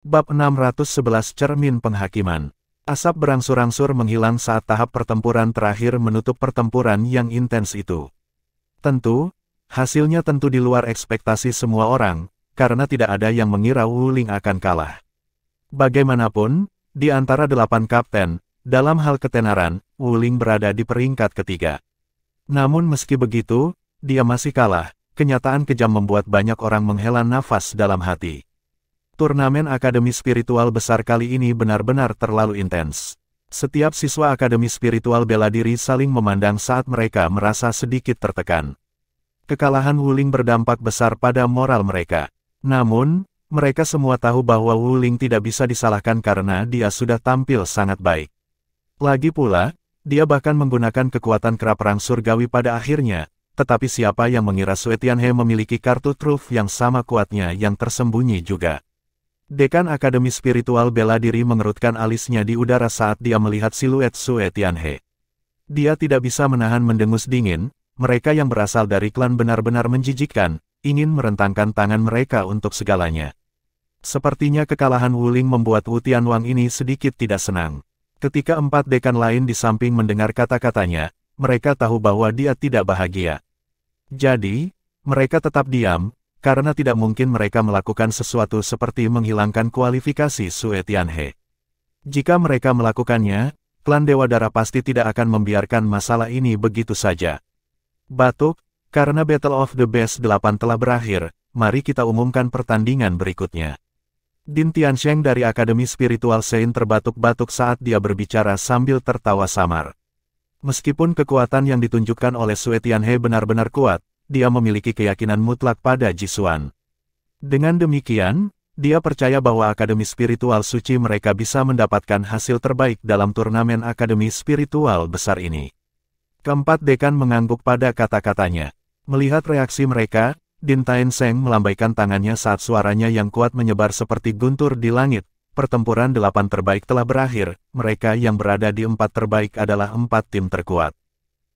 Bab 611 Cermin Penghakiman. Asap berangsur-angsur menghilang saat tahap pertempuran terakhir menutup pertempuran yang intens itu. Tentu, hasilnya tentu di luar ekspektasi semua orang, karena tidak ada yang mengira Wu Ling akan kalah. Bagaimanapun, di antara 8 kapten, dalam hal ketenaran, Wu Ling berada di peringkat ketiga. Namun meski begitu, dia masih kalah. Kenyataan kejam membuat banyak orang menghela nafas dalam hati. Turnamen Akademi Spiritual besar kali ini benar-benar terlalu intens. Setiap siswa Akademi Spiritual bela diri saling memandang saat mereka merasa sedikit tertekan. Kekalahan Wu Ling berdampak besar pada moral mereka. Namun, mereka semua tahu bahwa Wu Ling tidak bisa disalahkan karena dia sudah tampil sangat baik. Lagi pula, dia bahkan menggunakan kekuatan kera perang surgawi pada akhirnya, tetapi siapa yang mengira Sue Tianhe memiliki kartu truf yang sama kuatnya yang tersembunyi juga. Dekan Akademi Spiritual bela diri mengerutkan alisnya di udara saat dia melihat siluet Sue Tianhe. Dia tidak bisa menahan mendengus dingin, mereka yang berasal dari klan benar-benar menjijikkan, ingin merentangkan tangan mereka untuk segalanya. Sepertinya kekalahan Wu Ling membuat Wu Tianwang ini sedikit tidak senang. Ketika 4 dekan lain di samping mendengar kata-katanya, mereka tahu bahwa dia tidak bahagia. Jadi, mereka tetap diam, karena tidak mungkin mereka melakukan sesuatu seperti menghilangkan kualifikasi Sue Tianhe. Jika mereka melakukannya, klan Dewa Darah pasti tidak akan membiarkan masalah ini begitu saja. Batuk, karena Battle of the Best 8 telah berakhir, mari kita umumkan pertandingan berikutnya. Din Tiansheng dari Akademi Spiritual Sein terbatuk-batuk saat dia berbicara sambil tertawa samar. Meskipun kekuatan yang ditunjukkan oleh Sue Tianhe benar-benar kuat, dia memiliki keyakinan mutlak pada Jisuan. Dengan demikian, dia percaya bahwa Akademi Spiritual Suci mereka bisa mendapatkan hasil terbaik dalam turnamen Akademi Spiritual besar ini. Keempat dekan mengangguk pada kata-katanya. Melihat reaksi mereka, Din Tiansheng melambaikan tangannya saat suaranya yang kuat menyebar seperti guntur di langit. Pertempuran 8 terbaik telah berakhir, mereka yang berada di 4 terbaik adalah 4 tim terkuat.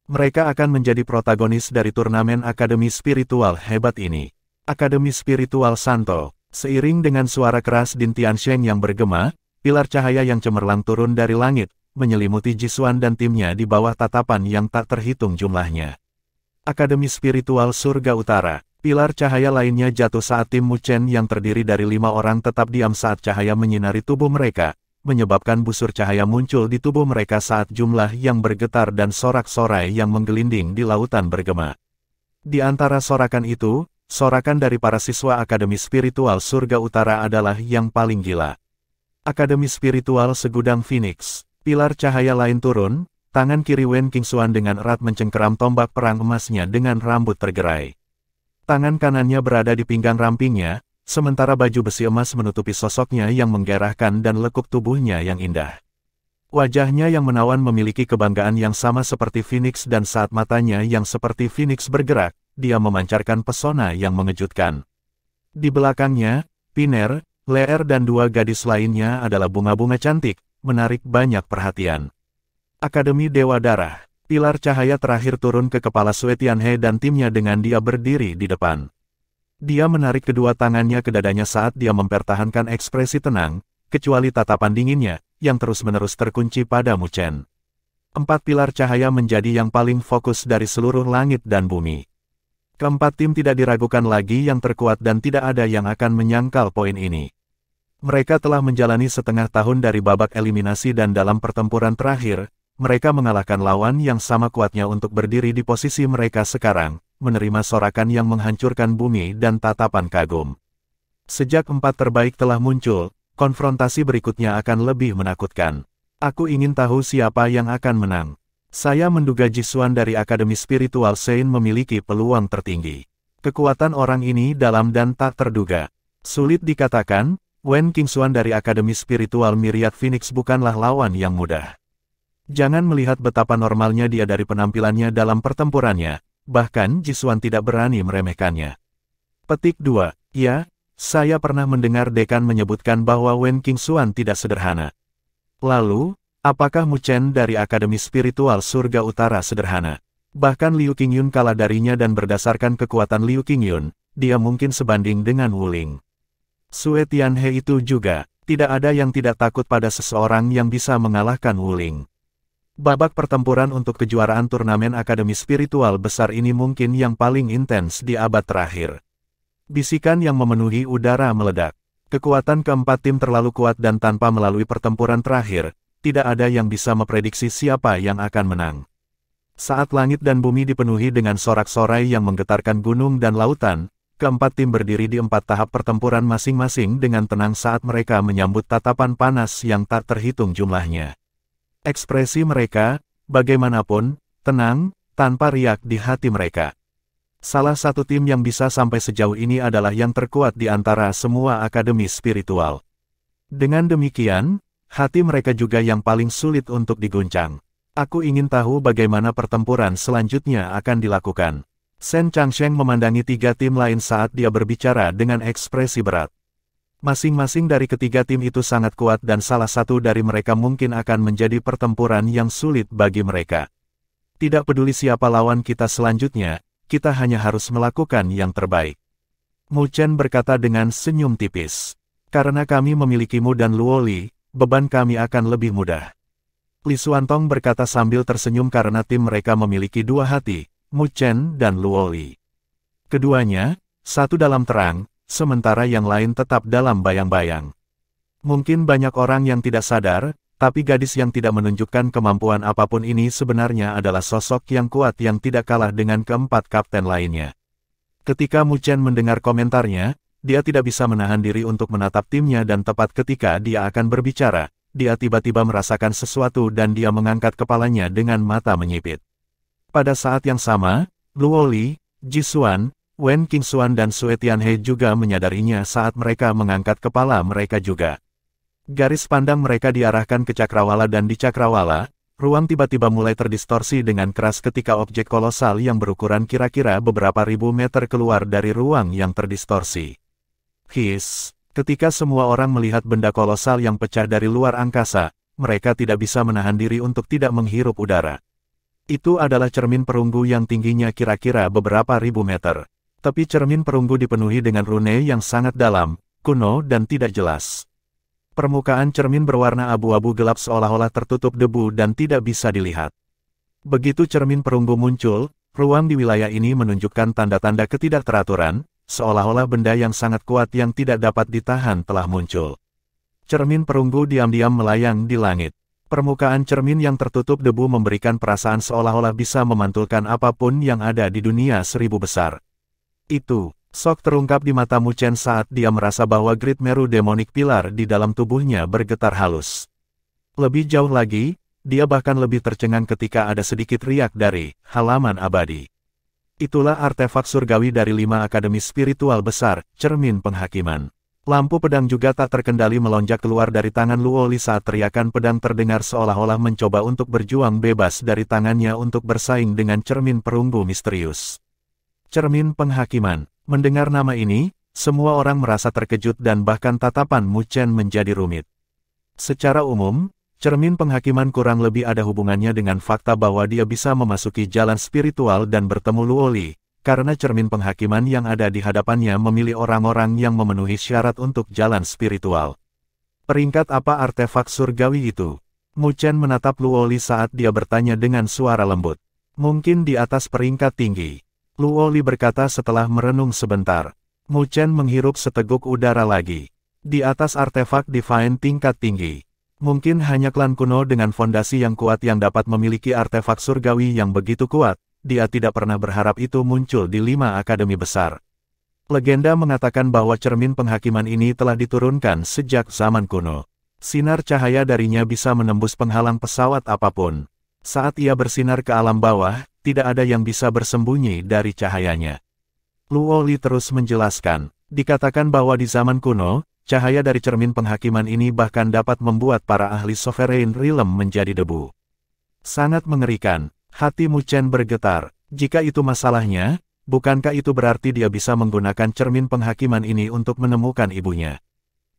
Mereka akan menjadi protagonis dari turnamen Akademi Spiritual hebat ini. Akademi Spiritual Santo. Seiring dengan suara keras Din Tiansheng yang bergema, pilar cahaya yang cemerlang turun dari langit, menyelimuti Jisuan dan timnya di bawah tatapan yang tak terhitung jumlahnya. Akademi Spiritual Surga Utara. Pilar cahaya lainnya jatuh saat tim Mu Chen yang terdiri dari 5 orang tetap diam saat cahaya menyinari tubuh mereka, menyebabkan busur cahaya muncul di tubuh mereka saat jumlah yang bergetar dan sorak-sorai yang menggelinding di lautan bergema. Di antara sorakan itu, sorakan dari para siswa Akademi Spiritual Surga Utara adalah yang paling gila. Akademi Spiritual Segudang Phoenix. Pilar cahaya lain turun, tangan kiri Wen Qingxuan dengan erat mencengkeram tombak perang emasnya dengan rambut tergerai. Tangan kanannya berada di pinggang rampingnya, sementara baju besi emas menutupi sosoknya yang menggerahkan dan lekuk tubuhnya yang indah. Wajahnya yang menawan memiliki kebanggaan yang sama seperti Phoenix dan saat matanya yang seperti Phoenix bergerak, dia memancarkan pesona yang mengejutkan. Di belakangnya, Piner, Leer dan 2 gadis lainnya adalah bunga-bunga cantik, menarik banyak perhatian. Akademi Dewa Darah. Pilar cahaya terakhir turun ke kepala Sue Tianhe dan timnya dengan dia berdiri di depan. Dia menarik kedua tangannya ke dadanya saat dia mempertahankan ekspresi tenang, kecuali tatapan dinginnya, yang terus-menerus terkunci pada Mu Chen. 4 pilar cahaya menjadi yang paling fokus dari seluruh langit dan bumi. Keempat tim tidak diragukan lagi yang terkuat dan tidak ada yang akan menyangkal poin ini. Mereka telah menjalani setengah tahun dari babak eliminasi dan dalam pertempuran terakhir, mereka mengalahkan lawan yang sama kuatnya untuk berdiri di posisi mereka sekarang, menerima sorakan yang menghancurkan bumi dan tatapan kagum. Sejak 4 terbaik telah muncul, konfrontasi berikutnya akan lebih menakutkan. Aku ingin tahu siapa yang akan menang. Saya menduga Jisuan dari Akademi Spiritual Sein memiliki peluang tertinggi. Kekuatan orang ini dalam dan tak terduga. Sulit dikatakan, Wen Qingxuan dari Akademi Spiritual Myriad Phoenix bukanlah lawan yang mudah. Jangan melihat betapa normalnya dia dari penampilannya dalam pertempurannya, bahkan Jisuan tidak berani meremehkannya. Petik 2. Ya, saya pernah mendengar dekan menyebutkan bahwa Wen Qingxuan tidak sederhana. Lalu, apakah Mu Chen dari Akademi Spiritual Surga Utara sederhana? Bahkan Liu Qingyun kalah darinya dan berdasarkan kekuatan Liu Qingyun, dia mungkin sebanding dengan Wu Ling. Sue Tianhe itu juga. Tidak ada yang tidak takut pada seseorang yang bisa mengalahkan Wuling. Babak pertempuran untuk kejuaraan turnamen Akademi Spiritual Besar ini mungkin yang paling intens di abad terakhir. Bisikan yang memenuhi udara meledak. Kekuatan keempat tim terlalu kuat dan tanpa melalui pertempuran terakhir, tidak ada yang bisa memprediksi siapa yang akan menang. Saat langit dan bumi dipenuhi dengan sorak-sorai yang menggetarkan gunung dan lautan, keempat tim berdiri di 4 tahap pertempuran masing-masing dengan tenang saat mereka menyambut tatapan panas yang tak terhitung jumlahnya. Ekspresi mereka, bagaimanapun, tenang, tanpa riak di hati mereka. Salah satu tim yang bisa sampai sejauh ini adalah yang terkuat di antara semua akademi spiritual. Dengan demikian, hati mereka juga yang paling sulit untuk diguncang. Aku ingin tahu bagaimana pertempuran selanjutnya akan dilakukan. Shen Changsheng memandangi 3 tim lain saat dia berbicara dengan ekspresi berat. Masing-masing dari ketiga tim itu sangat kuat dan salah satu dari mereka mungkin akan menjadi pertempuran yang sulit bagi mereka. Tidak peduli siapa lawan kita selanjutnya, kita hanya harus melakukan yang terbaik. Mu Chen berkata dengan senyum tipis. Karena kami memilikimu dan Luoli, beban kami akan lebih mudah. Li Xuantong berkata sambil tersenyum karena tim mereka memiliki 2 hati, Mu Chen dan Luoli. Keduanya, satu dalam terang, sementara yang lain tetap dalam bayang-bayang. Mungkin banyak orang yang tidak sadar, tapi gadis yang tidak menunjukkan kemampuan apapun ini sebenarnya adalah sosok yang kuat yang tidak kalah dengan keempat kapten lainnya. Ketika Mu Chen mendengar komentarnya, dia tidak bisa menahan diri untuk menatap timnya dan tepat ketika dia akan berbicara, dia tiba-tiba merasakan sesuatu dan dia mengangkat kepalanya dengan mata menyipit. Pada saat yang sama, Luoli, Ji Xuan, Wen Qingxuan dan Sue Tianhe juga menyadarinya saat mereka mengangkat kepala mereka juga. Garis pandang mereka diarahkan ke cakrawala dan di cakrawala, ruang tiba-tiba mulai terdistorsi dengan keras ketika objek kolosal yang berukuran kira-kira beberapa ribu meter keluar dari ruang yang terdistorsi. Hiss, ketika semua orang melihat benda kolosal yang pecah dari luar angkasa, mereka tidak bisa menahan diri untuk tidak menghirup udara. Itu adalah cermin perunggu yang tingginya kira-kira beberapa ribu meter. Tepi cermin perunggu dipenuhi dengan rune yang sangat dalam, kuno dan tidak jelas. Permukaan cermin berwarna abu-abu gelap seolah-olah tertutup debu dan tidak bisa dilihat. Begitu cermin perunggu muncul, ruang di wilayah ini menunjukkan tanda-tanda ketidakteraturan, seolah-olah benda yang sangat kuat yang tidak dapat ditahan telah muncul. Cermin perunggu diam-diam melayang di langit. Permukaan cermin yang tertutup debu memberikan perasaan seolah-olah bisa memantulkan apapun yang ada di dunia 1000 besar. Itu. Sok terungkap di mata Mu Chen saat dia merasa bahwa grid Meru Demonic Pilar di dalam tubuhnya bergetar halus. Lebih jauh lagi, dia bahkan lebih tercengang ketika ada sedikit riak dari halaman abadi. Itulah artefak surgawi dari 5 akademi spiritual besar, cermin penghakiman. Lampu pedang juga tak terkendali melonjak keluar dari tangan Luoli saat teriakan pedang terdengar seolah-olah mencoba untuk berjuang bebas dari tangannya untuk bersaing dengan cermin perunggu misterius. Cermin penghakiman. Mendengar nama ini, semua orang merasa terkejut dan bahkan tatapan Mu Chen menjadi rumit. Secara umum, cermin penghakiman kurang lebih ada hubungannya dengan fakta bahwa dia bisa memasuki jalan spiritual dan bertemu Luoli, karena cermin penghakiman yang ada di hadapannya memilih orang-orang yang memenuhi syarat untuk jalan spiritual. Peringkat apa artefak surgawi itu? Mu Chen menatap Luoli saat dia bertanya dengan suara lembut. Mungkin di atas peringkat tinggi. Luoli berkata setelah merenung sebentar. Mu Chen menghirup seteguk udara lagi. Di atas artefak Divine tingkat tinggi. Mungkin hanya klan kuno dengan fondasi yang kuat yang dapat memiliki artefak surgawi yang begitu kuat. Dia tidak pernah berharap itu muncul di 5 akademi besar. Legenda mengatakan bahwa cermin penghakiman ini telah diturunkan sejak zaman kuno. Sinar cahaya darinya bisa menembus penghalang pesawat apapun. Saat ia bersinar ke alam bawah, tidak ada yang bisa bersembunyi dari cahayanya. Luoli terus menjelaskan, dikatakan bahwa di zaman kuno, cahaya dari cermin penghakiman ini bahkan dapat membuat para ahli Sovereign Realm menjadi debu. Sangat mengerikan, hati Mu Chen bergetar. Jika itu masalahnya, bukankah itu berarti dia bisa menggunakan cermin penghakiman ini untuk menemukan ibunya?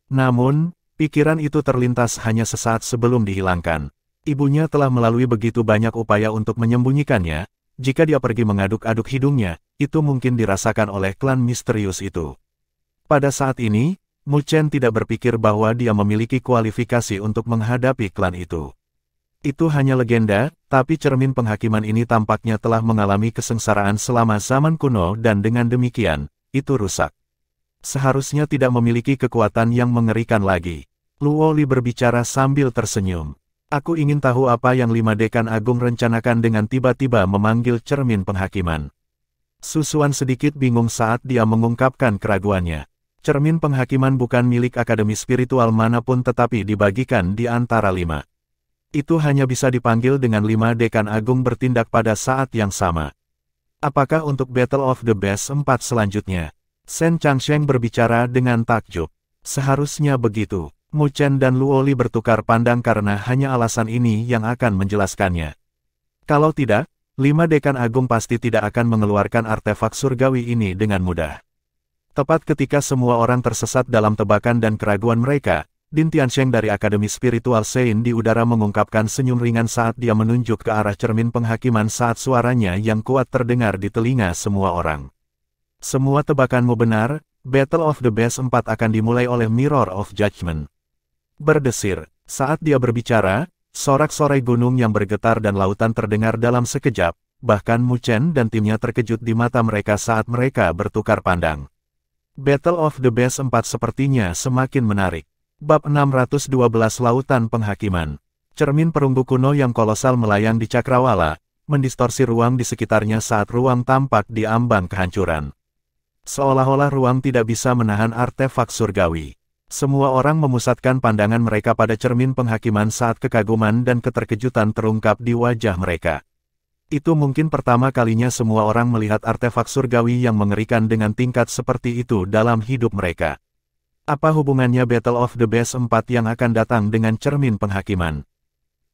Namun, pikiran itu terlintas hanya sesaat sebelum dihilangkan. Ibunya telah melalui begitu banyak upaya untuk menyembunyikannya, jika dia pergi mengaduk-aduk hidungnya, itu mungkin dirasakan oleh klan misterius itu. Pada saat ini, Mu Chen tidak berpikir bahwa dia memiliki kualifikasi untuk menghadapi klan itu. Itu hanya legenda, tapi cermin penghakiman ini tampaknya telah mengalami kesengsaraan selama zaman kuno dan dengan demikian, itu rusak. Seharusnya tidak memiliki kekuatan yang mengerikan lagi. Luo Li berbicara sambil tersenyum. Aku ingin tahu apa yang 5 dekan agung rencanakan dengan tiba-tiba memanggil cermin penghakiman. Su Xuan sedikit bingung saat dia mengungkapkan keraguannya. Cermin penghakiman bukan milik akademi spiritual manapun tetapi dibagikan di antara 5. Itu hanya bisa dipanggil dengan 5 dekan agung bertindak pada saat yang sama. Apakah untuk Battle of the Best 4 selanjutnya? Shen Changsheng berbicara dengan takjub. Seharusnya begitu. Mu Chen dan Luo Li bertukar pandang karena hanya alasan ini yang akan menjelaskannya. Kalau tidak, 5 dekan agung pasti tidak akan mengeluarkan artefak surgawi ini dengan mudah. Tepat ketika semua orang tersesat dalam tebakan dan keraguan mereka, Din Tiansheng dari Akademi Spiritual Sein di udara mengungkapkan senyum ringan saat dia menunjuk ke arah cermin penghakiman saat suaranya yang kuat terdengar di telinga semua orang. Semua tebakanmu benar, Battle of the Best 4 akan dimulai oleh Mirror of Judgment. Berdesir, saat dia berbicara, sorak-sorai gunung yang bergetar dan lautan terdengar dalam sekejap, bahkan Mu Chen dan timnya terkejut di mata mereka saat mereka bertukar pandang. Battle of the Best 4 sepertinya semakin menarik. Bab 612 Lautan Penghakiman. Cermin perunggu kuno yang kolosal melayang di cakrawala, mendistorsi ruang di sekitarnya saat ruang tampak di ambang kehancuran. Seolah-olah ruang tidak bisa menahan artefak surgawi. Semua orang memusatkan pandangan mereka pada cermin penghakiman saat kekaguman dan keterkejutan terungkap di wajah mereka. Itu mungkin pertama kalinya semua orang melihat artefak surgawi yang mengerikan dengan tingkat seperti itu dalam hidup mereka. Apa hubungannya Battle of the Best 4 yang akan datang dengan cermin penghakiman?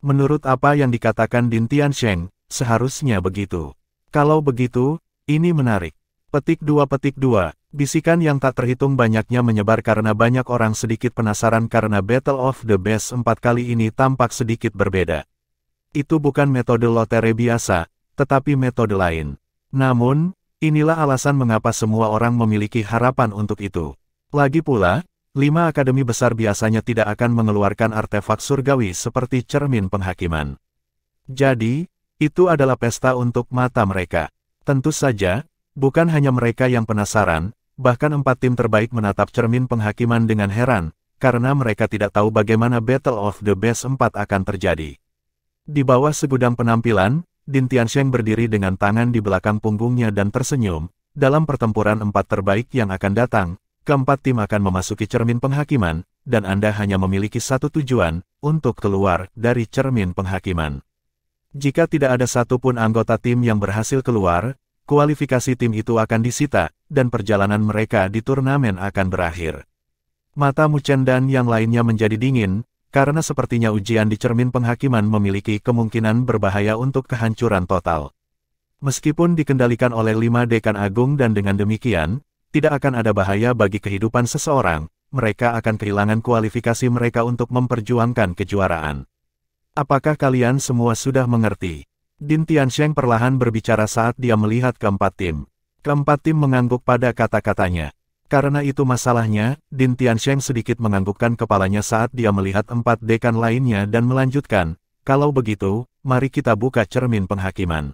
Menurut apa yang dikatakan Din Tiansheng, seharusnya begitu. Kalau begitu, ini menarik. Petik 2. Bisikan yang tak terhitung banyaknya menyebar karena banyak orang sedikit penasaran karena Battle of the Best 4 kali ini tampak sedikit berbeda. Itu bukan metode lotre biasa, tetapi metode lain. Namun, inilah alasan mengapa semua orang memiliki harapan untuk itu. Lagi pula, 5 akademi besar biasanya tidak akan mengeluarkan artefak surgawi seperti cermin penghakiman. Jadi, itu adalah pesta untuk mata mereka. Tentu saja, bukan hanya mereka yang penasaran, bahkan 4 tim terbaik menatap cermin penghakiman dengan heran, karena mereka tidak tahu bagaimana Battle of the Best 4 akan terjadi. Di bawah segudang penampilan, Din Tiansheng berdiri dengan tangan di belakang punggungnya dan tersenyum. Dalam pertempuran 4 terbaik yang akan datang, keempat tim akan memasuki cermin penghakiman, dan Anda hanya memiliki satu tujuan, untuk keluar dari cermin penghakiman. Jika tidak ada satupun anggota tim yang berhasil keluar, kualifikasi tim itu akan disita, dan perjalanan mereka di turnamen akan berakhir. Mata Mu Chen dan yang lainnya menjadi dingin, karena sepertinya ujian di cermin penghakiman memiliki kemungkinan berbahaya untuk kehancuran total. Meskipun dikendalikan oleh 5 dekan agung dan dengan demikian, tidak akan ada bahaya bagi kehidupan seseorang, mereka akan kehilangan kualifikasi mereka untuk memperjuangkan kejuaraan. Apakah kalian semua sudah mengerti? Din Tiansheng perlahan berbicara saat dia melihat keempat tim. Keempat tim mengangguk pada kata-katanya. Karena itu masalahnya, Din Tiansheng sedikit menganggukkan kepalanya saat dia melihat 4 dekan lainnya dan melanjutkan, kalau begitu, mari kita buka cermin penghakiman.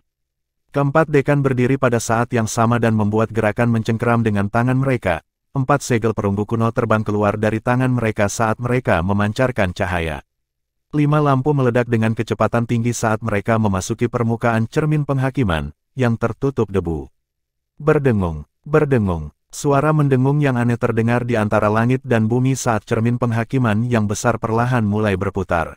Keempat dekan berdiri pada saat yang sama dan membuat gerakan mencengkeram dengan tangan mereka. 4 segel perunggu kuno terbang keluar dari tangan mereka saat mereka memancarkan cahaya. 5 lampu meledak dengan kecepatan tinggi saat mereka memasuki permukaan cermin penghakiman, yang tertutup debu. Berdengung, berdengung. Suara mendengung yang aneh terdengar di antara langit dan bumi saat cermin penghakiman yang besar perlahan mulai berputar.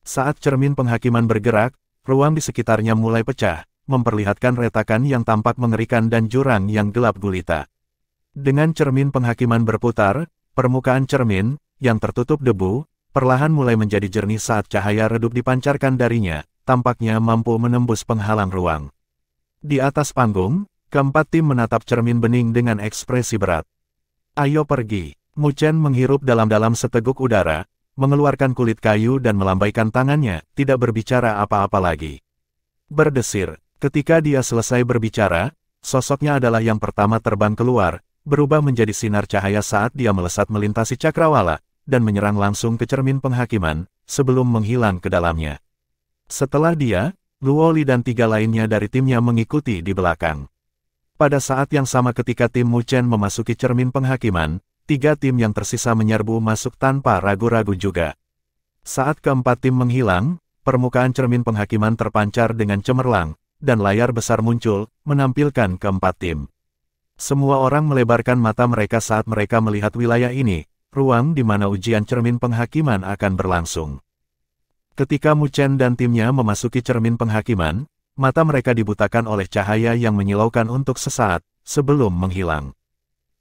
Saat cermin penghakiman bergerak, ruang di sekitarnya mulai pecah, memperlihatkan retakan yang tampak mengerikan dan jurang yang gelap gulita. Dengan cermin penghakiman berputar, permukaan cermin, yang tertutup debu, perlahan mulai menjadi jernih saat cahaya redup dipancarkan darinya, tampaknya mampu menembus penghalang ruang. Di atas panggung, keempat tim menatap cermin bening dengan ekspresi berat. Ayo pergi. Mu Chen menghirup dalam-dalam seteguk udara, mengeluarkan kulit kayu dan melambaikan tangannya, tidak berbicara apa-apa lagi. Berdesir, ketika dia selesai berbicara, sosoknya adalah yang pertama terbang keluar, berubah menjadi sinar cahaya saat dia melesat melintasi cakrawala, dan menyerang langsung ke cermin penghakiman, sebelum menghilang ke dalamnya. Setelah dia, Luo Li dan 3 lainnya dari timnya mengikuti di belakang. Pada saat yang sama ketika tim Mu Chen memasuki cermin penghakiman, 3 tim yang tersisa menyerbu masuk tanpa ragu-ragu juga. Saat keempat tim menghilang, permukaan cermin penghakiman terpancar dengan cemerlang, dan layar besar muncul, menampilkan keempat tim. Semua orang melebarkan mata mereka saat mereka melihat wilayah ini, ruang di mana ujian cermin penghakiman akan berlangsung. Ketika Mu Chen dan timnya memasuki cermin penghakiman, mata mereka dibutakan oleh cahaya yang menyilaukan untuk sesaat, sebelum menghilang.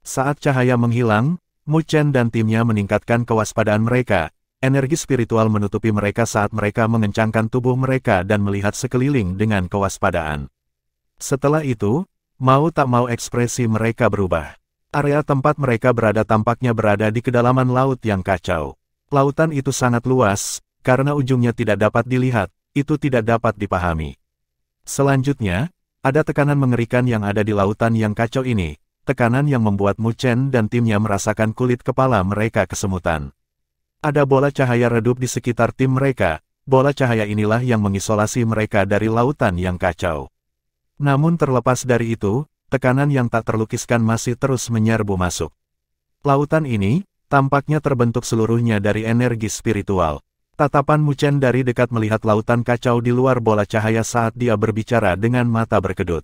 Saat cahaya menghilang, Mu Chen dan timnya meningkatkan kewaspadaan mereka. Energi spiritual menutupi mereka saat mereka mengencangkan tubuh mereka dan melihat sekeliling dengan kewaspadaan. Setelah itu, mau tak mau ekspresi mereka berubah. Area tempat mereka berada tampaknya berada di kedalaman laut yang kacau. Lautan itu sangat luas, karena ujungnya tidak dapat dilihat, itu tidak dapat dipahami. Selanjutnya, ada tekanan mengerikan yang ada di lautan yang kacau ini, tekanan yang membuat Mu Chen dan timnya merasakan kulit kepala mereka kesemutan. Ada bola cahaya redup di sekitar tim mereka, bola cahaya inilah yang mengisolasi mereka dari lautan yang kacau. Namun terlepas dari itu, tekanan yang tak terlukiskan masih terus menyerbu masuk. Lautan ini, tampaknya terbentuk seluruhnya dari energi spiritual. Tatapan Mu Chen dari dekat melihat lautan kacau di luar bola cahaya saat dia berbicara dengan mata berkedut.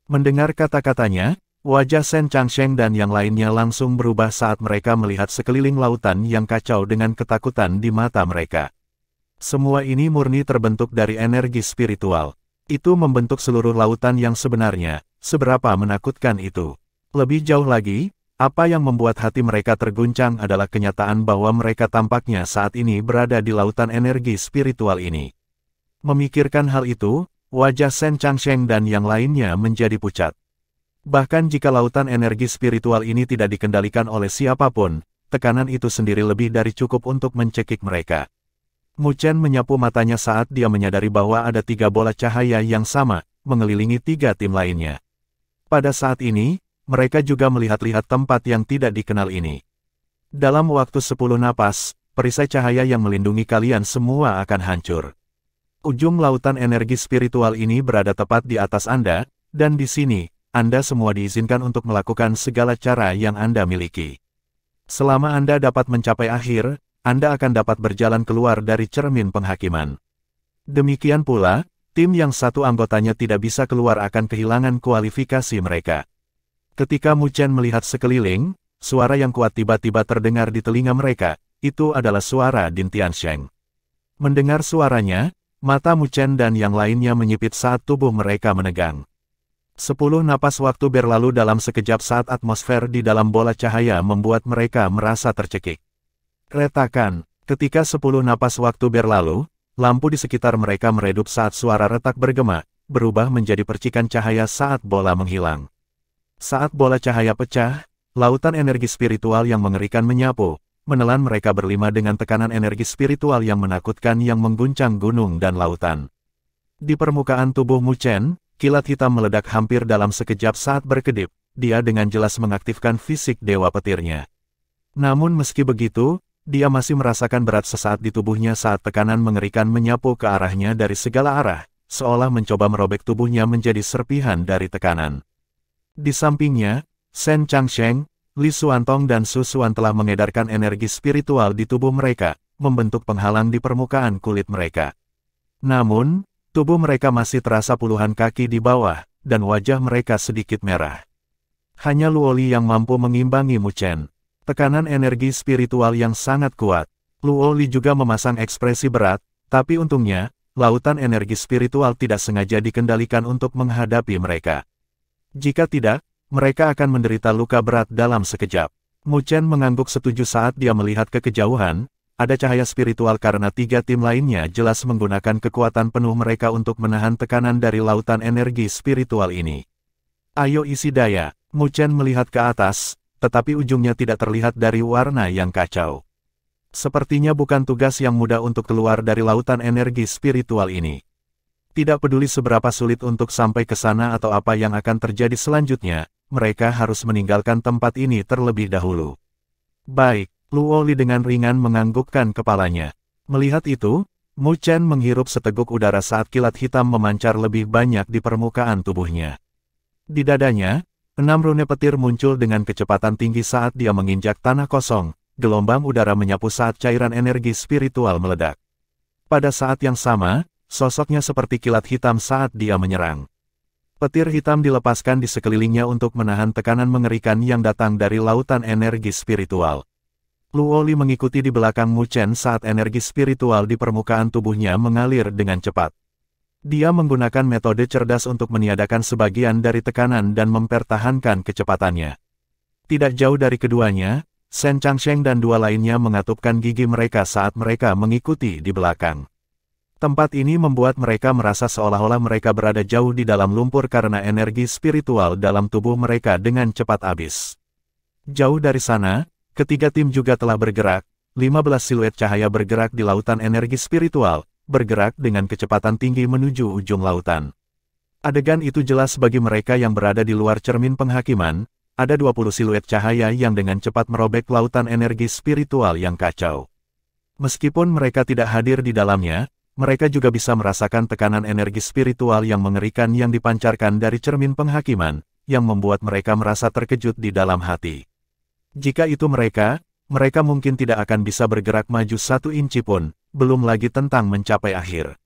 Mendengar kata-katanya, wajah Shen Changsheng dan yang lainnya langsung berubah saat mereka melihat sekeliling lautan yang kacau dengan ketakutan di mata mereka. Semua ini murni terbentuk dari energi spiritual. Itu membentuk seluruh lautan yang sebenarnya, seberapa menakutkan itu. Lebih jauh lagi, apa yang membuat hati mereka terguncang adalah kenyataan bahwa mereka tampaknya saat ini berada di lautan energi spiritual ini. Memikirkan hal itu, wajah Shen Changsheng dan yang lainnya menjadi pucat. Bahkan jika lautan energi spiritual ini tidak dikendalikan oleh siapapun, tekanan itu sendiri lebih dari cukup untuk mencekik mereka. Mu Chen menyapu matanya saat dia menyadari bahwa ada 3 bola cahaya yang sama, mengelilingi 3 tim lainnya. Pada saat ini, mereka juga melihat-lihat tempat yang tidak dikenal ini. Dalam waktu 10 napas, perisai cahaya yang melindungi kalian semua akan hancur. Ujung lautan energi spiritual ini berada tepat di atas Anda, dan di sini, Anda semua diizinkan untuk melakukan segala cara yang Anda miliki. Selama Anda dapat mencapai akhir, Anda akan dapat berjalan keluar dari cermin penghakiman. Demikian pula, tim yang satu anggotanya tidak bisa keluar akan kehilangan kualifikasi mereka. Ketika Mu Chen melihat sekeliling, suara yang kuat tiba-tiba terdengar di telinga mereka, itu adalah suara Din Tiansheng. Mendengar suaranya, mata Mu Chen dan yang lainnya menyipit saat tubuh mereka menegang. 10 napas waktu berlalu dalam sekejap saat atmosfer di dalam bola cahaya membuat mereka merasa tercekik. Retakan, ketika 10 napas waktu berlalu, lampu di sekitar mereka meredup saat suara retak bergema, berubah menjadi percikan cahaya saat bola menghilang. Saat bola cahaya pecah, lautan energi spiritual yang mengerikan menyapu, menelan mereka berlima dengan tekanan energi spiritual yang menakutkan yang mengguncang gunung dan lautan. Di permukaan tubuh Mu Chen, kilat hitam meledak hampir dalam sekejap saat berkedip, dia dengan jelas mengaktifkan fisik dewa petirnya. Namun meski begitu, dia masih merasakan berat sesaat di tubuhnya saat tekanan mengerikan menyapu ke arahnya dari segala arah, seolah mencoba merobek tubuhnya menjadi serpihan dari tekanan. Di sampingnya, Shen Changsheng, Li Xuantong dan Su Xuan telah mengedarkan energi spiritual di tubuh mereka, membentuk penghalang di permukaan kulit mereka. Namun, tubuh mereka masih terasa puluhan kaki di bawah, dan wajah mereka sedikit merah. Hanya Luo Li yang mampu mengimbangi Mu Chen. Tekanan energi spiritual yang sangat kuat. Luo Li juga memasang ekspresi berat, tapi untungnya, lautan energi spiritual tidak sengaja dikendalikan untuk menghadapi mereka. Jika tidak, mereka akan menderita luka berat dalam sekejap. Mu Chen mengangguk setuju saat dia melihat ke kejauhan, ada cahaya spiritual karena 3 tim lainnya jelas menggunakan kekuatan penuh mereka untuk menahan tekanan dari lautan energi spiritual ini. Ayo isi daya, Mu Chen melihat ke atas, tetapi ujungnya tidak terlihat dari warna yang kacau. Sepertinya bukan tugas yang mudah untuk keluar dari lautan energi spiritual ini. Tidak peduli seberapa sulit untuk sampai ke sana atau apa yang akan terjadi selanjutnya, mereka harus meninggalkan tempat ini terlebih dahulu. Baik, Luo Li dengan ringan menganggukkan kepalanya. Melihat itu, Mu Chen menghirup seteguk udara saat kilat hitam memancar lebih banyak di permukaan tubuhnya. Di dadanya, 6 rune petir muncul dengan kecepatan tinggi saat dia menginjak tanah kosong, gelombang udara menyapu saat cairan energi spiritual meledak. Pada saat yang sama, sosoknya seperti kilat hitam saat dia menyerang. Petir hitam dilepaskan di sekelilingnya untuk menahan tekanan mengerikan yang datang dari lautan energi spiritual. Luo Li mengikuti di belakang Mu Chen saat energi spiritual di permukaan tubuhnya mengalir dengan cepat. Dia menggunakan metode cerdas untuk meniadakan sebagian dari tekanan dan mempertahankan kecepatannya. Tidak jauh dari keduanya, Shen Changsheng dan dua lainnya mengatupkan gigi mereka saat mereka mengikuti di belakang. Tempat ini membuat mereka merasa seolah-olah mereka berada jauh di dalam lumpur karena energi spiritual dalam tubuh mereka dengan cepat habis. Jauh dari sana, ketiga tim juga telah bergerak, 15 siluet cahaya bergerak di lautan energi spiritual, bergerak dengan kecepatan tinggi menuju ujung lautan. Adegan itu jelas bagi mereka yang berada di luar cermin penghakiman, ada 20 siluet cahaya yang dengan cepat merobek lautan energi spiritual yang kacau. Meskipun mereka tidak hadir di dalamnya, mereka juga bisa merasakan tekanan energi spiritual yang mengerikan yang dipancarkan dari cermin penghakiman, yang membuat mereka merasa terkejut di dalam hati. Jika itu mereka mungkin tidak akan bisa bergerak maju 1 inci pun, belum lagi tentang mencapai akhir.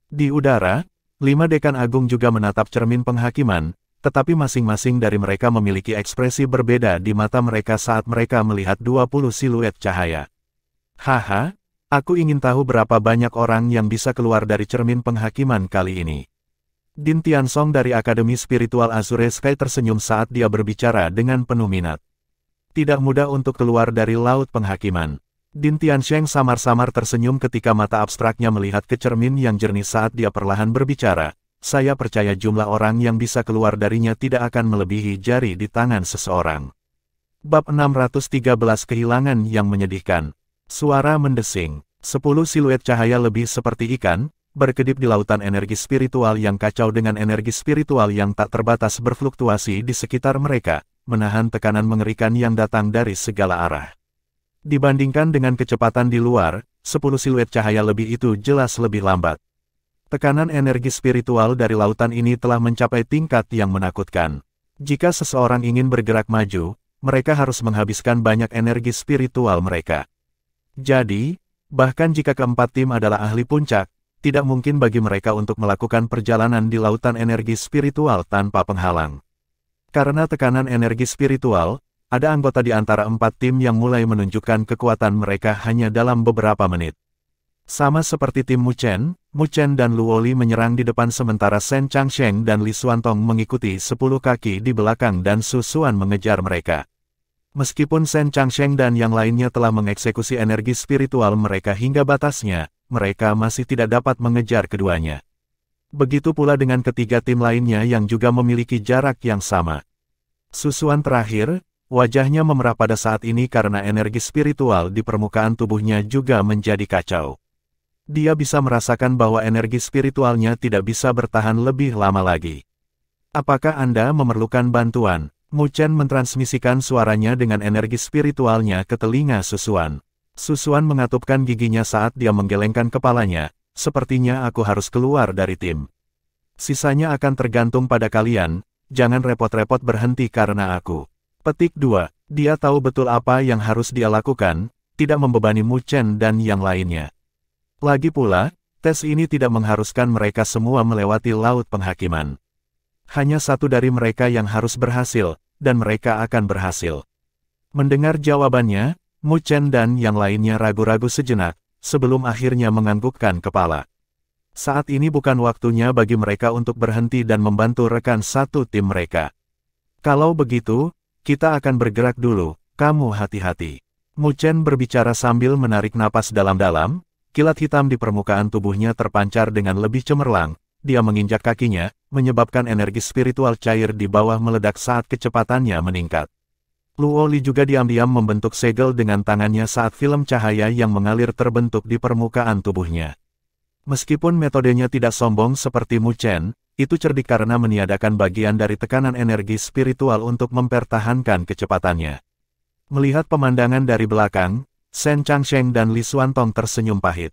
Di udara, 5 dekan agung juga menatap cermin penghakiman, tetapi masing-masing dari mereka memiliki ekspresi berbeda di mata mereka saat mereka melihat 20 siluet cahaya. Haha. Aku ingin tahu berapa banyak orang yang bisa keluar dari cermin penghakiman kali ini. Din Tiansong dari Akademi Spiritual Azure Sky tersenyum saat dia berbicara dengan penuh minat. Tidak mudah untuk keluar dari laut penghakiman. Din Tiansheng samar-samar tersenyum ketika mata abstraknya melihat ke cermin yang jernih saat dia perlahan berbicara. Saya percaya jumlah orang yang bisa keluar darinya tidak akan melebihi jari di tangan seseorang. Bab 613 Kehilangan yang Menyedihkan. Suara mendesing. 10 siluet cahaya lebih seperti ikan, berkedip di lautan energi spiritual yang kacau dengan energi spiritual yang tak terbatas berfluktuasi di sekitar mereka, menahan tekanan mengerikan yang datang dari segala arah. Dibandingkan dengan kecepatan di luar, 10 siluet cahaya lebih itu jelas lebih lambat. Tekanan energi spiritual dari lautan ini telah mencapai tingkat yang menakutkan. Jika seseorang ingin bergerak maju, mereka harus menghabiskan banyak energi spiritual mereka. Jadi, bahkan jika keempat tim adalah ahli puncak, tidak mungkin bagi mereka untuk melakukan perjalanan di lautan energi spiritual tanpa penghalang. Karena tekanan energi spiritual, ada anggota di antara 4 tim yang mulai menunjukkan kekuatan mereka hanya dalam beberapa menit. Sama seperti tim Mu Chen dan Luo Li menyerang di depan sementara Shen Changsheng dan Li Xuantong mengikuti 10 kaki di belakang dan susuan mengejar mereka. Meskipun Shen Changsheng dan yang lainnya telah mengeksekusi energi spiritual mereka hingga batasnya, mereka masih tidak dapat mengejar keduanya. Begitu pula dengan ketiga tim lainnya yang juga memiliki jarak yang sama. Susuan terakhir, wajahnya memerah pada saat ini karena energi spiritual di permukaan tubuhnya juga menjadi kacau. Dia bisa merasakan bahwa energi spiritualnya tidak bisa bertahan lebih lama lagi. Apakah Anda memerlukan bantuan? Mu Chen mentransmisikan suaranya dengan energi spiritualnya ke telinga Susuan. Susuan mengatupkan giginya saat dia menggelengkan kepalanya, sepertinya aku harus keluar dari tim. Sisanya akan tergantung pada kalian, jangan repot-repot berhenti karena aku. Petik 2. Dia tahu betul apa yang harus dia lakukan, tidak membebani Mu Chen dan yang lainnya. Lagi pula, tes ini tidak mengharuskan mereka semua melewati laut penghakiman. Hanya satu dari mereka yang harus berhasil, dan mereka akan berhasil. Mendengar jawabannya, Mu Chen dan yang lainnya ragu-ragu sejenak, sebelum akhirnya menganggukkan kepala. Saat ini bukan waktunya bagi mereka untuk berhenti dan membantu rekan satu tim mereka. Kalau begitu, kita akan bergerak dulu, kamu hati-hati. Mu Chen berbicara sambil menarik napas dalam-dalam, kilat hitam di permukaan tubuhnya terpancar dengan lebih cemerlang. Dia menginjak kakinya, menyebabkan energi spiritual cair di bawah meledak saat kecepatannya meningkat. Luo Li juga diam-diam membentuk segel dengan tangannya saat film cahaya yang mengalir terbentuk di permukaan tubuhnya. Meskipun metodenya tidak sombong seperti Mu Chen, itu cerdik karena meniadakan bagian dari tekanan energi spiritual untuk mempertahankan kecepatannya. Melihat pemandangan dari belakang, Shen Changsheng dan Li Xuantong tersenyum pahit.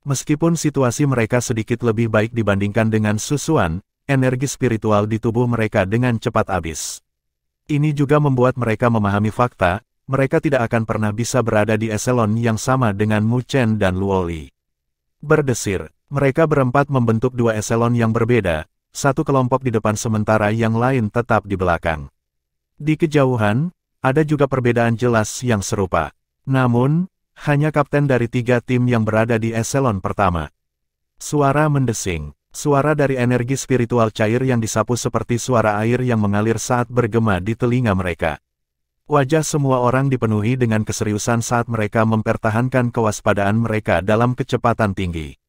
Meskipun situasi mereka sedikit lebih baik dibandingkan dengan Su Xuan, energi spiritual di tubuh mereka dengan cepat habis. Ini juga membuat mereka memahami fakta, mereka tidak akan pernah bisa berada di eselon yang sama dengan Mu Chen dan Luo Li. Berdesir, mereka berempat membentuk dua eselon yang berbeda, satu kelompok di depan sementara yang lain tetap di belakang. Di kejauhan, ada juga perbedaan jelas yang serupa. Namun, hanya kapten dari 3 tim yang berada di eselon pertama. Suara mendesing. Suara dari energi spiritual cair yang disapu seperti suara air yang mengalir saat bergema di telinga mereka. Wajah semua orang dipenuhi dengan keseriusan saat mereka mempertahankan kewaspadaan mereka dalam kecepatan tinggi.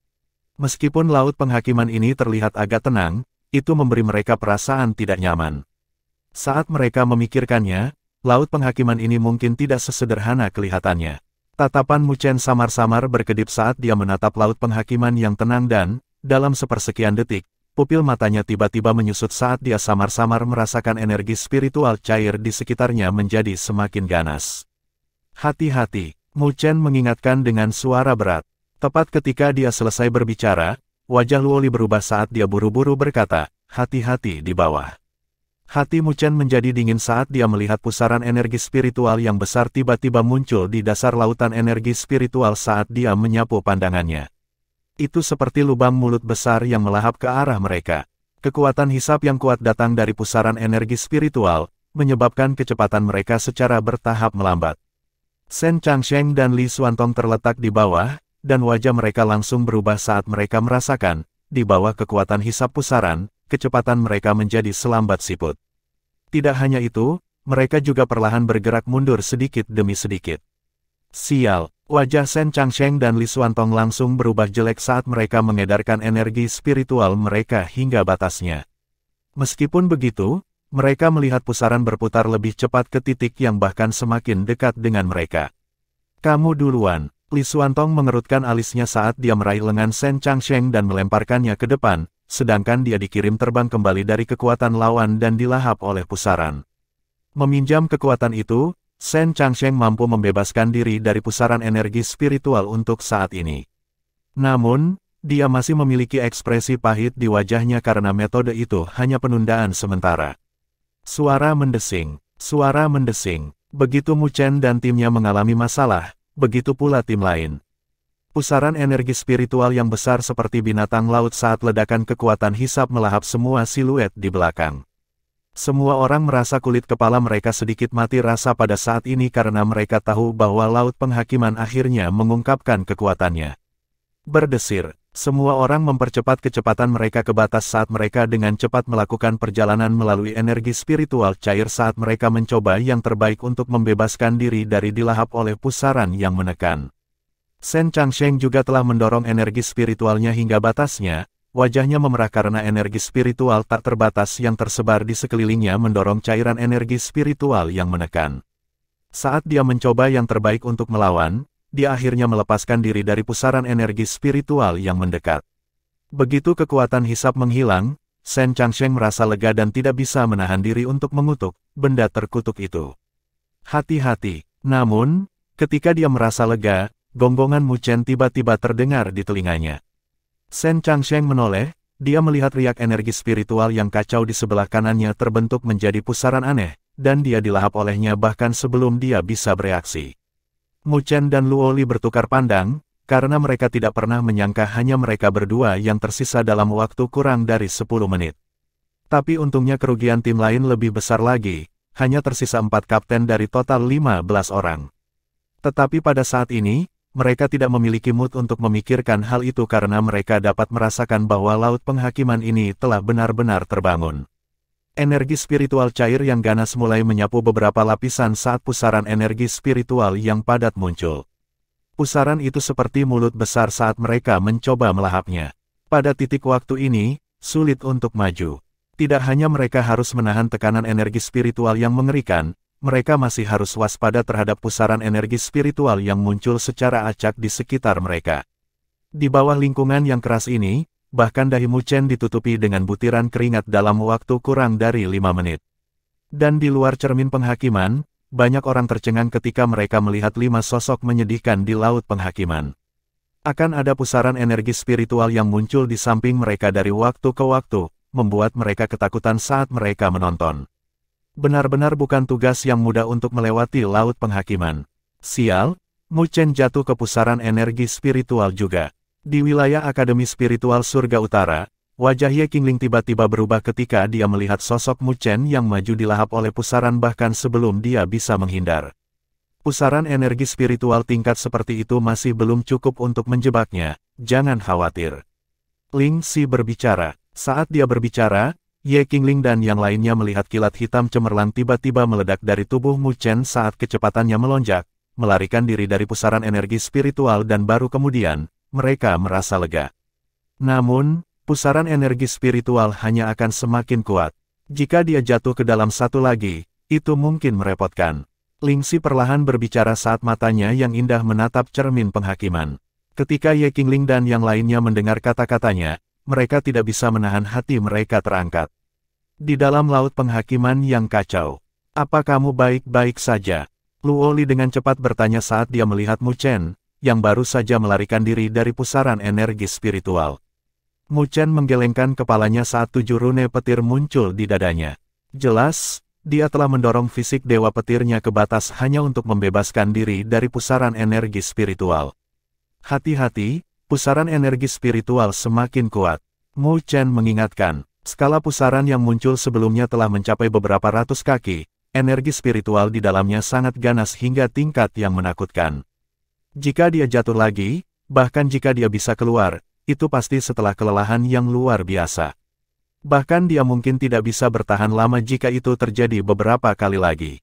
Meskipun laut penghakiman ini terlihat agak tenang, itu memberi mereka perasaan tidak nyaman. Saat mereka memikirkannya, laut penghakiman ini mungkin tidak sesederhana kelihatannya. Tatapan Mu Chen samar-samar berkedip saat dia menatap laut penghakiman yang tenang dan, dalam sepersekian detik, pupil matanya tiba-tiba menyusut saat dia samar-samar merasakan energi spiritual cair di sekitarnya menjadi semakin ganas. Hati-hati, Mu Chen mengingatkan dengan suara berat. Tepat ketika dia selesai berbicara, wajah Luo Li berubah saat dia buru-buru berkata, hati-hati di bawah. Hati Mu Chen menjadi dingin saat dia melihat pusaran energi spiritual yang besar tiba-tiba muncul di dasar lautan energi spiritual saat dia menyapu pandangannya. Itu seperti lubang mulut besar yang melahap ke arah mereka. Kekuatan hisap yang kuat datang dari pusaran energi spiritual, menyebabkan kecepatan mereka secara bertahap melambat. Shen Changsheng dan Li Xuantong terletak di bawah, dan wajah mereka langsung berubah saat mereka merasakan, di bawah kekuatan hisap pusaran, kecepatan mereka menjadi selambat siput. Tidak hanya itu, mereka juga perlahan bergerak mundur sedikit demi sedikit. Sial, wajah Shen Changsheng dan Li Xuantong langsung berubah jelek saat mereka mengedarkan energi spiritual mereka hingga batasnya. Meskipun begitu, mereka melihat pusaran berputar lebih cepat ke titik yang bahkan semakin dekat dengan mereka. Kamu duluan, Li Xuantong mengerutkan alisnya saat dia meraih lengan Shen Changsheng dan melemparkannya ke depan, sedangkan dia dikirim terbang kembali dari kekuatan lawan dan dilahap oleh pusaran. Meminjam kekuatan itu, Shen Changsheng mampu membebaskan diri dari pusaran energi spiritual untuk saat ini. Namun, dia masih memiliki ekspresi pahit di wajahnya karena metode itu hanya penundaan sementara. Suara mendesing, suara mendesing. Begitu Mu Chen dan timnya mengalami masalah, begitu pula tim lain. Pusaran energi spiritual yang besar seperti binatang laut saat ledakan kekuatan hisap melahap semua siluet di belakang. Semua orang merasa kulit kepala mereka sedikit mati rasa pada saat ini karena mereka tahu bahwa laut penghakiman akhirnya mengungkapkan kekuatannya. Berdesir, semua orang mempercepat kecepatan mereka ke batas saat mereka dengan cepat melakukan perjalanan melalui energi spiritual cair saat mereka mencoba yang terbaik untuk membebaskan diri dari dilahap oleh pusaran yang menekan. Shen Changsheng juga telah mendorong energi spiritualnya hingga batasnya. Wajahnya memerah karena energi spiritual tak terbatas yang tersebar di sekelilingnya mendorong cairan energi spiritual yang menekan. Saat dia mencoba yang terbaik untuk melawan, dia akhirnya melepaskan diri dari pusaran energi spiritual yang mendekat. Begitu kekuatan hisap menghilang, Shen Changsheng merasa lega dan tidak bisa menahan diri untuk mengutuk benda terkutuk itu. Hati-hati, namun, ketika dia merasa lega, gonggongan Mu Chen tiba-tiba terdengar di telinganya. Shen Changsheng menoleh, dia melihat riak energi spiritual yang kacau di sebelah kanannya terbentuk menjadi pusaran aneh, dan dia dilahap olehnya bahkan sebelum dia bisa bereaksi. Mu Chen dan Luo Li bertukar pandang, karena mereka tidak pernah menyangka hanya mereka berdua yang tersisa dalam waktu kurang dari 10 menit. Tapi untungnya kerugian tim lain lebih besar lagi, hanya tersisa 4 kapten dari total 15 orang. Tetapi pada saat ini, mereka tidak memiliki mood untuk memikirkan hal itu karena mereka dapat merasakan bahwa laut penghakiman ini telah benar-benar terbangun. Energi spiritual cair yang ganas mulai menyapu beberapa lapisan saat pusaran energi spiritual yang padat muncul. Pusaran itu seperti mulut besar saat mereka mencoba melahapnya. Pada titik waktu ini, sulit untuk maju. Tidak hanya mereka harus menahan tekanan energi spiritual yang mengerikan, mereka masih harus waspada terhadap pusaran energi spiritual yang muncul secara acak di sekitar mereka. Di bawah lingkungan yang keras ini, bahkan dahi Mu Chen ditutupi dengan butiran keringat dalam waktu kurang dari 5 menit. Dan di luar cermin penghakiman, banyak orang tercengang ketika mereka melihat 5 sosok menyedihkan di laut penghakiman. Akan ada pusaran energi spiritual yang muncul di samping mereka dari waktu ke waktu, membuat mereka ketakutan saat mereka menonton. Benar-benar bukan tugas yang mudah untuk melewati laut penghakiman. Sial, Mu Chen jatuh ke pusaran energi spiritual juga. Di wilayah Akademi Spiritual Surga Utara, wajah Ye Qingling tiba-tiba berubah ketika dia melihat sosok Mu Chen yang maju dilahap oleh pusaran bahkan sebelum dia bisa menghindar. Pusaran energi spiritual tingkat seperti itu masih belum cukup untuk menjebaknya, jangan khawatir. Ling Xi berbicara. Saat dia berbicara, Ye Qingling dan yang lainnya melihat kilat hitam cemerlang tiba-tiba meledak dari tubuh Mu Chen saat kecepatannya melonjak, melarikan diri dari pusaran energi spiritual dan baru kemudian, mereka merasa lega. Namun, pusaran energi spiritual hanya akan semakin kuat. Jika dia jatuh ke dalam satu lagi, itu mungkin merepotkan. Ling Xi perlahan berbicara saat matanya yang indah menatap cermin penghakiman. Ketika Ye Qingling dan yang lainnya mendengar kata-katanya, mereka tidak bisa menahan hati mereka terangkat. Di dalam laut penghakiman yang kacau. Apa kamu baik-baik saja? Luo Li dengan cepat bertanya saat dia melihat Mu Chen, yang baru saja melarikan diri dari pusaran energi spiritual. Mu Chen menggelengkan kepalanya saat 7 rune petir muncul di dadanya. Jelas, dia telah mendorong fisik dewa petirnya ke batas hanya untuk membebaskan diri dari pusaran energi spiritual. Hati-hati, pusaran energi spiritual semakin kuat. Mu Chen mengingatkan, skala pusaran yang muncul sebelumnya telah mencapai beberapa ratus kaki, energi spiritual di dalamnya sangat ganas hingga tingkat yang menakutkan. Jika dia jatuh lagi, bahkan jika dia bisa keluar, itu pasti setelah kelelahan yang luar biasa. Bahkan dia mungkin tidak bisa bertahan lama jika itu terjadi beberapa kali lagi.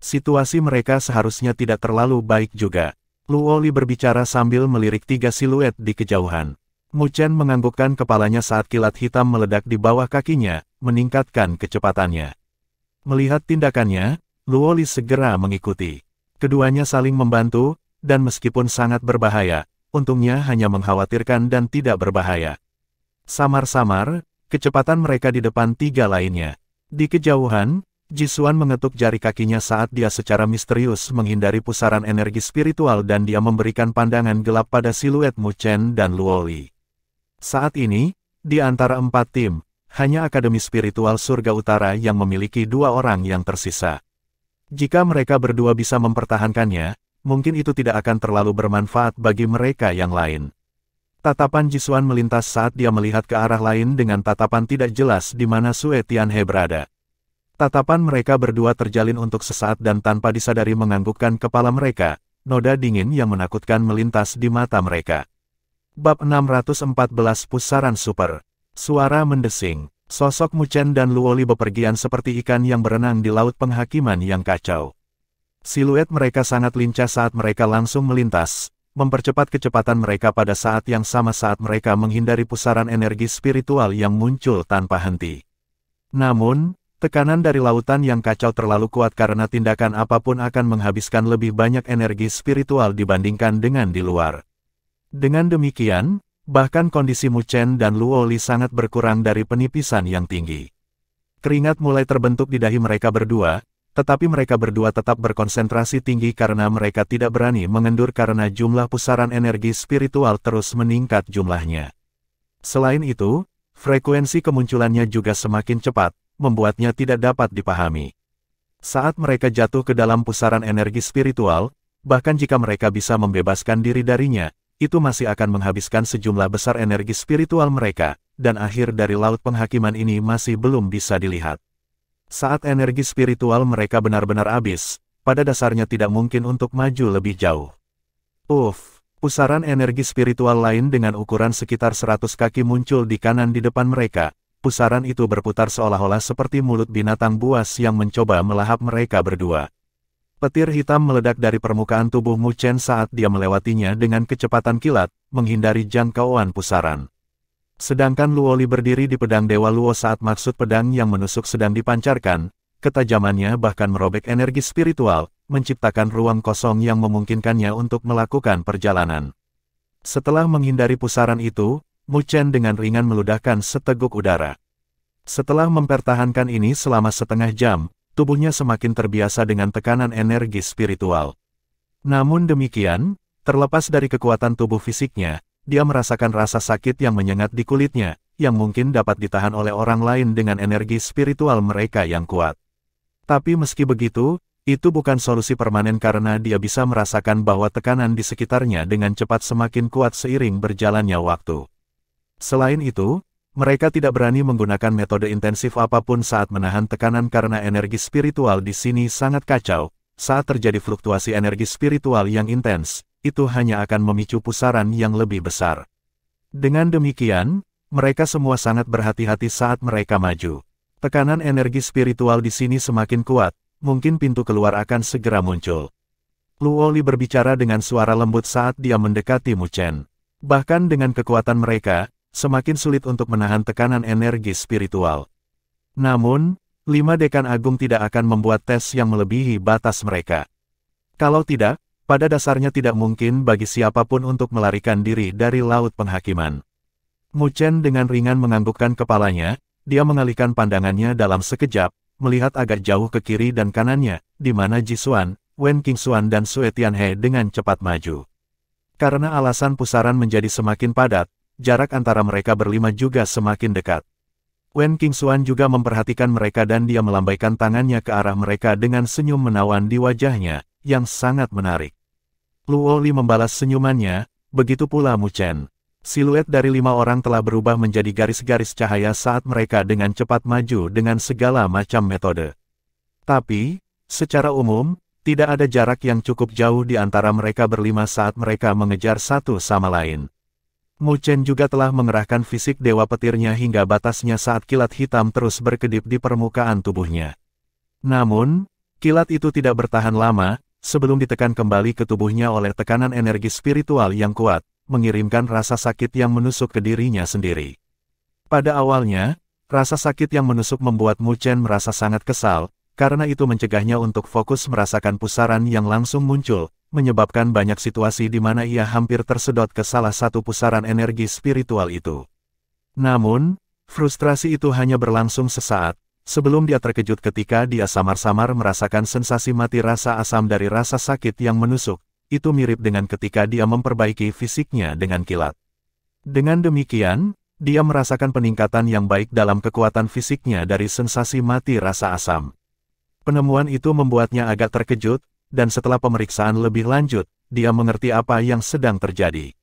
Situasi mereka seharusnya tidak terlalu baik juga. Luo Li berbicara sambil melirik 3 siluet di kejauhan. Mu Chen menganggukkan kepalanya saat kilat hitam meledak di bawah kakinya, meningkatkan kecepatannya. Melihat tindakannya, Luo Li segera mengikuti. Keduanya saling membantu, dan meskipun sangat berbahaya, untungnya hanya mengkhawatirkan dan tidak berbahaya. Samar-samar, kecepatan mereka di depan 3 lainnya. Di kejauhan, Jisuan mengetuk jari kakinya saat dia secara misterius menghindari pusaran energi spiritual dan dia memberikan pandangan gelap pada siluet Mu Chen dan Luo Li. Saat ini, di antara 4 tim, hanya Akademi Spiritual Surga Utara yang memiliki 2 orang yang tersisa. Jika mereka berdua bisa mempertahankannya, mungkin itu tidak akan terlalu bermanfaat bagi mereka yang lain. Tatapan Jisuan melintas saat dia melihat ke arah lain dengan tatapan tidak jelas di mana Sue Tianhe berada. Tatapan mereka berdua terjalin untuk sesaat dan tanpa disadari menganggukkan kepala mereka, noda dingin yang menakutkan melintas di mata mereka. Bab 614 Pusaran Super. Suara mendesing. Sosok Mu Chen dan Luo Li bepergian seperti ikan yang berenang di laut penghakiman yang kacau. Siluet mereka sangat lincah saat mereka langsung melintas, mempercepat kecepatan mereka pada saat yang sama saat mereka menghindari pusaran energi spiritual yang muncul tanpa henti. Namun, tekanan dari lautan yang kacau terlalu kuat karena tindakan apapun akan menghabiskan lebih banyak energi spiritual dibandingkan dengan di luar. Dengan demikian, bahkan kondisi Mu Chen dan Luo Li sangat berkurang dari penipisan yang tinggi. Keringat mulai terbentuk di dahi mereka berdua, tetapi mereka berdua tetap berkonsentrasi tinggi karena mereka tidak berani mengendur karena jumlah pusaran energi spiritual terus meningkat jumlahnya. Selain itu, frekuensi kemunculannya juga semakin cepat, membuatnya tidak dapat dipahami. Saat mereka jatuh ke dalam pusaran energi spiritual, bahkan jika mereka bisa membebaskan diri darinya, itu masih akan menghabiskan sejumlah besar energi spiritual mereka, dan akhir dari laut penghakiman ini masih belum bisa dilihat. Saat energi spiritual mereka benar-benar habis, pada dasarnya tidak mungkin untuk maju lebih jauh. Pusaran energi spiritual lain dengan ukuran sekitar 100 kaki muncul di kanan di depan mereka. Pusaran itu berputar seolah-olah seperti mulut binatang buas yang mencoba melahap mereka berdua. Petir hitam meledak dari permukaan tubuh Mu Chen saat dia melewatinya dengan kecepatan kilat, menghindari jangkauan pusaran. Sedangkan Luo Li berdiri di pedang Dewa Luo saat maksud pedang yang menusuk sedang dipancarkan, ketajamannya bahkan merobek energi spiritual, menciptakan ruang kosong yang memungkinkannya untuk melakukan perjalanan. Setelah menghindari pusaran itu, Mu Chen dengan ringan meludahkan seteguk udara. Setelah mempertahankan ini selama setengah jam, tubuhnya semakin terbiasa dengan tekanan energi spiritual. Namun demikian, terlepas dari kekuatan tubuh fisiknya, dia merasakan rasa sakit yang menyengat di kulitnya, yang mungkin dapat ditahan oleh orang lain dengan energi spiritual mereka yang kuat. Tapi meski begitu, itu bukan solusi permanen karena dia bisa merasakan bahwa tekanan di sekitarnya dengan cepat semakin kuat seiring berjalannya waktu. Selain itu, mereka tidak berani menggunakan metode intensif apapun saat menahan tekanan karena energi spiritual di sini sangat kacau. Saat terjadi fluktuasi energi spiritual yang intens, itu hanya akan memicu pusaran yang lebih besar. Dengan demikian, mereka semua sangat berhati-hati saat mereka maju. Tekanan energi spiritual di sini semakin kuat, mungkin pintu keluar akan segera muncul. Luo Li berbicara dengan suara lembut saat dia mendekati Mu Chen. Bahkan dengan kekuatan mereka, semakin sulit untuk menahan tekanan energi spiritual. Namun, 5 dekan agung tidak akan membuat tes yang melebihi batas mereka. Kalau tidak, pada dasarnya tidak mungkin bagi siapapun untuk melarikan diri dari laut penghakiman. Mu Chen dengan ringan menganggukkan kepalanya, dia mengalihkan pandangannya dalam sekejap, melihat agak jauh ke kiri dan kanannya, di mana Ji Xuan, Wen Qingxuan dan Sue Tianhe dengan cepat maju. Karena alasan pusaran menjadi semakin padat, jarak antara mereka berlima juga semakin dekat. Wen Qingxuan juga memperhatikan mereka dan dia melambaikan tangannya ke arah mereka dengan senyum menawan di wajahnya, yang sangat menarik. Luo Li membalas senyumannya, begitu pula Mu Chen. Siluet dari 5 orang telah berubah menjadi garis-garis cahaya saat mereka dengan cepat maju dengan segala macam metode. Tapi, secara umum, tidak ada jarak yang cukup jauh di antara mereka berlima saat mereka mengejar satu sama lain. Mu Chen juga telah mengerahkan fisik dewa petirnya hingga batasnya saat kilat hitam terus berkedip di permukaan tubuhnya. Namun, kilat itu tidak bertahan lama, sebelum ditekan kembali ke tubuhnya oleh tekanan energi spiritual yang kuat, mengirimkan rasa sakit yang menusuk ke dirinya sendiri. Pada awalnya, rasa sakit yang menusuk membuat Mu Chen merasa sangat kesal, karena itu mencegahnya untuk fokus merasakan pusaran yang langsung muncul, menyebabkan banyak situasi di mana ia hampir tersedot ke salah satu pusaran energi spiritual itu. Namun, frustrasi itu hanya berlangsung sesaat, sebelum dia terkejut ketika dia samar-samar merasakan sensasi mati rasa asam dari rasa sakit yang menusuk. Itu mirip dengan ketika dia memperbaiki fisiknya dengan kilat. Dengan demikian, dia merasakan peningkatan yang baik dalam kekuatan fisiknya dari sensasi mati rasa asam. Penemuan itu membuatnya agak terkejut, dan setelah pemeriksaan lebih lanjut, dia mengerti apa yang sedang terjadi.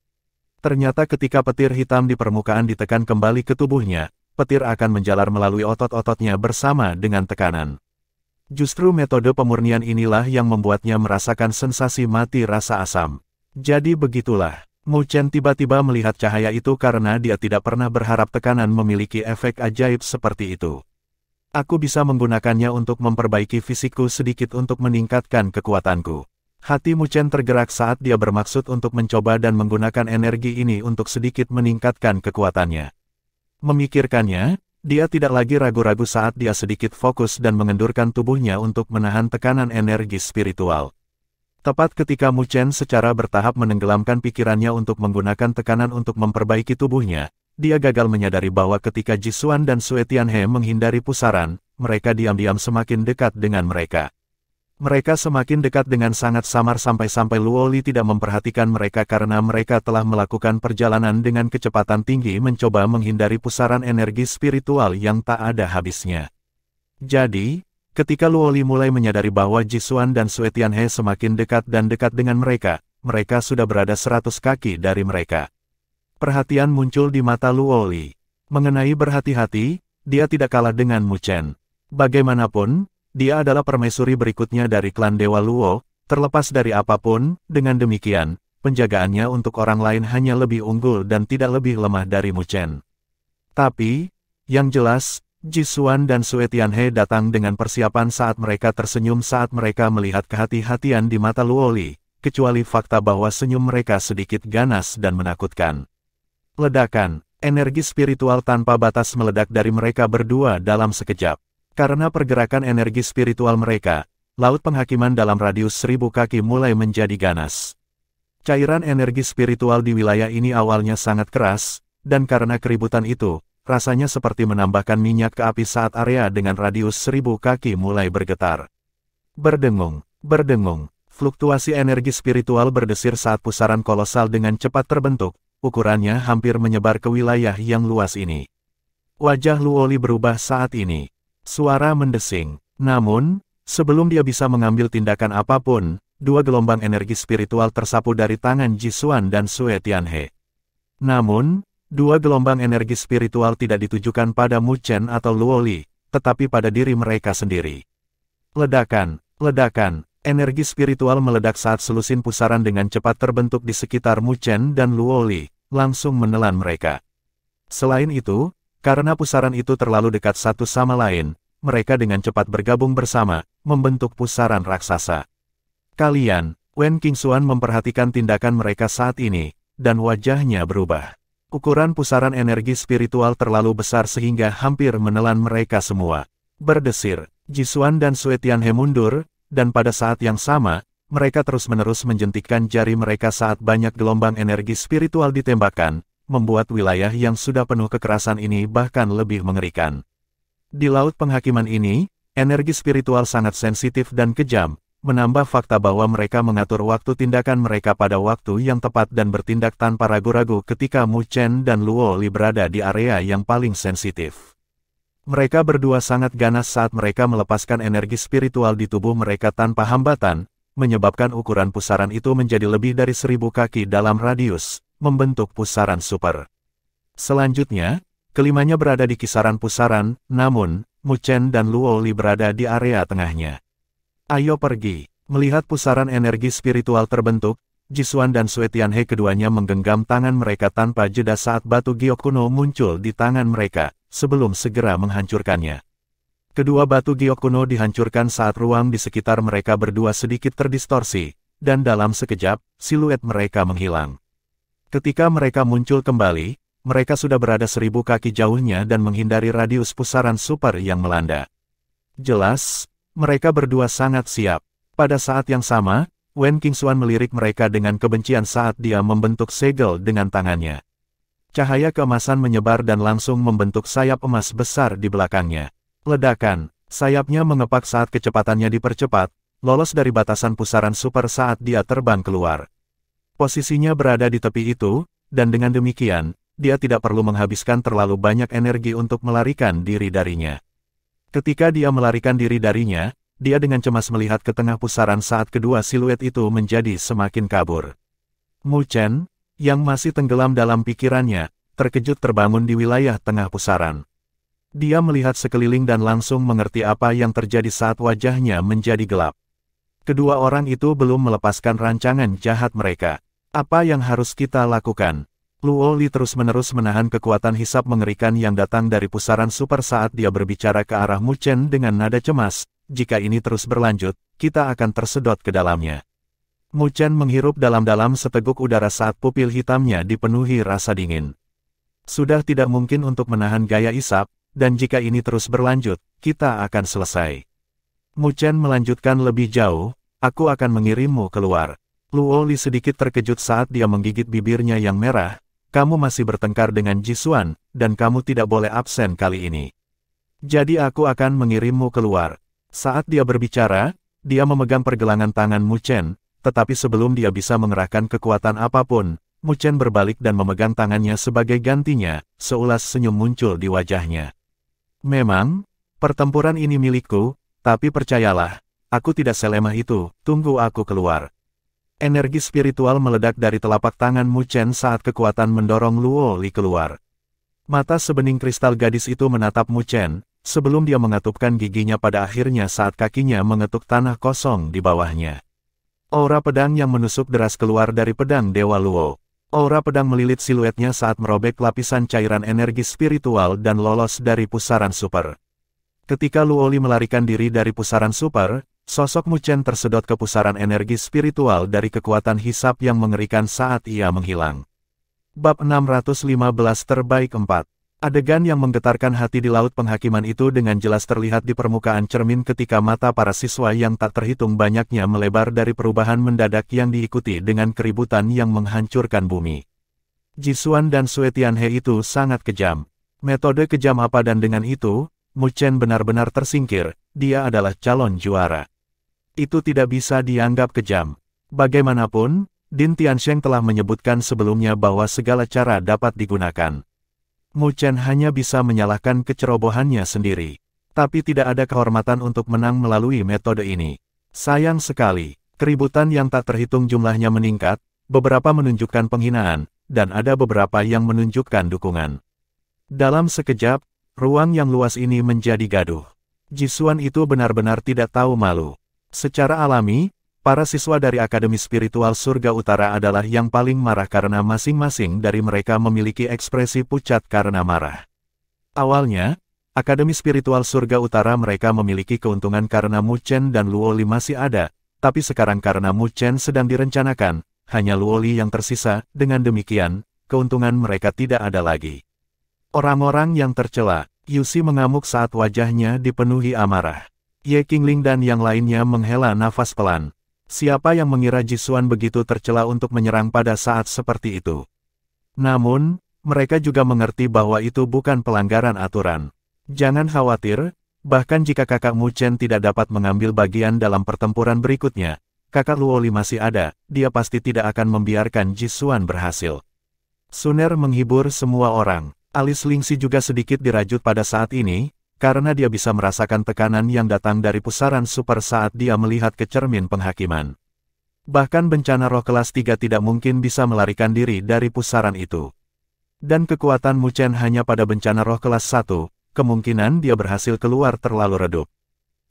Ternyata ketika petir hitam di permukaan ditekan kembali ke tubuhnya, petir akan menjalar melalui otot-ototnya bersama dengan tekanan. Justru metode pemurnian inilah yang membuatnya merasakan sensasi mati rasa asam. Jadi begitulah, Mu Chen tiba-tiba melihat cahaya itu karena dia tidak pernah berharap tekanan memiliki efek ajaib seperti itu. Aku bisa menggunakannya untuk memperbaiki fisikku sedikit untuk meningkatkan kekuatanku. Hati Mu Chen tergerak saat dia bermaksud untuk mencoba dan menggunakan energi ini untuk sedikit meningkatkan kekuatannya. Memikirkannya, dia tidak lagi ragu-ragu saat dia sedikit fokus dan mengendurkan tubuhnya untuk menahan tekanan energi spiritual. Tepat ketika Mu Chen secara bertahap menenggelamkan pikirannya untuk menggunakan tekanan untuk memperbaiki tubuhnya, dia gagal menyadari bahwa ketika Ji Xuan dan Sue Tianhe menghindari pusaran, mereka diam-diam semakin dekat dengan mereka. Mereka semakin dekat dengan sangat samar sampai-sampai Luo Li tidak memperhatikan mereka karena mereka telah melakukan perjalanan dengan kecepatan tinggi mencoba menghindari pusaran energi spiritual yang tak ada habisnya. Jadi, ketika Luo Li mulai menyadari bahwa Ji Xuan dan Sue Tianhe semakin dekat dan dekat dengan mereka, mereka sudah berada 100 kaki dari mereka. Perhatian muncul di mata Luo Li. Mengenai berhati-hati, dia tidak kalah dengan Mu Chen. Bagaimanapun, dia adalah permaisuri berikutnya dari klan Dewa Luo, terlepas dari apapun, dengan demikian, penjagaannya untuk orang lain hanya lebih unggul dan tidak lebih lemah dari Mu Chen. Tapi, yang jelas, Ji Xuan dan Sue Tianhe datang dengan persiapan saat mereka tersenyum saat mereka melihat kehati-hatian di mata Luo Li, kecuali fakta bahwa senyum mereka sedikit ganas dan menakutkan. Ledakan, energi spiritual tanpa batas meledak dari mereka berdua dalam sekejap. Karena pergerakan energi spiritual mereka, laut penghakiman dalam radius 1000 kaki mulai menjadi ganas. Cairan energi spiritual di wilayah ini awalnya sangat keras, dan karena keributan itu, rasanya seperti menambahkan minyak ke api saat area dengan radius 1000 kaki mulai bergetar. Berdengung, berdengung, fluktuasi energi spiritual berdesir saat pusaran kolosal dengan cepat terbentuk, ukurannya hampir menyebar ke wilayah yang luas ini. Wajah Luoli berubah saat ini. Suara mendesing. Namun, sebelum dia bisa mengambil tindakan apapun, dua gelombang energi spiritual tersapu dari tangan Jisuan dan Sue Tianhe. Namun, dua gelombang energi spiritual tidak ditujukan pada Mu Chen atau Luoli, tetapi pada diri mereka sendiri. Ledakan, ledakan, energi spiritual meledak saat selusin pusaran dengan cepat terbentuk di sekitar Mu Chen dan Luoli, langsung menelan mereka. Selain itu, karena pusaran itu terlalu dekat satu sama lain, mereka dengan cepat bergabung bersama, membentuk pusaran raksasa. Kalian, Wen Qingxuan memperhatikan tindakan mereka saat ini, dan wajahnya berubah. Ukuran pusaran energi spiritual terlalu besar sehingga hampir menelan mereka semua. Berdesir, Jisuan dan Sue Tianhe mundur, dan pada saat yang sama, mereka terus-menerus menjentikkan jari mereka saat banyak gelombang energi spiritual ditembakkan, membuat wilayah yang sudah penuh kekerasan ini bahkan lebih mengerikan. Di laut penghakiman ini, energi spiritual sangat sensitif dan kejam, menambah fakta bahwa mereka mengatur waktu tindakan mereka pada waktu yang tepat dan bertindak tanpa ragu-ragu ketika Mu Chen dan Luoli berada di area yang paling sensitif. Mereka berdua sangat ganas saat mereka melepaskan energi spiritual di tubuh mereka tanpa hambatan, menyebabkan ukuran pusaran itu menjadi lebih dari 1000 kaki dalam radius, membentuk pusaran super. Selanjutnya, kelimanya berada di kisaran pusaran, namun, Mu Chen dan Luoli berada di area tengahnya. Ayo pergi. Melihat pusaran energi spiritual terbentuk, Jisuan dan Sue Tianhe keduanya menggenggam tangan mereka tanpa jeda saat batu giok kuno muncul di tangan mereka, sebelum segera menghancurkannya. Kedua batu giok kuno dihancurkan saat ruang di sekitar mereka berdua sedikit terdistorsi, dan dalam sekejap, siluet mereka menghilang. Ketika mereka muncul kembali, mereka sudah berada 1000 kaki jauhnya dan menghindari radius pusaran super yang melanda. Jelas, mereka berdua sangat siap. Pada saat yang sama, Wen Qingxuan melirik mereka dengan kebencian saat dia membentuk segel dengan tangannya. Cahaya keemasan menyebar dan langsung membentuk sayap emas besar di belakangnya. Ledakan, sayapnya mengepak saat kecepatannya dipercepat, lolos dari batasan pusaran super saat dia terbang keluar. Posisinya berada di tepi itu, dan dengan demikian, dia tidak perlu menghabiskan terlalu banyak energi untuk melarikan diri darinya. Ketika dia melarikan diri darinya, dia dengan cemas melihat ke tengah pusaran saat kedua siluet itu menjadi semakin kabur. Mu Chen, yang masih tenggelam dalam pikirannya, terkejut terbangun di wilayah tengah pusaran. Dia melihat sekeliling dan langsung mengerti apa yang terjadi saat wajahnya menjadi gelap. Kedua orang itu belum melepaskan rancangan jahat mereka. Apa yang harus kita lakukan? Luoli terus-menerus menahan kekuatan hisap mengerikan yang datang dari pusaran super saat dia berbicara ke arah Mu Chen dengan nada cemas. Jika ini terus berlanjut, kita akan tersedot ke dalamnya. Mu Chen menghirup dalam-dalam seteguk udara saat pupil hitamnya dipenuhi rasa dingin. Sudah tidak mungkin untuk menahan gaya isap, dan jika ini terus berlanjut, kita akan selesai. Mu Chen melanjutkan lebih jauh, aku akan mengirimmu keluar. Luoli sedikit terkejut saat dia menggigit bibirnya yang merah. Kamu masih bertengkar dengan Jisuan, dan kamu tidak boleh absen kali ini. Jadi aku akan mengirimmu keluar. Saat dia berbicara, dia memegang pergelangan tangan Mu Chen, tetapi sebelum dia bisa mengerahkan kekuatan apapun, Mu Chen berbalik dan memegang tangannya sebagai gantinya, seulas senyum muncul di wajahnya. Memang, pertempuran ini milikku, tapi percayalah, aku tidak selemah itu, tunggu aku keluar. Energi spiritual meledak dari telapak tangan Mu Chen saat kekuatan mendorong Luoli keluar. Mata sebening kristal gadis itu menatap Mu Chen, sebelum dia mengatupkan giginya pada akhirnya saat kakinya mengetuk tanah kosong di bawahnya. Aura pedang yang menusuk deras keluar dari pedang Dewa Luo. Aura pedang melilit siluetnya saat merobek lapisan cairan energi spiritual dan lolos dari pusaran super. Ketika Luoli melarikan diri dari pusaran super, sosok Mu Chen tersedot ke pusaran energi spiritual dari kekuatan hisap yang mengerikan saat ia menghilang. Bab 615 terbaik 4. Adegan yang menggetarkan hati di laut penghakiman itu dengan jelas terlihat di permukaan cermin ketika mata para siswa yang tak terhitung banyaknya melebar dari perubahan mendadak yang diikuti dengan keributan yang menghancurkan bumi. Jisuan dan Sue Tianhe itu sangat kejam. Metode kejam apa dan dengan itu, Mu Chen benar-benar tersingkir, dia adalah calon juara. Itu tidak bisa dianggap kejam. Bagaimanapun, Din Tiansheng telah menyebutkan sebelumnya bahwa segala cara dapat digunakan. Mu Chen hanya bisa menyalahkan kecerobohannya sendiri. Tapi tidak ada kehormatan untuk menang melalui metode ini. Sayang sekali, keributan yang tak terhitung jumlahnya meningkat, beberapa menunjukkan penghinaan, dan ada beberapa yang menunjukkan dukungan. Dalam sekejap, ruang yang luas ini menjadi gaduh. Jisuan itu benar-benar tidak tahu malu. Secara alami, para siswa dari Akademi Spiritual Surga Utara adalah yang paling marah karena masing-masing dari mereka memiliki ekspresi pucat karena marah. Awalnya, Akademi Spiritual Surga Utara mereka memiliki keuntungan karena Mu Chen dan Luoli masih ada, tapi sekarang karena Mu Chen sedang direncanakan, hanya Luoli yang tersisa, dengan demikian, keuntungan mereka tidak ada lagi. Orang-orang yang tercela, Yusi mengamuk saat wajahnya dipenuhi amarah. Ye Qingling dan yang lainnya menghela nafas pelan. Siapa yang mengira Jisuan begitu tercela untuk menyerang pada saat seperti itu? Namun, mereka juga mengerti bahwa itu bukan pelanggaran aturan. Jangan khawatir, bahkan jika kakak Mu Chen tidak dapat mengambil bagian dalam pertempuran berikutnya, kakak Luoli masih ada, dia pasti tidak akan membiarkan Jisuan berhasil. Suner menghibur semua orang. Alis Lingxi juga sedikit dirajut pada saat ini, karena dia bisa merasakan tekanan yang datang dari pusaran super saat dia melihat ke cermin penghakiman. Bahkan bencana roh kelas 3 tidak mungkin bisa melarikan diri dari pusaran itu. Dan kekuatan Mu Chen hanya pada bencana roh kelas 1, kemungkinan dia berhasil keluar terlalu redup.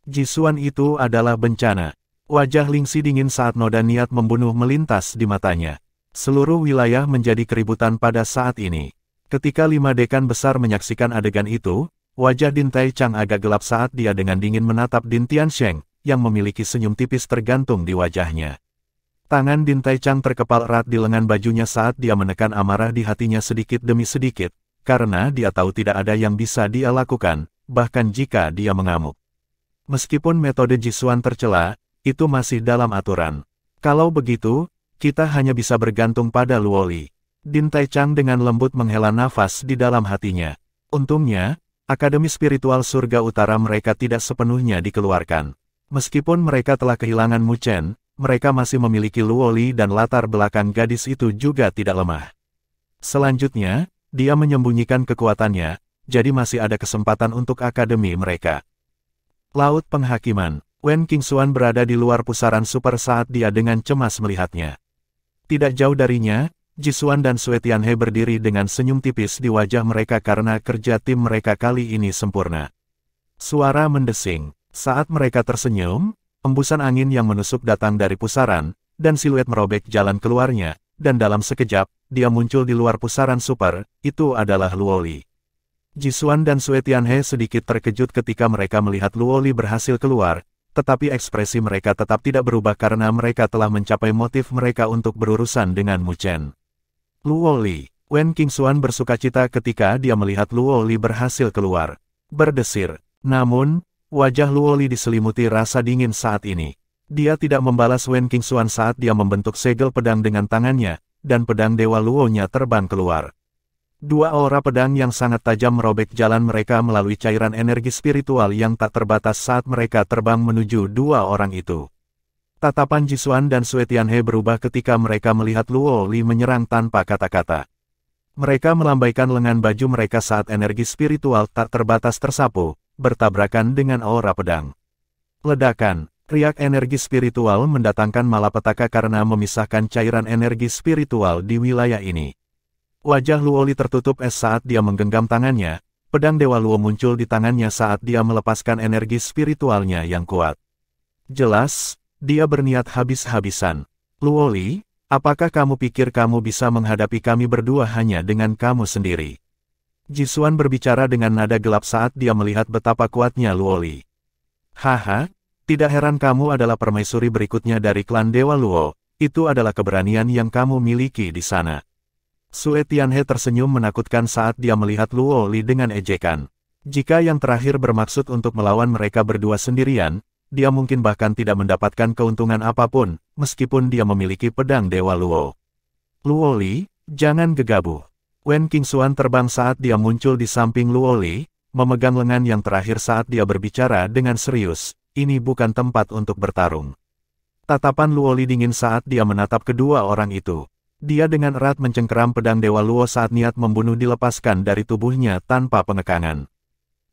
Jisuan itu adalah bencana. Wajah Lingxi dingin saat noda niat membunuh melintas di matanya. Seluruh wilayah menjadi keributan pada saat ini. Ketika 5 dekan besar menyaksikan adegan itu, wajah Din Taichang agak gelap saat dia dengan dingin menatap Din Tiansheng, yang memiliki senyum tipis tergantung di wajahnya. Tangan Din Taichang terkepal erat di lengan bajunya saat dia menekan amarah di hatinya sedikit demi sedikit, karena dia tahu tidak ada yang bisa dia lakukan, bahkan jika dia mengamuk. Meskipun metode Jisuan tercela, itu masih dalam aturan. Kalau begitu, kita hanya bisa bergantung pada Luoli. Din Taichang dengan lembut menghela nafas di dalam hatinya. Untungnya, Akademi Spiritual Surga Utara mereka tidak sepenuhnya dikeluarkan. Meskipun mereka telah kehilangan Mu Chen, mereka masih memiliki Luoli dan latar belakang gadis itu juga tidak lemah. Selanjutnya, dia menyembunyikan kekuatannya, jadi masih ada kesempatan untuk akademi mereka. Laut Penghakiman, Wen Qingxuan berada di luar pusaran super saat dia dengan cemas melihatnya. Tidak jauh darinya, Jisuan dan Sue Tianhe berdiri dengan senyum tipis di wajah mereka karena kerja tim mereka kali ini sempurna. Suara mendesing. Saat mereka tersenyum, embusan angin yang menusuk datang dari pusaran, dan siluet merobek jalan keluarnya, dan dalam sekejap, dia muncul di luar pusaran super, itu adalah Luoli. Jisuan dan Sue Tianhe sedikit terkejut ketika mereka melihat Luoli berhasil keluar, tetapi ekspresi mereka tetap tidak berubah karena mereka telah mencapai motif mereka untuk berurusan dengan Mu Chen. Luoli, Wen Qingxuan bersukacita ketika dia melihat Luoli berhasil keluar. Berdesir. Namun, wajah Luoli diselimuti rasa dingin saat ini. Dia tidak membalas Wen Qingxuan saat dia membentuk segel pedang dengan tangannya, dan pedang Dewa Luo-nya terbang keluar. Dua aura pedang yang sangat tajam merobek jalan mereka melalui cairan energi spiritual yang tak terbatas saat mereka terbang menuju dua orang itu. Tatapan Jisuan dan Sue Tianhe berubah ketika mereka melihat Luoli menyerang tanpa kata-kata. Mereka melambaikan lengan baju mereka saat energi spiritual tak terbatas tersapu, bertabrakan dengan aura pedang. Ledakan, riak energi spiritual mendatangkan malapetaka karena memisahkan cairan energi spiritual di wilayah ini. Wajah Luoli tertutup es saat dia menggenggam tangannya, pedang Dewa Luo muncul di tangannya saat dia melepaskan energi spiritualnya yang kuat. Jelas, dia berniat habis-habisan. Luoli, apakah kamu pikir kamu bisa menghadapi kami berdua hanya dengan kamu sendiri? Jisuan berbicara dengan nada gelap saat dia melihat betapa kuatnya Luoli. Haha, tidak heran kamu adalah permaisuri berikutnya dari klan Dewa Luo, itu adalah keberanian yang kamu miliki di sana. Sue Tianhe tersenyum menakutkan saat dia melihat Luoli dengan ejekan. Jika yang terakhir bermaksud untuk melawan mereka berdua sendirian, dia mungkin bahkan tidak mendapatkan keuntungan apapun, meskipun dia memiliki pedang Dewa Luo. Luoli, Jangan gegabah. Wen Qingxuan terbang saat dia muncul di samping Luoli, memegang lengan yang terakhir saat dia berbicara dengan serius. Ini bukan tempat untuk bertarung. Tatapan Luoli dingin saat dia menatap kedua orang itu. Dia dengan erat mencengkeram pedang Dewa Luo saat niat membunuh dilepaskan dari tubuhnya tanpa pengekangan.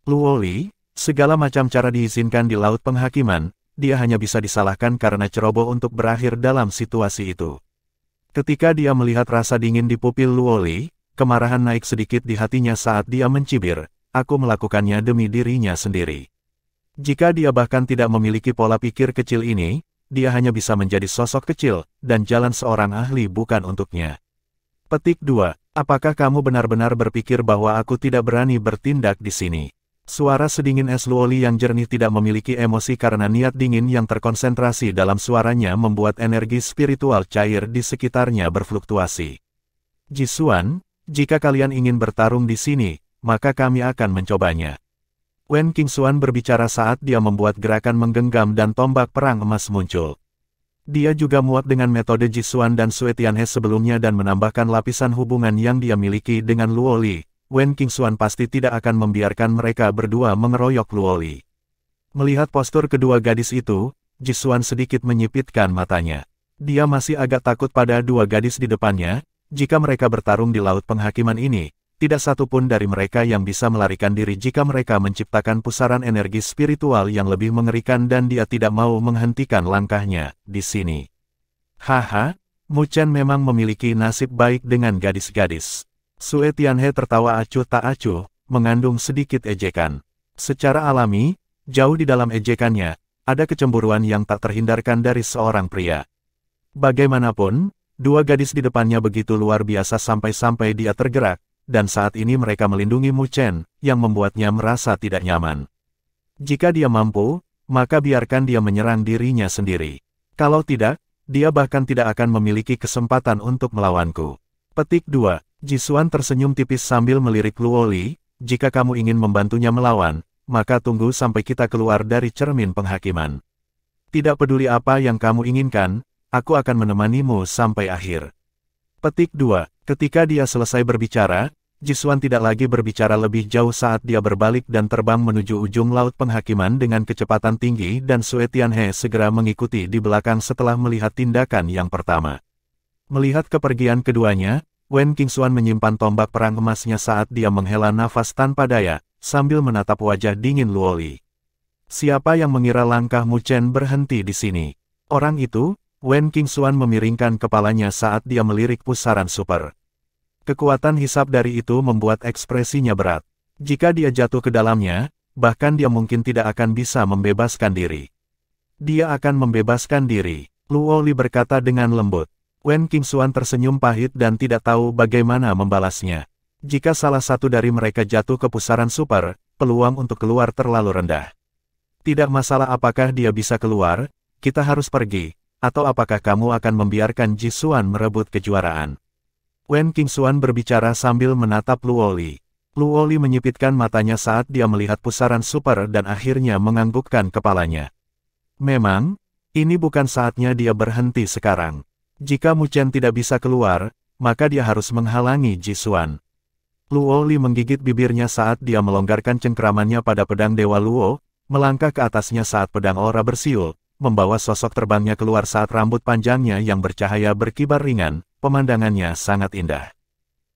Luoli, segala macam cara diizinkan di Laut Penghakiman, dia hanya bisa disalahkan karena ceroboh untuk berakhir dalam situasi itu. Ketika dia melihat rasa dingin di pupil Luoli, kemarahan naik sedikit di hatinya saat dia mencibir, aku melakukannya demi dirinya sendiri. Jika dia bahkan tidak memiliki pola pikir kecil ini, dia hanya bisa menjadi sosok kecil, dan jalan seorang ahli bukan untuknya. Petik 2. Apakah kamu benar-benar berpikir bahwa aku tidak berani bertindak di sini? Suara sedingin es Luoli yang jernih tidak memiliki emosi karena niat dingin yang terkonsentrasi dalam suaranya membuat energi spiritual cair di sekitarnya berfluktuasi. Jisuan, jika kalian ingin bertarung di sini, maka kami akan mencobanya. Wen Qingxuan berbicara saat dia membuat gerakan menggenggam dan tombak perang emas muncul. Dia juga muak dengan metode Jisuan dan Sui Tianhe sebelumnya dan menambahkan lapisan hubungan yang dia miliki dengan Luoli. Wen Qingxuan pasti tidak akan membiarkan mereka berdua mengeroyok Luoli. Melihat postur kedua gadis itu, Jisuan sedikit menyipitkan matanya. Dia masih agak takut pada dua gadis di depannya. Jika mereka bertarung di Laut Penghakiman ini, tidak satu pun dari mereka yang bisa melarikan diri jika mereka menciptakan pusaran energi spiritual yang lebih mengerikan dan dia tidak mau menghentikan langkahnya di sini. Haha, Mu Chen memang memiliki nasib baik dengan gadis-gadis. Sui Tianhe tertawa acuh tak acuh, mengandung sedikit ejekan. Secara alami, jauh di dalam ejekannya, ada kecemburuan yang tak terhindarkan dari seorang pria. Bagaimanapun, dua gadis di depannya begitu luar biasa sampai-sampai dia tergerak, dan saat ini mereka melindungi Mu Chen, yang membuatnya merasa tidak nyaman. Jika dia mampu, maka biarkan dia menyerang dirinya sendiri. Kalau tidak, dia bahkan tidak akan memiliki kesempatan untuk melawanku. Petik 2. Jisuan tersenyum tipis sambil melirik Luoli, jika kamu ingin membantunya melawan, maka tunggu sampai kita keluar dari cermin penghakiman. Tidak peduli apa yang kamu inginkan, aku akan menemanimu sampai akhir. Petik 2. Ketika dia selesai berbicara, Jisuan tidak lagi berbicara lebih jauh saat dia berbalik dan terbang menuju ujung Laut Penghakiman dengan kecepatan tinggi dan Sui Tianhe segera mengikuti di belakang setelah melihat tindakan yang pertama. Melihat kepergian keduanya, Wen Qingxuan menyimpan tombak perang emasnya saat dia menghela nafas tanpa daya, sambil menatap wajah dingin Luoli. Siapa yang mengira langkah Mu Chen berhenti di sini? Orang itu, Wen Qingxuan memiringkan kepalanya saat dia melirik pusaran super. Kekuatan hisap dari itu membuat ekspresinya berat. Jika dia jatuh ke dalamnya, bahkan dia mungkin tidak akan bisa membebaskan diri. Dia akan membebaskan diri, Luoli berkata dengan lembut. Wen Qingxuan tersenyum pahit dan tidak tahu bagaimana membalasnya. Jika salah satu dari mereka jatuh ke pusaran super, peluang untuk keluar terlalu rendah. Tidak masalah apakah dia bisa keluar, kita harus pergi, atau apakah kamu akan membiarkan Jisuan merebut kejuaraan? Wen Qingxuan berbicara sambil menatap Luoli. Luoli menyipitkan matanya saat dia melihat pusaran super dan akhirnya menganggukkan kepalanya. Memang, ini bukan saatnya dia berhenti sekarang. Jika Mu Chen tidak bisa keluar, maka dia harus menghalangi Jisuan. Luoli menggigit bibirnya saat dia melonggarkan cengkeramannya pada pedang Dewa Luo, melangkah ke atasnya saat pedang aura bersiul, membawa sosok terbangnya keluar saat rambut panjangnya yang bercahaya berkibar ringan, pemandangannya sangat indah.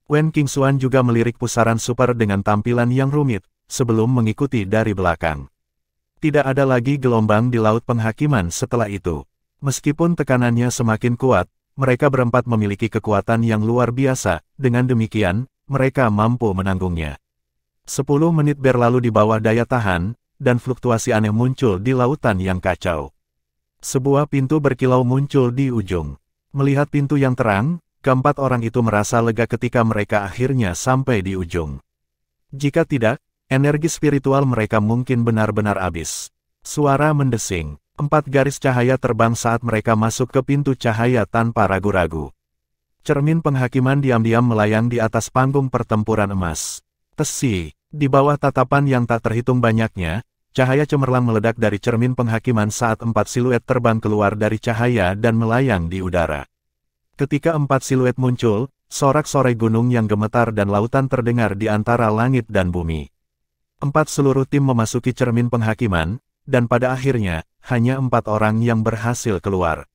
Wen Qingxuan juga melirik pusaran super dengan tampilan yang rumit, sebelum mengikuti dari belakang. Tidak ada lagi gelombang di Laut Penghakiman setelah itu. Meskipun tekanannya semakin kuat, mereka berempat memiliki kekuatan yang luar biasa, dengan demikian, mereka mampu menanggungnya. 10 menit berlalu di bawah daya tahan, dan fluktuasi aneh muncul di lautan yang kacau. Sebuah pintu berkilau muncul di ujung. Melihat pintu yang terang, keempat orang itu merasa lega ketika mereka akhirnya sampai di ujung. Jika tidak, energi spiritual mereka mungkin benar-benar habis. Suara mendesing. 4 garis cahaya terbang saat mereka masuk ke pintu cahaya tanpa ragu-ragu. Cermin penghakiman diam-diam melayang di atas panggung pertempuran emas. Tesi, di bawah tatapan yang tak terhitung banyaknya, cahaya cemerlang meledak dari cermin penghakiman saat 4 siluet terbang keluar dari cahaya dan melayang di udara. Ketika 4 siluet muncul, sorak-sorai gunung yang gemetar dan lautan terdengar di antara langit dan bumi. Seluruh tim memasuki cermin penghakiman, dan pada akhirnya, hanya 4 orang yang berhasil keluar.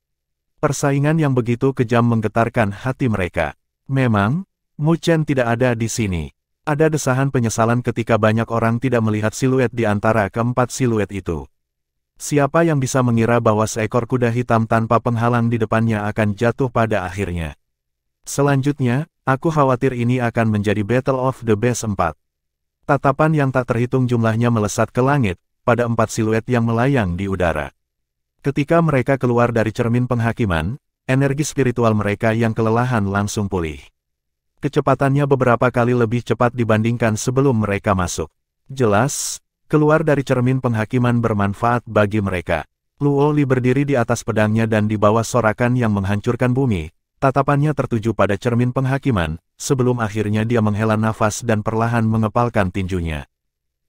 Persaingan yang begitu kejam menggetarkan hati mereka. Memang, Mu Chen tidak ada di sini. Ada desahan penyesalan ketika banyak orang tidak melihat siluet di antara keempat siluet itu. Siapa yang bisa mengira bahwa seekor kuda hitam tanpa penghalang di depannya akan jatuh pada akhirnya. Selanjutnya, aku khawatir ini akan menjadi Battle of the Best 4. Tatapan yang tak terhitung jumlahnya melesat ke langit, pada 4 siluet yang melayang di udara. Ketika mereka keluar dari cermin penghakiman, energi spiritual mereka yang kelelahan langsung pulih. Kecepatannya beberapa kali lebih cepat dibandingkan sebelum mereka masuk. Jelas, keluar dari cermin penghakiman bermanfaat bagi mereka. Luo Li berdiri di atas pedangnya dan di bawah sorakan yang menghancurkan bumi. Tatapannya tertuju pada cermin penghakiman, sebelum akhirnya dia menghela nafas dan perlahan mengepalkan tinjunya.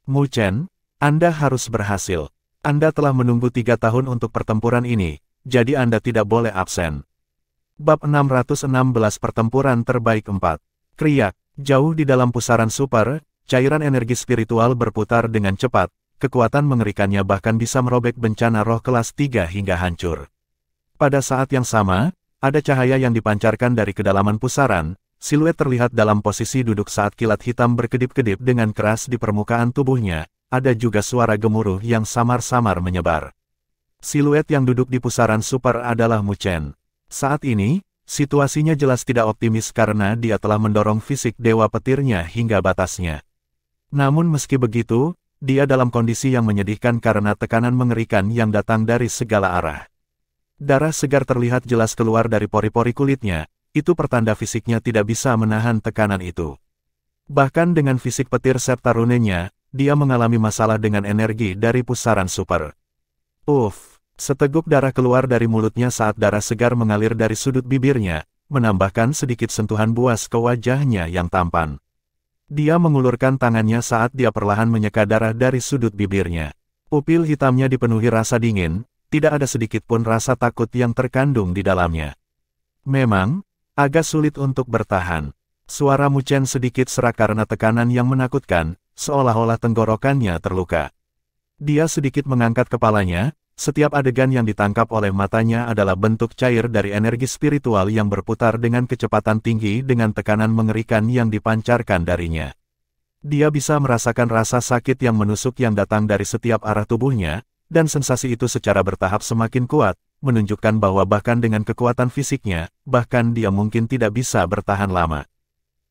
Mu Chen, Anda harus berhasil. Anda telah menunggu 3 tahun untuk pertempuran ini, jadi Anda tidak boleh absen. Bab 616 Pertempuran Terbaik 4. Kriak, jauh di dalam pusaran super, cairan energi spiritual berputar dengan cepat, kekuatan mengerikannya bahkan bisa merobek bencana roh kelas 3 hingga hancur. Pada saat yang sama, ada cahaya yang dipancarkan dari kedalaman pusaran, siluet terlihat dalam posisi duduk saat kilat hitam berkedip-kedip dengan keras di permukaan tubuhnya, ada juga suara gemuruh yang samar-samar menyebar. Siluet yang duduk di pusaran super adalah Mu Chen. Saat ini, situasinya jelas tidak optimis karena dia telah mendorong fisik dewa petirnya hingga batasnya. Namun meski begitu, dia dalam kondisi yang menyedihkan karena tekanan mengerikan yang datang dari segala arah. Darah segar terlihat jelas keluar dari pori-pori kulitnya, itu pertanda fisiknya tidak bisa menahan tekanan itu. Bahkan dengan fisik petir serta runenya, dia mengalami masalah dengan energi dari pusaran super. Seteguk darah keluar dari mulutnya saat darah segar mengalir dari sudut bibirnya, menambahkan sedikit sentuhan buas ke wajahnya yang tampan. Dia mengulurkan tangannya saat dia perlahan menyeka darah dari sudut bibirnya. Pupil hitamnya dipenuhi rasa dingin, tidak ada sedikit pun rasa takut yang terkandung di dalamnya. Memang, agak sulit untuk bertahan. Suara Mu Chen sedikit serak karena tekanan yang menakutkan, seolah-olah tenggorokannya terluka. Dia sedikit mengangkat kepalanya. Setiap adegan yang ditangkap oleh matanya adalah bentuk cair dari energi spiritual yang berputar dengan kecepatan tinggi dengan tekanan mengerikan yang dipancarkan darinya. Dia bisa merasakan rasa sakit yang menusuk yang datang dari setiap arah tubuhnya, dan sensasi itu secara bertahap semakin kuat, menunjukkan bahwa bahkan dengan kekuatan fisiknya, bahkan dia mungkin tidak bisa bertahan lama.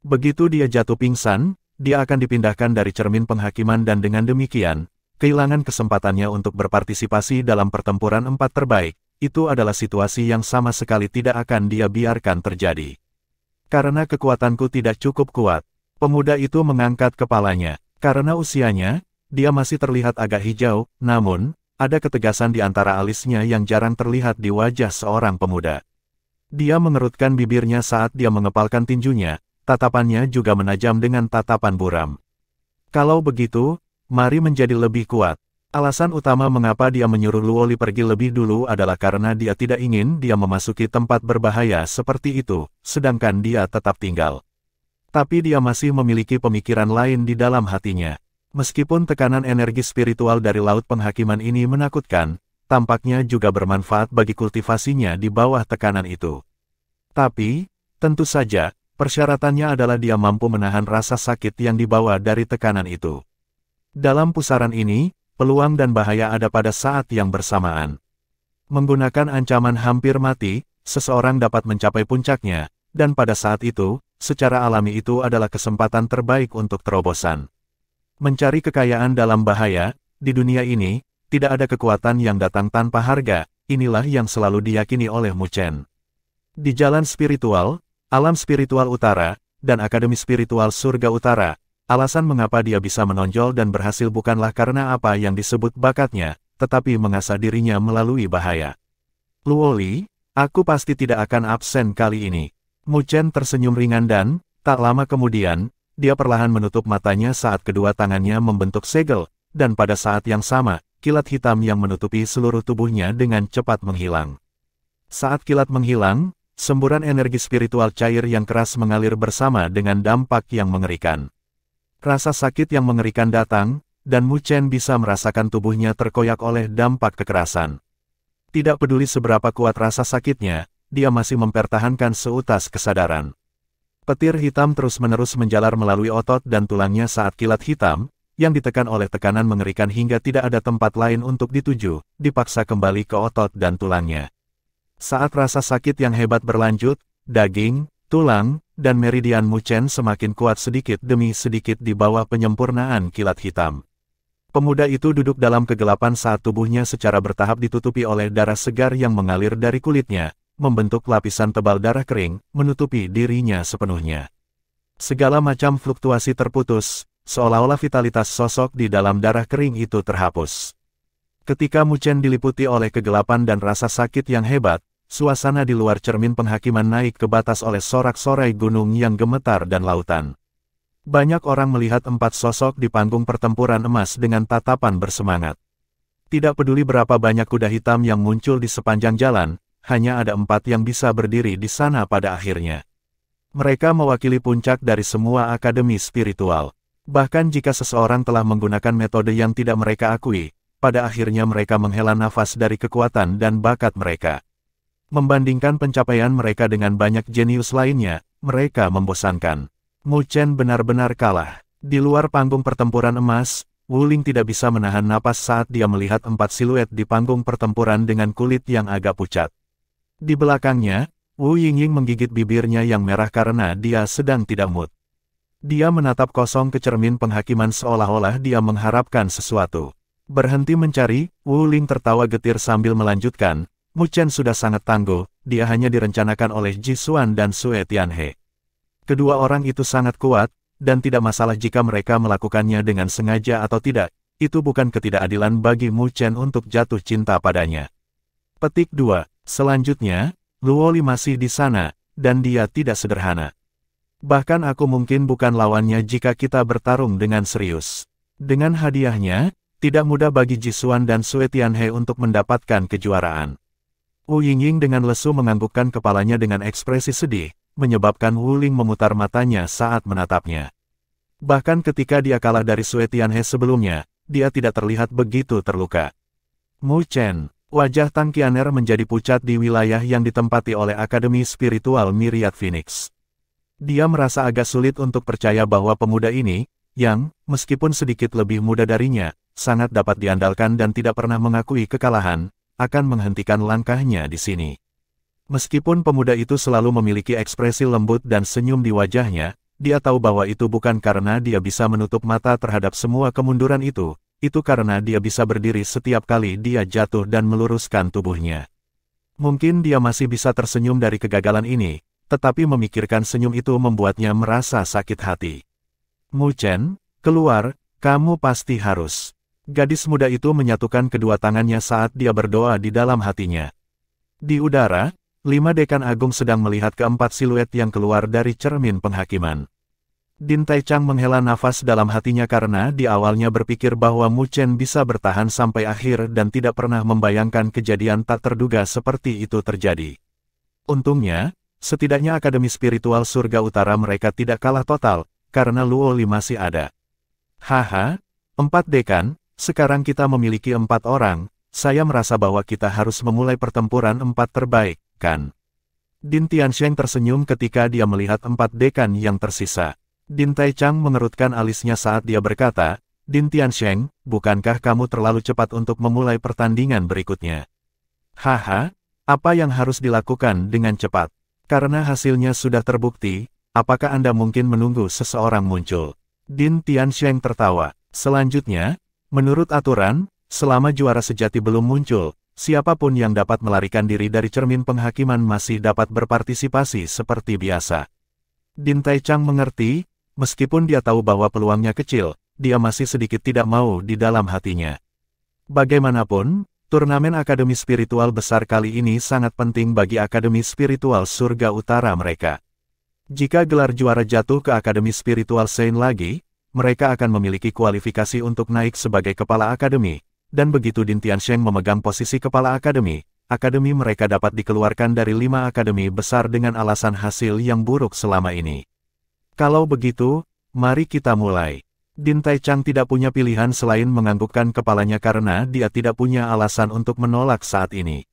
Begitu dia jatuh pingsan, dia akan dipindahkan dari cermin penghakiman dan dengan demikian, kehilangan kesempatannya untuk berpartisipasi dalam pertempuran 4 terbaik, itu adalah situasi yang sama sekali tidak akan dia biarkan terjadi. Karena kekuatanku tidak cukup kuat, pemuda itu mengangkat kepalanya. Karena usianya, dia masih terlihat agak hijau, namun, ada ketegasan di antara alisnya yang jarang terlihat di wajah seorang pemuda. Dia mengerutkan bibirnya saat dia mengepalkan tinjunya, tatapannya juga menajam dengan tatapan buram. Kalau begitu, mari menjadi lebih kuat. Alasan utama mengapa dia menyuruh Luo Li pergi lebih dulu adalah karena dia tidak ingin dia memasuki tempat berbahaya seperti itu, sedangkan dia tetap tinggal. Tapi dia masih memiliki pemikiran lain di dalam hatinya. Meskipun tekanan energi spiritual dari laut penghakiman ini menakutkan, tampaknya juga bermanfaat bagi kultivasinya di bawah tekanan itu. Tapi, tentu saja, persyaratannya adalah dia mampu menahan rasa sakit yang dibawa dari tekanan itu. Dalam pusaran ini, peluang dan bahaya ada pada saat yang bersamaan. Menggunakan ancaman hampir mati, seseorang dapat mencapai puncaknya, dan pada saat itu, secara alami itu adalah kesempatan terbaik untuk terobosan. Mencari kekayaan dalam bahaya, di dunia ini, tidak ada kekuatan yang datang tanpa harga, inilah yang selalu diyakini oleh Mu Chen. Di jalan spiritual, alam spiritual utara, dan akademi spiritual surga utara, alasan mengapa dia bisa menonjol dan berhasil bukanlah karena apa yang disebut bakatnya, tetapi mengasah dirinya melalui bahaya. Luo Li, aku pasti tidak akan absen kali ini. Mu Chen tersenyum ringan dan, tak lama kemudian, dia perlahan menutup matanya saat kedua tangannya membentuk segel, dan pada saat yang sama, kilat hitam yang menutupi seluruh tubuhnya dengan cepat menghilang. Saat kilat menghilang, semburan energi spiritual cair yang keras mengalir bersama dengan dampak yang mengerikan. Rasa sakit yang mengerikan datang, dan Mu Chen bisa merasakan tubuhnya terkoyak oleh dampak kekerasan. Tidak peduli seberapa kuat rasa sakitnya, dia masih mempertahankan seutas kesadaran. Petir hitam terus-menerus menjalar melalui otot dan tulangnya saat kilat hitam, yang ditekan oleh tekanan mengerikan hingga tidak ada tempat lain untuk dituju, dipaksa kembali ke otot dan tulangnya. Saat rasa sakit yang hebat berlanjut, daging, tulang, dan meridian Mu Chen semakin kuat sedikit demi sedikit di bawah penyempurnaan kilat hitam. Pemuda itu duduk dalam kegelapan saat tubuhnya secara bertahap ditutupi oleh darah segar yang mengalir dari kulitnya, membentuk lapisan tebal darah kering, menutupi dirinya sepenuhnya. Segala macam fluktuasi terputus, seolah-olah vitalitas sosok di dalam darah kering itu terhapus. Ketika Mu Chen diliputi oleh kegelapan dan rasa sakit yang hebat, suasana di luar cermin penghakiman naik ke batas oleh sorak-sorai gunung yang gemetar dan lautan. Banyak orang melihat 4 sosok di panggung pertempuran emas dengan tatapan bersemangat. Tidak peduli berapa banyak kuda hitam yang muncul di sepanjang jalan, hanya ada 4 yang bisa berdiri di sana pada akhirnya. Mereka mewakili puncak dari semua akademi spiritual. Bahkan jika seseorang telah menggunakan metode yang tidak mereka akui, pada akhirnya mereka menghela nafas dari kekuatan dan bakat mereka. Membandingkan pencapaian mereka dengan banyak jenius lainnya, mereka membosankan. Mu Chen benar-benar kalah. Di luar panggung pertempuran emas, Wu Ling tidak bisa menahan napas saat dia melihat 4 siluet di panggung pertempuran dengan kulit yang agak pucat. Di belakangnya, Wu Yingying menggigit bibirnya yang merah karena dia sedang tidak mood. Dia menatap kosong ke cermin penghakiman seolah-olah dia mengharapkan sesuatu. Berhenti mencari, Wu Ling tertawa getir sambil melanjutkan, Mu Chen sudah sangat tangguh, dia hanya direncanakan oleh Ji Xuan dan Sue Tianhe. Kedua orang itu sangat kuat, dan tidak masalah jika mereka melakukannya dengan sengaja atau tidak, itu bukan ketidakadilan bagi Mu Chen untuk jatuh cinta padanya. Petik 2. Selanjutnya, Luo Li masih di sana, dan dia tidak sederhana. Bahkan aku mungkin bukan lawannya jika kita bertarung dengan serius. Dengan hadiahnya, tidak mudah bagi Ji Xuan dan Sue Tianhe untuk mendapatkan kejuaraan. Wu Yingying dengan lesu menganggukkan kepalanya dengan ekspresi sedih, menyebabkan Wu Ling memutar matanya saat menatapnya. Bahkan ketika dia kalah dari Sue Tianhe sebelumnya, dia tidak terlihat begitu terluka. Mu Chen, wajah Tang Qianer menjadi pucat di wilayah yang ditempati oleh Akademi Spiritual Myriad Phoenix. Dia merasa agak sulit untuk percaya bahwa pemuda ini, yang, meskipun sedikit lebih muda darinya, sangat dapat diandalkan dan tidak pernah mengakui kekalahan, akan menghentikan langkahnya di sini. Meskipun pemuda itu selalu memiliki ekspresi lembut dan senyum di wajahnya, dia tahu bahwa itu bukan karena dia bisa menutup mata terhadap semua kemunduran itu karena dia bisa berdiri setiap kali dia jatuh dan meluruskan tubuhnya. Mungkin dia masih bisa tersenyum dari kegagalan ini, tetapi memikirkan senyum itu membuatnya merasa sakit hati. Mu Chen, keluar, kamu pasti harus. Gadis muda itu menyatukan kedua tangannya saat dia berdoa di dalam hatinya. Di udara, 5 dekan agung sedang melihat keempat siluet yang keluar dari cermin penghakiman. Din Taichang menghela nafas dalam hatinya karena di awalnya berpikir bahwa Mu Chen bisa bertahan sampai akhir dan tidak pernah membayangkan kejadian tak terduga seperti itu terjadi. Untungnya, setidaknya Akademi Spiritual Surga Utara mereka tidak kalah total, karena Luo Li masih ada. Haha, 4 dekan, sekarang kita memiliki 4 orang, saya merasa bahwa kita harus memulai pertempuran 4 terbaik, kan? Din Tiansheng tersenyum ketika dia melihat 4 dekan yang tersisa. Din Taichang mengerutkan alisnya saat dia berkata, Din Tiansheng, bukankah kamu terlalu cepat untuk memulai pertandingan berikutnya? Haha, apa yang harus dilakukan dengan cepat? Karena hasilnya sudah terbukti, apakah Anda mungkin menunggu seseorang muncul? Din Tiansheng tertawa. Selanjutnya, menurut aturan, selama juara sejati belum muncul, siapapun yang dapat melarikan diri dari cermin penghakiman masih dapat berpartisipasi seperti biasa. Din Taichang mengerti, meskipun dia tahu bahwa peluangnya kecil, dia masih sedikit tidak mau di dalam hatinya. Bagaimanapun, turnamen Akademi Spiritual besar kali ini sangat penting bagi Akademi Spiritual Surga Utara mereka. Jika gelar juara jatuh ke Akademi Spiritual Sein lagi, mereka akan memiliki kualifikasi untuk naik sebagai kepala akademi, dan begitu Din Tiansheng memegang posisi kepala akademi, akademi mereka dapat dikeluarkan dari 5 akademi besar dengan alasan hasil yang buruk selama ini. Kalau begitu, mari kita mulai. Din Taichang tidak punya pilihan selain menganggukkan kepalanya karena dia tidak punya alasan untuk menolak saat ini.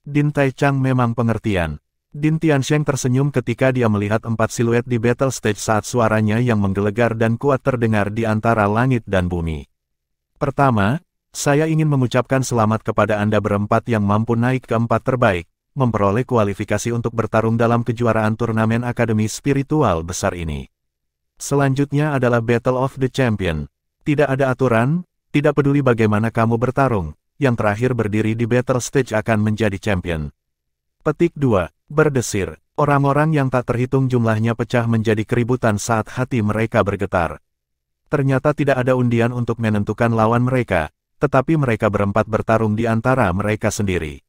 Din Taichang memang pengertian. Din Tiansheng tersenyum ketika dia melihat 4 siluet di battle stage saat suaranya yang menggelegar dan kuat terdengar di antara langit dan bumi. Pertama, saya ingin mengucapkan selamat kepada Anda berempat yang mampu naik ke 4 terbaik, memperoleh kualifikasi untuk bertarung dalam kejuaraan turnamen Akademi Spiritual besar ini. Selanjutnya adalah Battle of the Champion. Tidak ada aturan, tidak peduli bagaimana kamu bertarung, yang terakhir berdiri di battle stage akan menjadi champion. Petik 2. Berdesir. Orang-orang yang tak terhitung jumlahnya pecah menjadi keributan saat hati mereka bergetar. Ternyata tidak ada undian untuk menentukan lawan mereka, tetapi mereka berempat bertarung di antara mereka sendiri.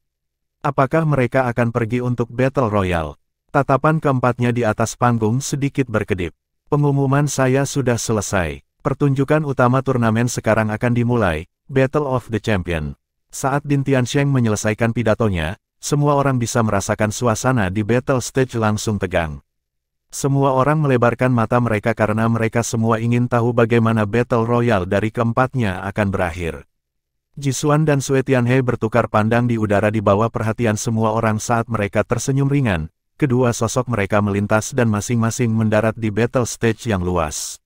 Apakah mereka akan pergi untuk Battle Royale? Tatapan keempatnya di atas panggung sedikit berkedip. Pengumuman saya sudah selesai. Pertunjukan utama turnamen sekarang akan dimulai, Battle of the Champion. Saat Din Tiansheng menyelesaikan pidatonya, semua orang bisa merasakan suasana di battle stage langsung tegang. Semua orang melebarkan mata mereka karena mereka semua ingin tahu bagaimana Battle Royale dari keempatnya akan berakhir. Jisuan dan Sue Tianhe bertukar pandang di udara di bawah perhatian semua orang saat mereka tersenyum ringan. Kedua sosok mereka melintas dan masing-masing mendarat di battle stage yang luas.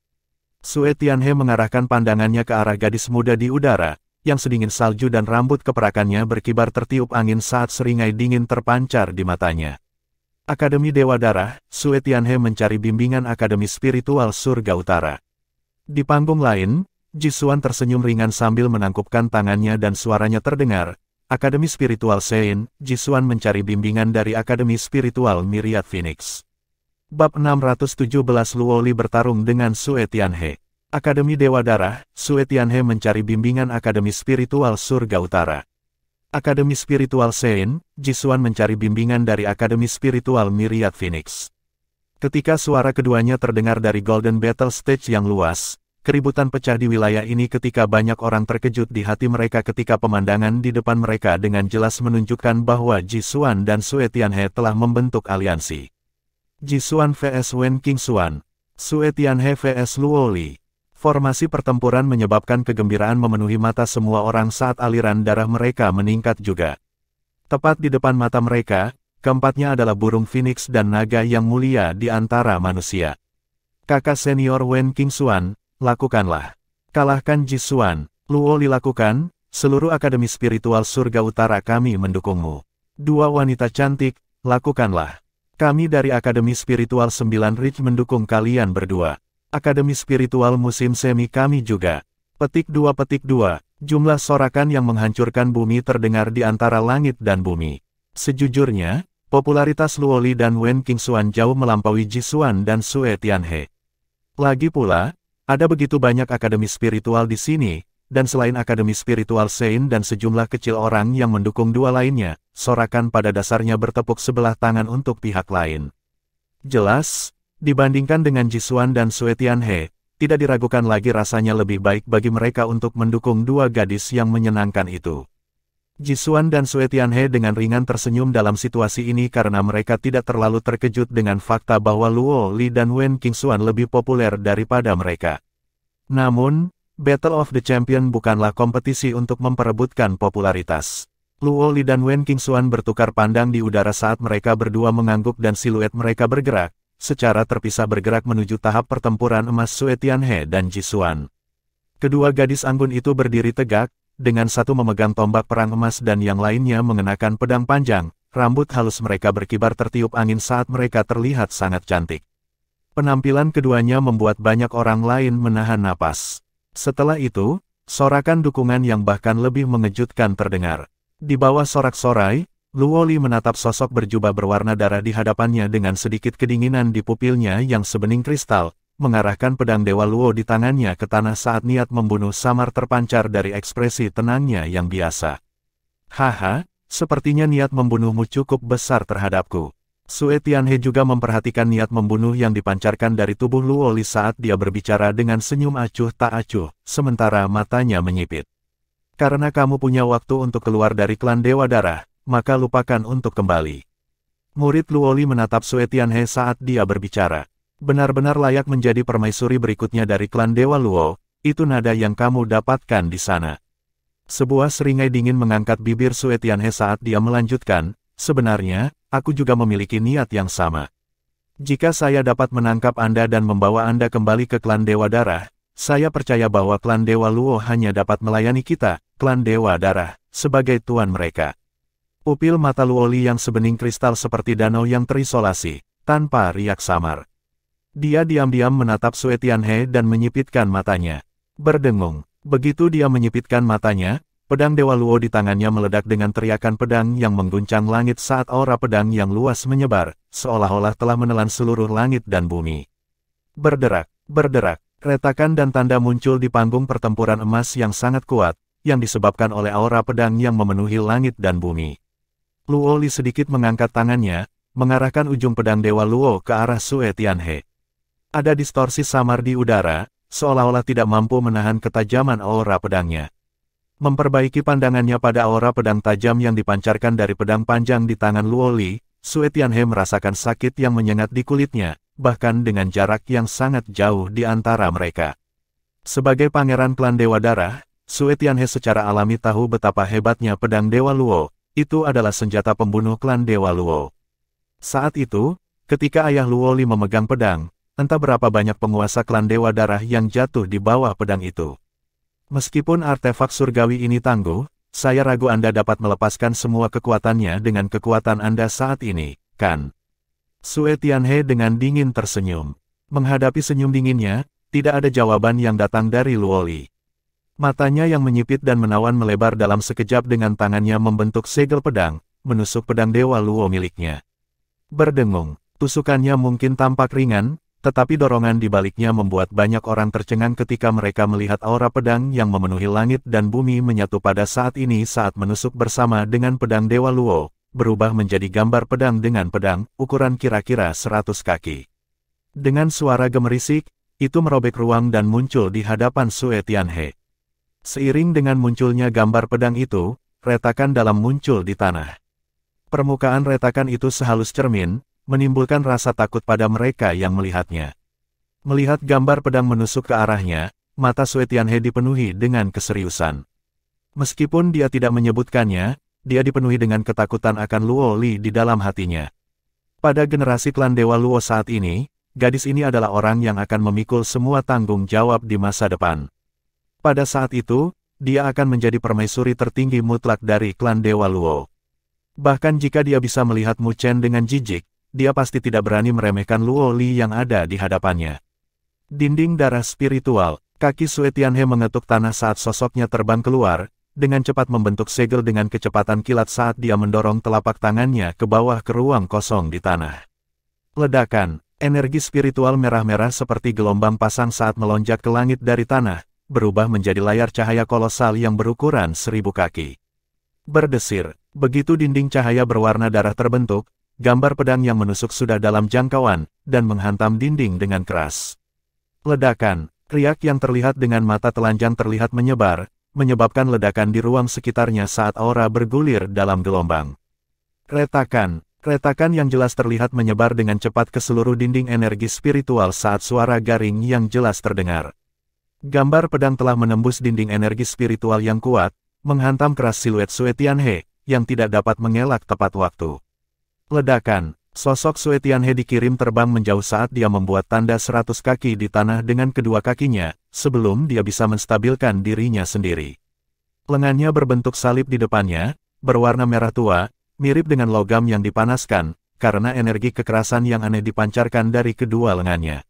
Sue Tianhe mengarahkan pandangannya ke arah gadis muda di udara, yang sedingin salju dan rambut keperakannya berkibar tertiup angin saat seringai dingin terpancar di matanya. Akademi Dewa Darah, Sue Tianhe mencari bimbingan Akademi Spiritual Surga Utara. Di panggung lain, Jisuan tersenyum ringan sambil menangkupkan tangannya dan suaranya terdengar. Akademi Spiritual Sein, Jisuan mencari bimbingan dari Akademi Spiritual Myriad Phoenix. Bab 617 Luoli bertarung dengan Sue Tianhe. Akademi Dewa Darah, Sue Tianhe mencari bimbingan Akademi Spiritual Surga Utara. Akademi Spiritual Sein, Jisuan mencari bimbingan dari Akademi Spiritual Myriad Phoenix. Ketika suara keduanya terdengar dari Golden Battle Stage yang luas, keributan pecah di wilayah ini ketika banyak orang terkejut di hati mereka ketika pemandangan di depan mereka dengan jelas menunjukkan bahwa Jisuan dan Sue Tianhe telah membentuk aliansi. Jisuan vs Wen Qingxuan, Sue Tianhe vs Luoli. Formasi pertempuran menyebabkan kegembiraan memenuhi mata semua orang saat aliran darah mereka meningkat juga. Tepat di depan mata mereka, keempatnya adalah burung phoenix dan naga yang mulia di antara manusia. Kakak senior Wen Qingxuan, lakukanlah. Kalahkan Jisuan, Luoli lakukan, seluruh Akademi Spiritual Surga Utara kami mendukungmu. Dua wanita cantik, lakukanlah. Kami dari Akademi Spiritual 9 Ridge mendukung kalian berdua. Akademi Spiritual Musim Semi kami juga. Petik 2. Jumlah sorakan yang menghancurkan bumi terdengar di antara langit dan bumi. Sejujurnya, popularitas Luoli dan Wen Qingxuan jauh melampaui Jisuan dan Sue Tianhe. Lagi pula, ada begitu banyak akademi spiritual di sini, dan selain Akademi Spiritual Sein dan sejumlah kecil orang yang mendukung dua lainnya, sorakan pada dasarnya bertepuk sebelah tangan untuk pihak lain. Jelas, dibandingkan dengan Jisuan dan Sue Tianhe, tidak diragukan lagi rasanya lebih baik bagi mereka untuk mendukung dua gadis yang menyenangkan itu. Jisuan dan Sue Tianhe dengan ringan tersenyum dalam situasi ini karena mereka tidak terlalu terkejut dengan fakta bahwa Luoli dan Wen Qingxuan lebih populer daripada mereka. Namun, Battle of the Champion bukanlah kompetisi untuk memperebutkan popularitas. Luoli dan Wen Qingxuan bertukar pandang di udara saat mereka berdua mengangguk dan siluet mereka bergerak, secara terpisah bergerak menuju tahap pertempuran emas Sue Tianhe dan Jisuan. Kedua gadis anggun itu berdiri tegak, dengan satu memegang tombak perang emas dan yang lainnya mengenakan pedang panjang, rambut halus mereka berkibar tertiup angin saat mereka terlihat sangat cantik. Penampilan keduanya membuat banyak orang lain menahan napas. Setelah itu, sorakan dukungan yang bahkan lebih mengejutkan terdengar. Di bawah sorak-sorai, Luoli menatap sosok berjubah berwarna darah di hadapannya dengan sedikit kedinginan di pupilnya yang sebening kristal, mengarahkan pedang Dewa Luo di tangannya ke tanah saat niat membunuh samar terpancar dari ekspresi tenangnya yang biasa. Haha, sepertinya niat membunuhmu cukup besar terhadapku. Sue Tianhe juga memperhatikan niat membunuh yang dipancarkan dari tubuh Luoli saat dia berbicara dengan senyum acuh tak acuh, sementara matanya menyipit. Karena kamu punya waktu untuk keluar dari klan Dewa Darah, maka lupakan untuk kembali. Murid Luoli menatap Sue Tianhe saat dia berbicara. Benar-benar layak menjadi permaisuri berikutnya dari klan Dewa Luo, itu nada yang kamu dapatkan di sana. Sebuah seringai dingin mengangkat bibir Sue Tianhe saat dia melanjutkan, sebenarnya, aku juga memiliki niat yang sama. Jika saya dapat menangkap Anda dan membawa Anda kembali ke klan Dewa Darah, saya percaya bahwa klan Dewa Luo hanya dapat melayani kita, klan Dewa Darah, sebagai tuan mereka. Pupil mata Luoli yang sebening kristal seperti danau yang terisolasi, tanpa riak samar. Dia diam-diam menatap Sue Tianhe dan menyipitkan matanya. Berdengung. Begitu dia menyipitkan matanya, pedang Dewa Luo di tangannya meledak dengan teriakan pedang yang mengguncang langit saat aura pedang yang luas menyebar, seolah-olah telah menelan seluruh langit dan bumi. Berderak, berderak, retakan dan tanda muncul di panggung pertempuran emas yang sangat kuat, yang disebabkan oleh aura pedang yang memenuhi langit dan bumi. Luoli sedikit mengangkat tangannya, mengarahkan ujung pedang Dewa Luo ke arah Sue Tianhe. Ada distorsi samar di udara, seolah-olah tidak mampu menahan ketajaman aura pedangnya. Memperbaiki pandangannya pada aura pedang tajam yang dipancarkan dari pedang panjang di tangan Luoli, Sue Tianhe merasakan sakit yang menyengat di kulitnya, bahkan dengan jarak yang sangat jauh di antara mereka. Sebagai pangeran klan Dewa Darah, Sue Tianhe secara alami tahu betapa hebatnya pedang Dewa Luo, itu adalah senjata pembunuh klan Dewa Luo. Saat itu, ketika ayah Luoli memegang pedang, entah berapa banyak penguasa klan Dewa Darah yang jatuh di bawah pedang itu. Meskipun artefak surgawi ini tangguh, saya ragu Anda dapat melepaskan semua kekuatannya dengan kekuatan Anda saat ini, kan? Sue Tianhe dengan dingin tersenyum. Menghadapi senyum dinginnya, tidak ada jawaban yang datang dari Luoli. Matanya yang menyipit dan menawan melebar dalam sekejap dengan tangannya membentuk segel pedang, menusuk pedang Dewa Luo miliknya. Berdengung, tusukannya mungkin tampak ringan, tetapi dorongan di baliknya membuat banyak orang tercengang ketika mereka melihat aura pedang yang memenuhi langit dan bumi menyatu pada saat ini saat menusuk bersama dengan pedang Dewa Luo, berubah menjadi gambar pedang dengan pedang, ukuran kira-kira 100 kaki. Dengan suara gemerisik, itu merobek ruang dan muncul di hadapan Sue Tianhe. Seiring dengan munculnya gambar pedang itu, retakan dalam muncul di tanah. Permukaan retakan itu sehalus cermin, menimbulkan rasa takut pada mereka yang melihatnya. Melihat gambar pedang menusuk ke arahnya, mata Sue Tianhe dipenuhi dengan keseriusan. Meskipun dia tidak menyebutkannya, dia dipenuhi dengan ketakutan akan Luoli di dalam hatinya. Pada generasi klan Dewa Luo saat ini, gadis ini adalah orang yang akan memikul semua tanggung jawab di masa depan. Pada saat itu, dia akan menjadi permaisuri tertinggi mutlak dari klan Dewa Luo. Bahkan jika dia bisa melihat Mu Chen dengan jijik, dia pasti tidak berani meremehkan Luoli yang ada di hadapannya. Dinding darah spiritual, kaki Sue Tianhe mengetuk tanah saat sosoknya terbang keluar, dengan cepat membentuk segel dengan kecepatan kilat saat dia mendorong telapak tangannya ke bawah ke ruang kosong di tanah. Ledakan, energi spiritual merah-merah seperti gelombang pasang saat melonjak ke langit dari tanah, berubah menjadi layar cahaya kolosal yang berukuran 1000 kaki. Berdesir, begitu dinding cahaya berwarna darah terbentuk, gambar pedang yang menusuk sudah dalam jangkauan, dan menghantam dinding dengan keras. Ledakan, riak yang terlihat dengan mata telanjang terlihat menyebar, menyebabkan ledakan di ruang sekitarnya saat aura bergulir dalam gelombang. Retakan, retakan yang jelas terlihat menyebar dengan cepat ke seluruh dinding energi spiritual saat suara garing yang jelas terdengar. Gambar pedang telah menembus dinding energi spiritual yang kuat, menghantam keras siluet Sue Tianhe, yang tidak dapat mengelak tepat waktu. Ledakan, sosok Sue Tianhe dikirim terbang menjauh saat dia membuat tanda 100 kaki di tanah dengan kedua kakinya, sebelum dia bisa menstabilkan dirinya sendiri. Lengannya berbentuk salib di depannya, berwarna merah tua, mirip dengan logam yang dipanaskan, karena energi kekerasan yang aneh dipancarkan dari kedua lengannya.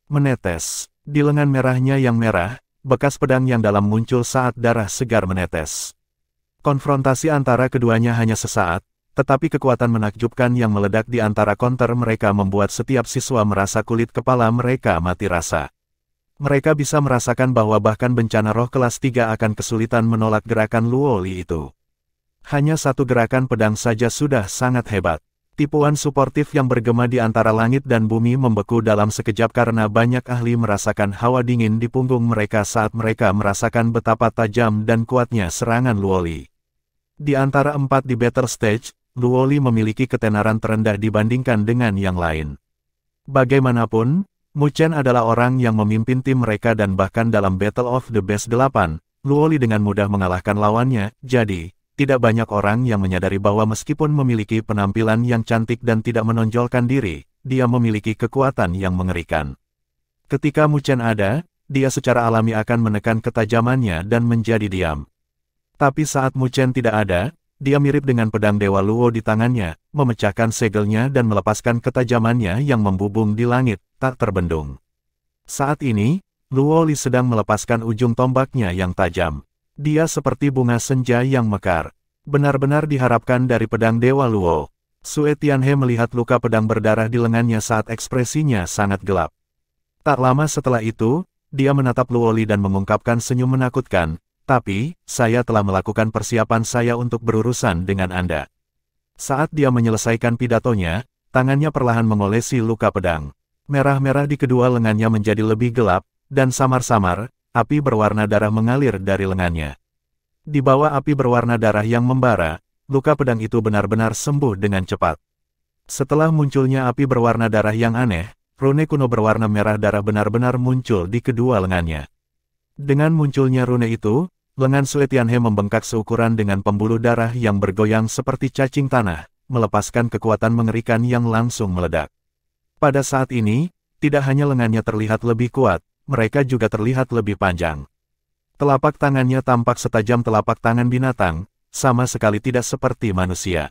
Menetes, di lengan merahnya yang merah, bekas pedang yang dalam muncul saat darah segar menetes. Konfrontasi antara keduanya hanya sesaat, tetapi kekuatan menakjubkan yang meledak di antara counter mereka membuat setiap siswa merasa kulit kepala mereka mati rasa. Mereka bisa merasakan bahwa bahkan bencana roh kelas 3 akan kesulitan menolak gerakan Luoli itu. Hanya satu gerakan pedang saja sudah sangat hebat. Tipuan suportif yang bergema di antara langit dan bumi membeku dalam sekejap karena banyak ahli merasakan hawa dingin di punggung mereka saat mereka merasakan betapa tajam dan kuatnya serangan Luoli. Di antara 4 di battle stage, Luoli memiliki ketenaran terendah dibandingkan dengan yang lain. Bagaimanapun, Mu Chen adalah orang yang memimpin tim mereka dan bahkan dalam Battle of the Best 8, Luoli dengan mudah mengalahkan lawannya, jadi, tidak banyak orang yang menyadari bahwa meskipun memiliki penampilan yang cantik dan tidak menonjolkan diri, dia memiliki kekuatan yang mengerikan. Ketika Mu Chen ada, dia secara alami akan menekan ketajamannya dan menjadi diam. Tapi saat Mu Chen tidak ada, dia mirip dengan pedang Dewa Luo di tangannya, memecahkan segelnya dan melepaskan ketajamannya yang membubung di langit, tak terbendung. Saat ini, Luo Li sedang melepaskan ujung tombaknya yang tajam. Dia seperti bunga senja yang mekar. Benar-benar diharapkan dari pedang Dewa Luo. Sue Tianhe melihat luka pedang berdarah di lengannya saat ekspresinya sangat gelap. Tak lama setelah itu, dia menatap Luo Li dan mengungkapkan senyum menakutkan. Tapi, saya telah melakukan persiapan saya untuk berurusan dengan Anda. Saat dia menyelesaikan pidatonya, tangannya perlahan mengolesi luka pedang. Merah-merah di kedua lengannya menjadi lebih gelap, dan samar-samar, api berwarna darah mengalir dari lengannya. Di bawah api berwarna darah yang membara, luka pedang itu benar-benar sembuh dengan cepat. Setelah munculnya api berwarna darah yang aneh, rune kuno berwarna merah darah benar-benar muncul di kedua lengannya. Dengan munculnya rune itu, lengan Sue Tianhe membengkak seukuran dengan pembuluh darah yang bergoyang seperti cacing tanah, melepaskan kekuatan mengerikan yang langsung meledak. Pada saat ini, tidak hanya lengannya terlihat lebih kuat, mereka juga terlihat lebih panjang. Telapak tangannya tampak setajam telapak tangan binatang, sama sekali tidak seperti manusia.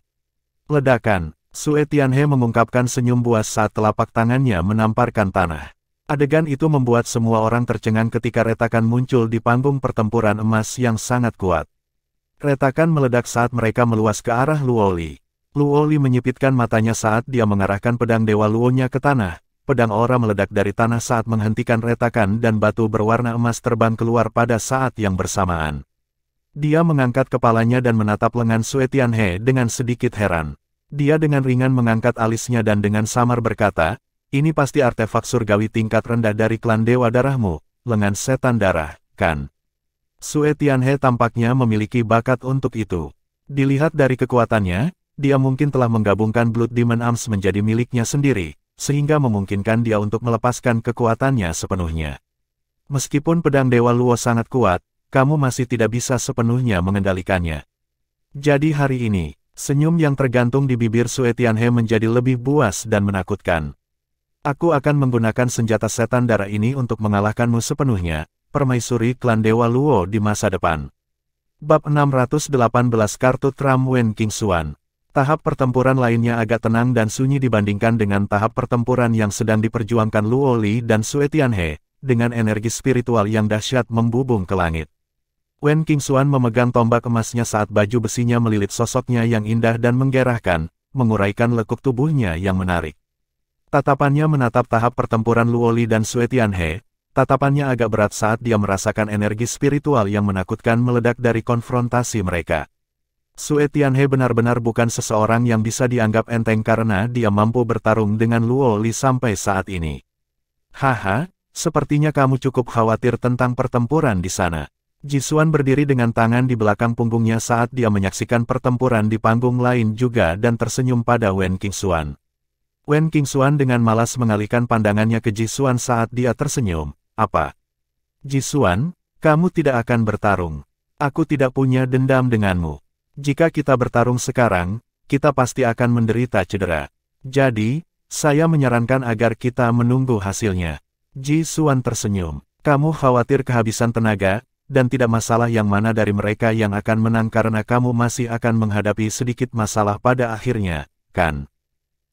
Ledakan, Sue Tianhe mengungkapkan senyum buas saat telapak tangannya menamparkan tanah. Adegan itu membuat semua orang tercengang ketika retakan muncul di panggung pertempuran emas yang sangat kuat. Retakan meledak saat mereka meluas ke arah Luo Li. Luo Li menyipitkan matanya saat dia mengarahkan pedang Dewa Luo-nya ke tanah. Pedang aura meledak dari tanah saat menghentikan retakan dan batu berwarna emas terbang keluar pada saat yang bersamaan. Dia mengangkat kepalanya dan menatap lengan Sue Tianhe dengan sedikit heran. Dia dengan ringan mengangkat alisnya dan dengan samar berkata, "Ini pasti artefak surgawi tingkat rendah dari klan Dewa Darahmu, lengan setan darah, kan?" Sue Tianhe tampaknya memiliki bakat untuk itu. Dilihat dari kekuatannya, dia mungkin telah menggabungkan Blood Demon Arms menjadi miliknya sendiri, sehingga memungkinkan dia untuk melepaskan kekuatannya sepenuhnya. Meskipun pedang Dewa Luo sangat kuat, kamu masih tidak bisa sepenuhnya mengendalikannya. Jadi hari ini, senyum yang tergantung di bibir Sue Tianhe menjadi lebih buas dan menakutkan. Aku akan menggunakan senjata setan darah ini untuk mengalahkanmu sepenuhnya, permaisuri klan Dewa Luo di masa depan. Bab 618 Kartu Tram Wen Qingxuan. Tahap pertempuran lainnya agak tenang dan sunyi dibandingkan dengan tahap pertempuran yang sedang diperjuangkan Luo Li dan Sue Tianhe, dengan energi spiritual yang dahsyat membubung ke langit. Wen Qingxuan memegang tombak emasnya saat baju besinya melilit sosoknya yang indah dan menggerahkan, menguraikan lekuk tubuhnya yang menarik. Tatapannya menatap tahap pertempuran Luo Li dan Sue Tianhe, tatapannya agak berat saat dia merasakan energi spiritual yang menakutkan meledak dari konfrontasi mereka. Sue Tianhe benar-benar bukan seseorang yang bisa dianggap enteng karena dia mampu bertarung dengan Luo Li sampai saat ini. Haha, sepertinya kamu cukup khawatir tentang pertempuran di sana. Jisuan berdiri dengan tangan di belakang punggungnya saat dia menyaksikan pertempuran di panggung lain juga dan tersenyum pada Wen Qingxuan. Wen Qingxuan dengan malas mengalihkan pandangannya ke Jisuan saat dia tersenyum. Apa? Jisuan, kamu tidak akan bertarung. Aku tidak punya dendam denganmu. Jika kita bertarung sekarang, kita pasti akan menderita cedera. Jadi, saya menyarankan agar kita menunggu hasilnya. Jisuan tersenyum. Kamu khawatir kehabisan tenaga, dan tidak masalah yang mana dari mereka yang akan menang karena kamu masih akan menghadapi sedikit masalah pada akhirnya, kan?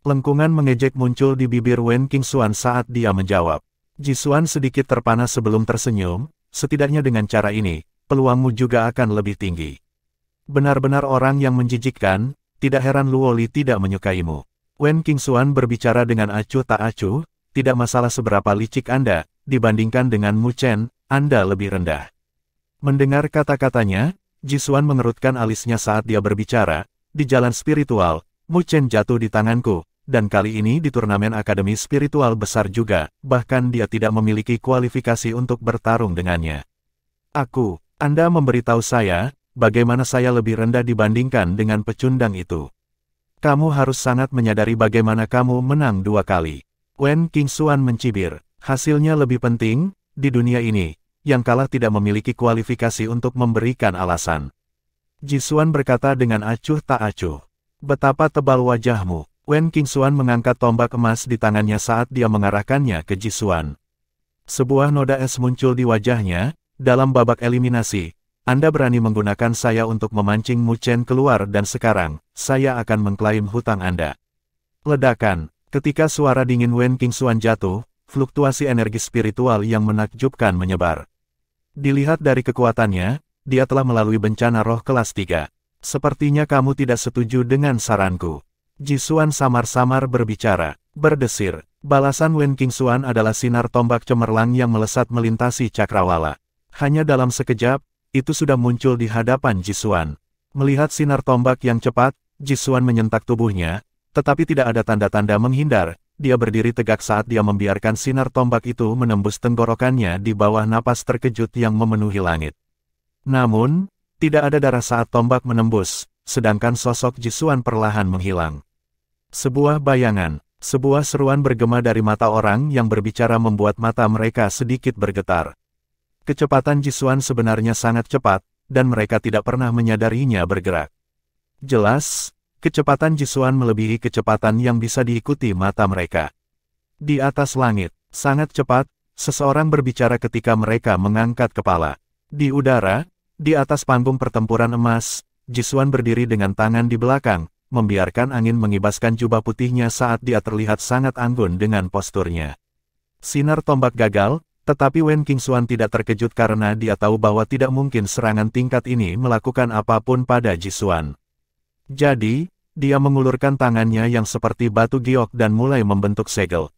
Lengkungan mengejek muncul di bibir Wen Qingxuan saat dia menjawab. Jisuan sedikit terpana sebelum tersenyum, setidaknya dengan cara ini, peluangmu juga akan lebih tinggi. Benar-benar orang yang menjijikkan, tidak heran Luo Li tidak menyukaimu. Wen Qingxuan berbicara dengan acuh tak acuh, tidak masalah seberapa licik Anda, dibandingkan dengan Mu Chen, Anda lebih rendah. Mendengar kata-katanya, Jisuan mengerutkan alisnya saat dia berbicara, di jalan spiritual, Mu Chen jatuh di tanganku. Dan kali ini di turnamen akademi spiritual besar juga, bahkan dia tidak memiliki kualifikasi untuk bertarung dengannya. Anda memberitahu saya, bagaimana saya lebih rendah dibandingkan dengan pecundang itu. Kamu harus sangat menyadari bagaimana kamu menang 2 kali. Wen Qingxuan mencibir, hasilnya lebih penting, di dunia ini, yang kalah tidak memiliki kualifikasi untuk memberikan alasan. Jisuan berkata dengan acuh tak acuh. Betapa tebal wajahmu. Wen Qingxuan mengangkat tombak emas di tangannya saat dia mengarahkannya ke Jisuan. Sebuah noda es muncul di wajahnya. Dalam babak eliminasi, Anda berani menggunakan saya untuk memancing Mu Chen keluar dan sekarang, saya akan mengklaim hutang Anda. Ledakan. Ketika suara dingin Wen Qingxuan jatuh, fluktuasi energi spiritual yang menakjubkan menyebar. Dilihat dari kekuatannya, dia telah melalui bencana roh kelas 3. Sepertinya kamu tidak setuju dengan saranku. Jisuan samar-samar berbicara, berdesir. Balasan Wen Qingxuan adalah sinar tombak cemerlang yang melesat melintasi cakrawala. Hanya dalam sekejap, itu sudah muncul di hadapan Jisuan. Melihat sinar tombak yang cepat, Jisuan menyentak tubuhnya, tetapi tidak ada tanda-tanda menghindar. Dia berdiri tegak saat dia membiarkan sinar tombak itu menembus tenggorokannya di bawah napas terkejut yang memenuhi langit. Namun, tidak ada darah saat tombak menembus, sedangkan sosok Jisuan perlahan menghilang. Sebuah bayangan, sebuah seruan bergema dari mata orang yang berbicara membuat mata mereka sedikit bergetar. Kecepatan Jisuan sebenarnya sangat cepat, dan mereka tidak pernah menyadarinya bergerak. Jelas, kecepatan Jisuan melebihi kecepatan yang bisa diikuti mata mereka. Di atas langit, sangat cepat, seseorang berbicara ketika mereka mengangkat kepala. Di udara, di atas panggung pertempuran emas, Jisuan berdiri dengan tangan di belakang, membiarkan angin mengibaskan jubah putihnya saat dia terlihat sangat anggun dengan posturnya. Sinar tombak gagal, tetapi Wen Qingxuan tidak terkejut karena dia tahu bahwa tidak mungkin serangan tingkat ini melakukan apapun pada Jisuan. Jadi, dia mengulurkan tangannya yang seperti batu giok dan mulai membentuk segel.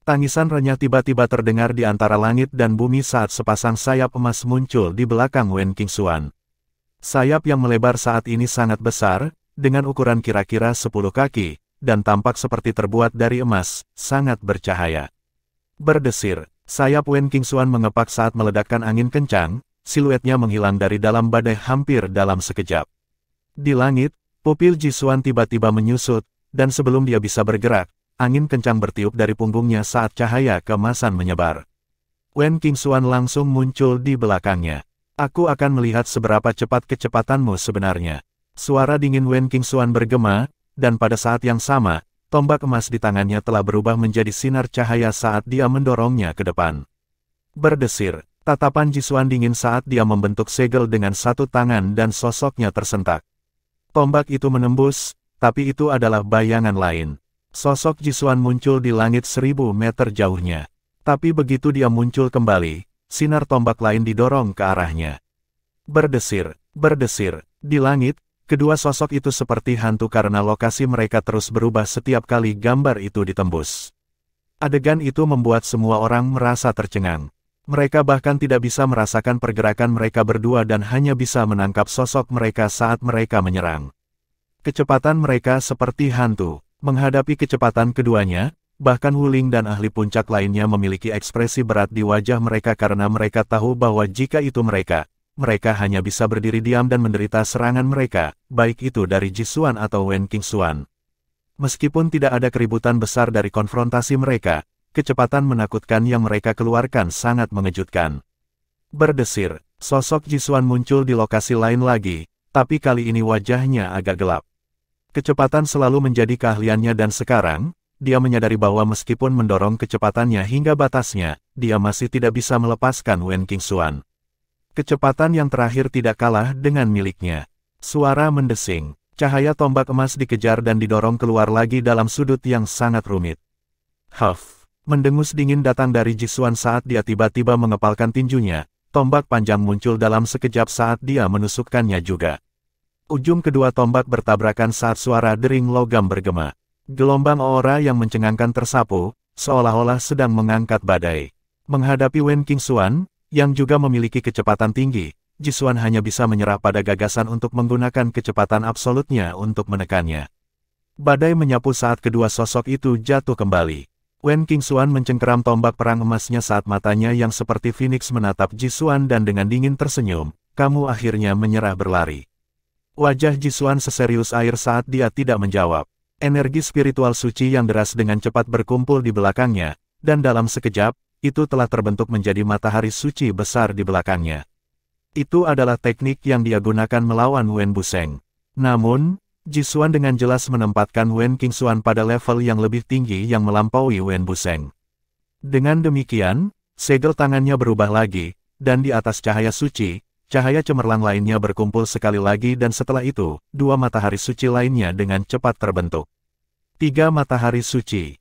Tangisan renyah tiba-tiba terdengar di antara langit dan bumi saat sepasang sayap emas muncul di belakang Wen Qingxuan. Sayap yang melebar saat ini sangat besar, dengan ukuran kira-kira 10 kaki, dan tampak seperti terbuat dari emas, sangat bercahaya. Berdesir, sayap Wen Qingxuan mengepak saat meledakkan angin kencang, siluetnya menghilang dari dalam badai hampir dalam sekejap. Di langit, pupil Jisuan tiba-tiba menyusut, dan sebelum dia bisa bergerak, angin kencang bertiup dari punggungnya saat cahaya keemasan menyebar. Wen Qingxuan langsung muncul di belakangnya. Aku akan melihat seberapa cepat kecepatanmu sebenarnya. Suara dingin Wen Qingxuan bergema, dan pada saat yang sama, tombak emas di tangannya telah berubah menjadi sinar cahaya saat dia mendorongnya ke depan. Berdesir, tatapan Jisuan dingin saat dia membentuk segel dengan satu tangan dan sosoknya tersentak. Tombak itu menembus, tapi itu adalah bayangan lain. Sosok Jisuan muncul di langit 1000 meter jauhnya. Tapi begitu dia muncul kembali, sinar tombak lain didorong ke arahnya. Berdesir, di langit, kedua sosok itu seperti hantu karena lokasi mereka terus berubah setiap kali gambar itu ditembus. Adegan itu membuat semua orang merasa tercengang. Mereka bahkan tidak bisa merasakan pergerakan mereka berdua dan hanya bisa menangkap sosok mereka saat mereka menyerang. Kecepatan mereka seperti hantu. Menghadapi kecepatan keduanya, bahkan Wuling dan ahli puncak lainnya memiliki ekspresi berat di wajah mereka karena mereka tahu bahwa jika itu mereka hanya bisa berdiri diam dan menderita serangan mereka, baik itu dari Jisuan atau Wen Qingxuan. Meskipun tidak ada keributan besar dari konfrontasi mereka, kecepatan menakutkan yang mereka keluarkan sangat mengejutkan. Berdesir, sosok Jisuan muncul di lokasi lain lagi, tapi kali ini wajahnya agak gelap. Kecepatan selalu menjadi keahliannya dan sekarang, dia menyadari bahwa meskipun mendorong kecepatannya hingga batasnya, dia masih tidak bisa melepaskan Wen Qingxuan. Kecepatan yang terakhir tidak kalah dengan miliknya. Suara mendesing, cahaya tombak emas dikejar dan didorong keluar lagi dalam sudut yang sangat rumit. Huff. Mendengus dingin datang dari Jisuan saat dia tiba-tiba mengepalkan tinjunya, tombak panjang muncul dalam sekejap saat dia menusukkannya juga. Ujung kedua tombak bertabrakan saat suara dering logam bergema. Gelombang aura yang mencengangkan tersapu, seolah-olah sedang mengangkat badai. Menghadapi Wen Qingxuan, yang juga memiliki kecepatan tinggi, Jisuan hanya bisa menyerah pada gagasan untuk menggunakan kecepatan absolutnya untuk menekannya. Badai menyapu saat kedua sosok itu jatuh kembali. Wen Qingxuan mencengkeram tombak perang emasnya saat matanya yang seperti Phoenix menatap Jisuan dan dengan dingin tersenyum, kamu akhirnya menyerah berlari. Wajah Jisuan seserius air saat dia tidak menjawab. Energi spiritual suci yang deras dengan cepat berkumpul di belakangnya, dan dalam sekejap, itu telah terbentuk menjadi matahari suci besar di belakangnya. Itu adalah teknik yang dia gunakan melawan Wen Buseng. Namun, Jisuan dengan jelas menempatkan Wen Qingxuan pada level yang lebih tinggi yang melampaui Wen Buseng. Dengan demikian, segel tangannya berubah lagi, dan di atas cahaya suci, cahaya cemerlang lainnya berkumpul sekali lagi dan setelah itu, dua matahari suci lainnya dengan cepat terbentuk. Tiga matahari suci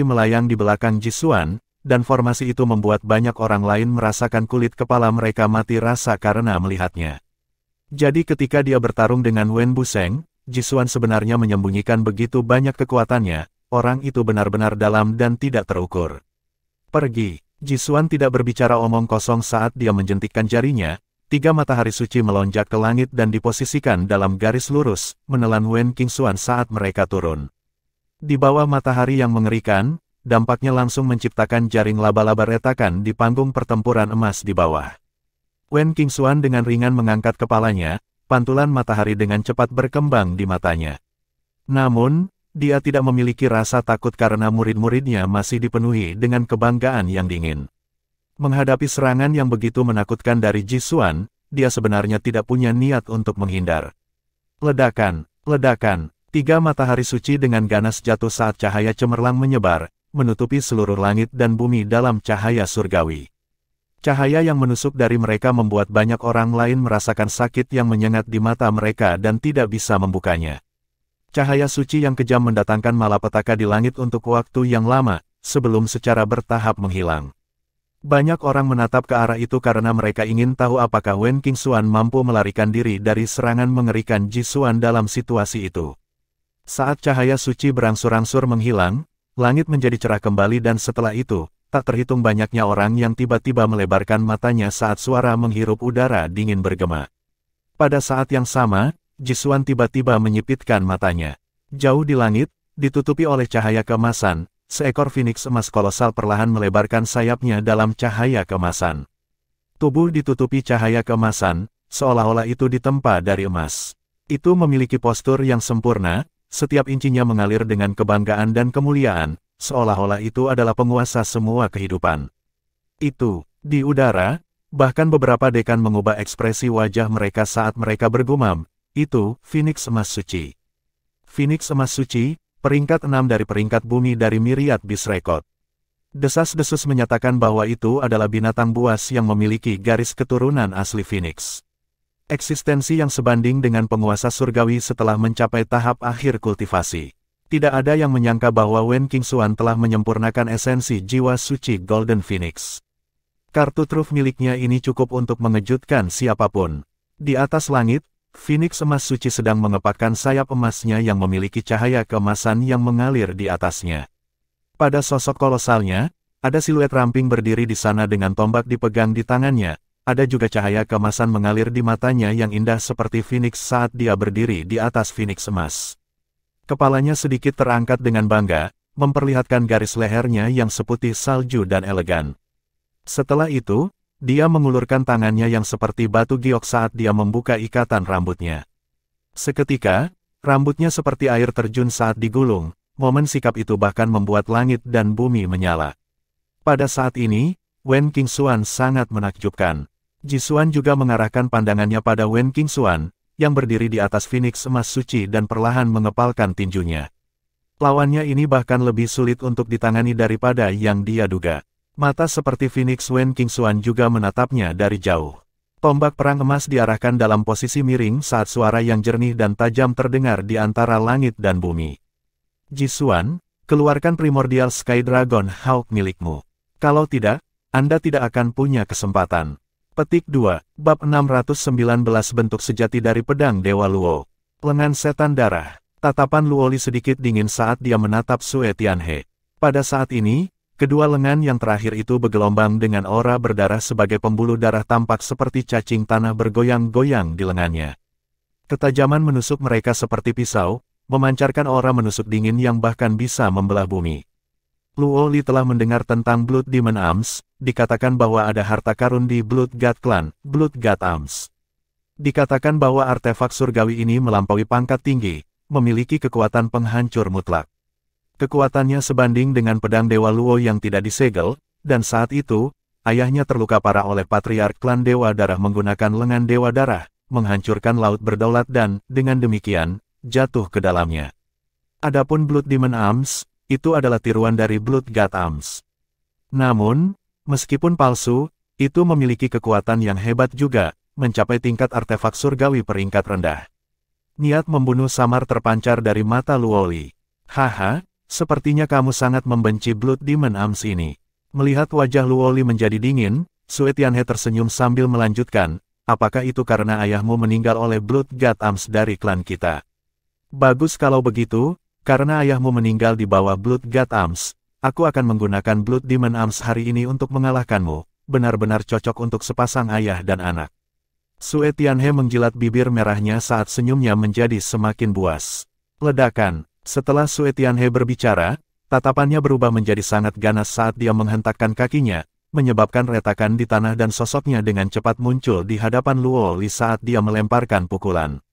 melayang di belakang Jisuan, dan formasi itu membuat banyak orang lain merasakan kulit kepala mereka mati rasa karena melihatnya. Jadi ketika dia bertarung dengan Wen Buseng, Jisuan sebenarnya menyembunyikan begitu banyak kekuatannya, orang itu benar-benar dalam dan tidak terukur. Pergi, Jisuan tidak berbicara omong kosong saat dia menjentikkan jarinya, tiga matahari suci melonjak ke langit dan diposisikan dalam garis lurus, menelan Wen Qingxuan saat mereka turun. Di bawah matahari yang mengerikan, dampaknya langsung menciptakan jaring laba-laba retakan di panggung pertempuran emas di bawah. Wen Qingxuan dengan ringan mengangkat kepalanya, pantulan matahari dengan cepat berkembang di matanya. Namun, dia tidak memiliki rasa takut karena murid-muridnya masih dipenuhi dengan kebanggaan yang dingin. Menghadapi serangan yang begitu menakutkan dari Jisuan, dia sebenarnya tidak punya niat untuk menghindar. Ledakan, ledakan, tiga matahari suci dengan ganas jatuh saat cahaya cemerlang menyebar, menutupi seluruh langit dan bumi dalam cahaya surgawi. Cahaya yang menusuk dari mereka membuat banyak orang lain merasakan sakit yang menyengat di mata mereka dan tidak bisa membukanya. Cahaya suci yang kejam mendatangkan malapetaka di langit untuk waktu yang lama, sebelum secara bertahap menghilang. Banyak orang menatap ke arah itu karena mereka ingin tahu apakah Wen Qingxuan mampu melarikan diri dari serangan mengerikan Jisuan dalam situasi itu. Saat cahaya suci berangsur-angsur menghilang, langit menjadi cerah kembali dan setelah itu, tak terhitung banyaknya orang yang tiba-tiba melebarkan matanya saat suara menghirup udara dingin bergema. Pada saat yang sama, Jisuan tiba-tiba menyipitkan matanya. Jauh di langit, ditutupi oleh cahaya keemasan, seekor phoenix emas kolosal perlahan melebarkan sayapnya dalam cahaya keemasan. Tubuh ditutupi cahaya keemasan, seolah-olah itu ditempa dari emas. Itu memiliki postur yang sempurna, setiap incinya mengalir dengan kebanggaan dan kemuliaan, seolah-olah itu adalah penguasa semua kehidupan. Itu, di udara, bahkan beberapa dekan mengubah ekspresi wajah mereka saat mereka bergumam, itu, Phoenix Emas Suci. Phoenix Emas Suci, peringkat 6 dari peringkat bumi dari Myriad Beast Record. Desas-desus menyatakan bahwa itu adalah binatang buas yang memiliki garis keturunan asli Phoenix. Eksistensi yang sebanding dengan penguasa surgawi setelah mencapai tahap akhir kultivasi. Tidak ada yang menyangka bahwa Wen Qingxuan telah menyempurnakan esensi jiwa suci Golden Phoenix. Kartu truf miliknya ini cukup untuk mengejutkan siapapun. Di atas langit, Phoenix Emas Suci sedang mengepakkan sayap emasnya yang memiliki cahaya keemasan yang mengalir di atasnya. Pada sosok kolosalnya, ada siluet ramping berdiri di sana dengan tombak dipegang di tangannya, ada juga cahaya keemasan mengalir di matanya yang indah seperti Phoenix saat dia berdiri di atas Phoenix Emas. Kepalanya sedikit terangkat dengan bangga, memperlihatkan garis lehernya yang seputih salju dan elegan. Setelah itu, dia mengulurkan tangannya yang seperti batu giok saat dia membuka ikatan rambutnya. Seketika, rambutnya seperti air terjun saat digulung, momen sikap itu bahkan membuat langit dan bumi menyala. Pada saat ini, Wen Qingxuan sangat menakjubkan. Jisuan juga mengarahkan pandangannya pada Wen Qingxuan, yang berdiri di atas Phoenix Emas Suci dan perlahan mengepalkan tinjunya. Lawannya ini bahkan lebih sulit untuk ditangani daripada yang dia duga. Mata seperti Phoenix Wen Qingxuan juga menatapnya dari jauh. Tombak perang emas diarahkan dalam posisi miring saat suara yang jernih dan tajam terdengar di antara langit dan bumi. Jisuan, keluarkan Primordial Sky Dragon Hawk milikmu. Kalau tidak, Anda tidak akan punya kesempatan. Petik 2, Bab 619 Bentuk Sejati dari Pedang Dewa Luo. Lengan Setan Darah. Tatapan Luoli sedikit dingin saat dia menatap Sue Tianhe. Pada saat ini, kedua lengan yang terakhir itu bergelombang dengan aura berdarah sebagai pembuluh darah tampak seperti cacing tanah bergoyang-goyang di lengannya. Ketajaman menusuk mereka seperti pisau, memancarkan aura menusuk dingin yang bahkan bisa membelah bumi. Luo Li telah mendengar tentang Blood Demon Arms, dikatakan bahwa ada harta karun di Blood God Clan, Blood God Arms. Dikatakan bahwa artefak surgawi ini melampaui pangkat tinggi, memiliki kekuatan penghancur mutlak. Kekuatannya sebanding dengan pedang Dewa Luo yang tidak disegel, dan saat itu, ayahnya terluka parah oleh Patriark Klan Dewa Darah menggunakan lengan Dewa Darah, menghancurkan laut berdaulat dan, dengan demikian, jatuh ke dalamnya. Adapun Blood Demon Arms, itu adalah tiruan dari Blood God Arms. Namun, meskipun palsu, itu memiliki kekuatan yang hebat juga, mencapai tingkat artefak surgawi peringkat rendah. Niat membunuh samar terpancar dari mata Luo Li. Haha, sepertinya kamu sangat membenci Blood Demon Arms ini. Melihat wajah Luo Li menjadi dingin, Sue Tianhe tersenyum sambil melanjutkan, apakah itu karena ayahmu meninggal oleh Blood God Arms dari klan kita? Bagus kalau begitu. Karena ayahmu meninggal di bawah Blood God Arms, aku akan menggunakan Blood Demon Arms hari ini untuk mengalahkanmu, benar-benar cocok untuk sepasang ayah dan anak. Sue Tianhe menjilat bibir merahnya saat senyumnya menjadi semakin buas. Ledakan, setelah Sue Tianhe berbicara, tatapannya berubah menjadi sangat ganas saat dia menghentakkan kakinya, menyebabkan retakan di tanah dan sosoknya dengan cepat muncul di hadapan Luo Li saat dia melemparkan pukulan.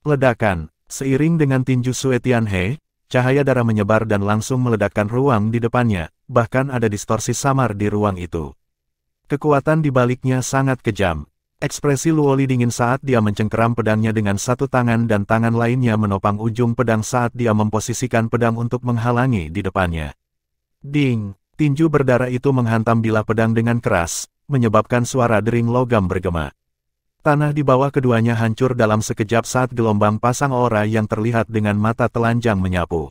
Ledakan, seiring dengan tinju Sue Tianhe, cahaya darah menyebar dan langsung meledakkan ruang di depannya, bahkan ada distorsi samar di ruang itu. Kekuatan di baliknya sangat kejam. Ekspresi Luo Li dingin saat dia mencengkeram pedangnya dengan satu tangan dan tangan lainnya menopang ujung pedang saat dia memposisikan pedang untuk menghalangi di depannya. Ding! Tinju berdarah itu menghantam bilah pedang dengan keras, menyebabkan suara dering logam bergema. Tanah di bawah keduanya hancur dalam sekejap saat gelombang pasang aura yang terlihat dengan mata telanjang menyapu.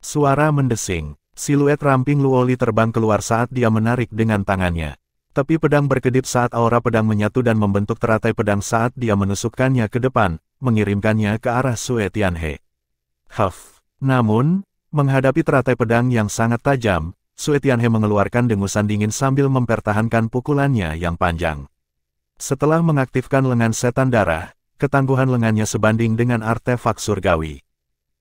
Suara mendesing, siluet ramping Luo Li terbang keluar saat dia menarik dengan tangannya. Tepi pedang berkedip saat aura pedang menyatu dan membentuk teratai pedang saat dia menusukkannya ke depan, mengirimkannya ke arah Sue Tianhe. Huff! Namun, menghadapi teratai pedang yang sangat tajam, Sue Tianhe mengeluarkan dengusan dingin sambil mempertahankan pukulannya yang panjang. Setelah mengaktifkan lengan setan darah, ketangguhan lengannya sebanding dengan artefak surgawi.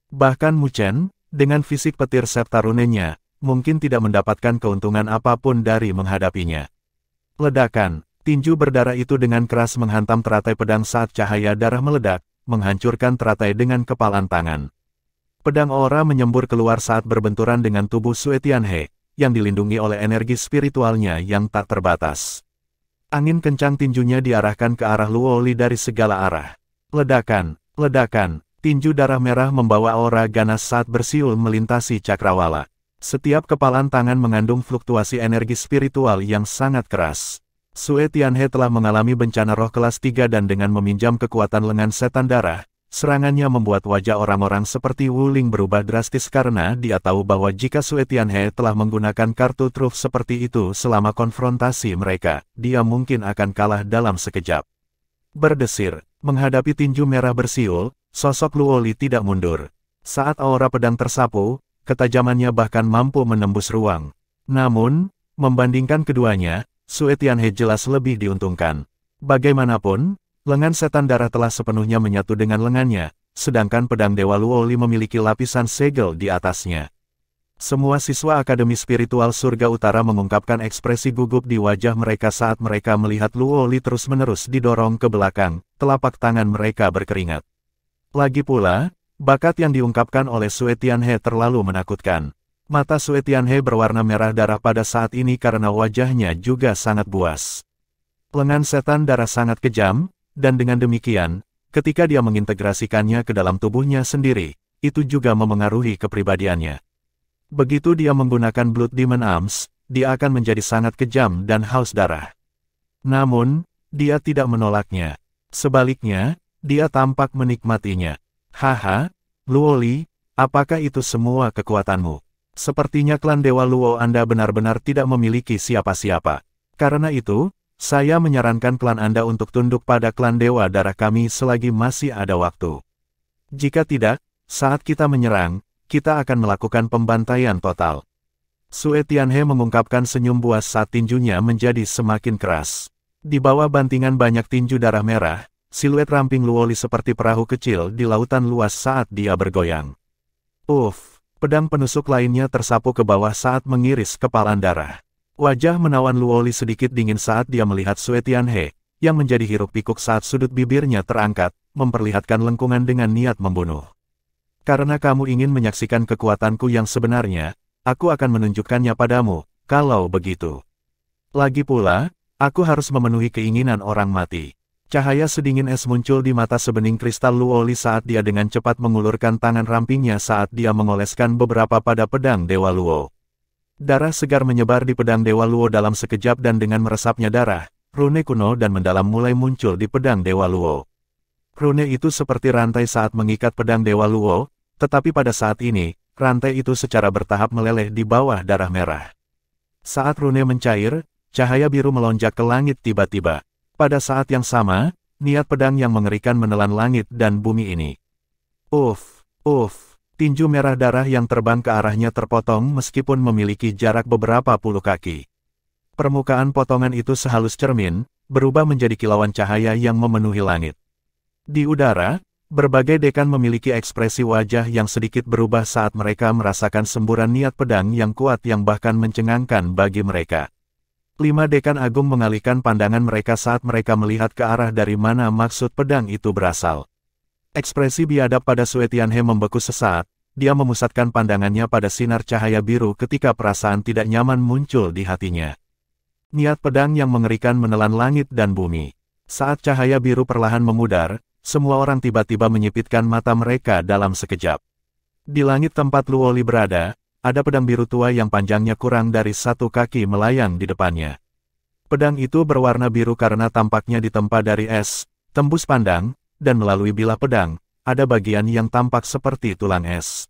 Bahkan Mu Chen, dengan fisik petir septa runenya, mungkin tidak mendapatkan keuntungan apapun dari menghadapinya. Ledakan, tinju berdarah itu dengan keras menghantam teratai pedang saat cahaya darah meledak, menghancurkan teratai dengan kepalan tangan. Pedang aura menyembur keluar saat berbenturan dengan tubuh Sue Tianhe, yang dilindungi oleh energi spiritualnya yang tak terbatas. Angin kencang tinjunya diarahkan ke arah Luo Li dari segala arah. Ledakan, ledakan, tinju darah merah membawa aura ganas saat bersiul melintasi cakrawala. Setiap kepalan tangan mengandung fluktuasi energi spiritual yang sangat keras. Sue Tianhe telah mengalami bencana roh kelas 3 dan dengan meminjam kekuatan lengan setan darah, serangannya membuat wajah orang-orang seperti Wu Ling berubah drastis karena dia tahu bahwa jika Sue Tianhe telah menggunakan kartu truf seperti itu selama konfrontasi mereka, dia mungkin akan kalah dalam sekejap. Berdesir, menghadapi tinju merah bersiul, sosok Luo Li tidak mundur. Saat aura pedang tersapu, ketajamannya bahkan mampu menembus ruang. Namun, membandingkan keduanya, Sue Tianhe jelas lebih diuntungkan. Bagaimanapun, lengan setan darah telah sepenuhnya menyatu dengan lengannya, sedangkan pedang Dewa Luo Li memiliki lapisan segel di atasnya. Semua siswa Akademi Spiritual Surga Utara mengungkapkan ekspresi gugup di wajah mereka saat mereka melihat Luo Li terus-menerus didorong ke belakang, telapak tangan mereka berkeringat. Lagi pula, bakat yang diungkapkan oleh Sue Tianhe terlalu menakutkan. Mata Sue Tianhe berwarna merah darah pada saat ini karena wajahnya juga sangat buas. Lengan setan darah sangat kejam, dan dengan demikian, ketika dia mengintegrasikannya ke dalam tubuhnya sendiri, itu juga memengaruhi kepribadiannya. Begitu dia menggunakan Blood Demon Arms, dia akan menjadi sangat kejam dan haus darah. Namun, dia tidak menolaknya. Sebaliknya, dia tampak menikmatinya. Haha, Luo Li, apakah itu semua kekuatanmu? Sepertinya klan Dewa Luo Anda benar-benar tidak memiliki siapa-siapa. Karena itu, saya menyarankan klan Anda untuk tunduk pada klan Dewa Darah kami selagi masih ada waktu. Jika tidak, saat kita menyerang, kita akan melakukan pembantaian total. Sue Tianhe mengungkapkan senyum buas saat tinjunya menjadi semakin keras. Di bawah bantingan banyak tinju darah merah, siluet ramping Luo Li seperti perahu kecil di lautan luas saat dia bergoyang. Uff, Pedang penusuk lainnya tersapu ke bawah saat mengiris kepalan darah. Wajah menawan Luoli sedikit dingin saat dia melihat Sue Tianhe, yang menjadi hiruk-pikuk saat sudut bibirnya terangkat, memperlihatkan lengkungan dengan niat membunuh. Karena kamu ingin menyaksikan kekuatanku yang sebenarnya, aku akan menunjukkannya padamu, kalau begitu. Lagi pula, aku harus memenuhi keinginan orang mati. Cahaya sedingin es muncul di mata sebening kristal Luoli saat dia dengan cepat mengulurkan tangan rampingnya saat dia mengoleskan beberapa pada pedang Dewa Luo. Darah segar menyebar di pedang Dewa Luo dalam sekejap dan dengan meresapnya darah, rune kuno dan mendalam mulai muncul di pedang Dewa Luo. Rune itu seperti rantai saat mengikat pedang Dewa Luo, tetapi pada saat ini, rantai itu secara bertahap meleleh di bawah darah merah. Saat rune mencair, cahaya biru melonjak ke langit tiba-tiba. Pada saat yang sama, niat pedang yang mengerikan menelan langit dan bumi ini. Uff, tinju merah darah yang terbang ke arahnya terpotong meskipun memiliki jarak beberapa puluh kaki. Permukaan potongan itu sehalus cermin, berubah menjadi kilauan cahaya yang memenuhi langit. Di udara, berbagai dekan memiliki ekspresi wajah yang sedikit berubah saat mereka merasakan semburan niat pedang yang kuat yang bahkan mencengangkan bagi mereka. 5 dekan agung mengalihkan pandangan mereka saat mereka melihat ke arah dari mana maksud pedang itu berasal. Ekspresi biadab pada Sue Tianhe membeku sesaat, dia memusatkan pandangannya pada sinar cahaya biru ketika perasaan tidak nyaman muncul di hatinya. Niat pedang yang mengerikan menelan langit dan bumi. Saat cahaya biru perlahan memudar, semua orang tiba-tiba menyipitkan mata mereka dalam sekejap. Di langit tempat Luoli berada, ada pedang biru tua yang panjangnya kurang dari 1 kaki melayang di depannya. Pedang itu berwarna biru karena tampaknya ditempa dari es, tembus pandang, dan melalui bilah pedang, ada bagian yang tampak seperti tulang es.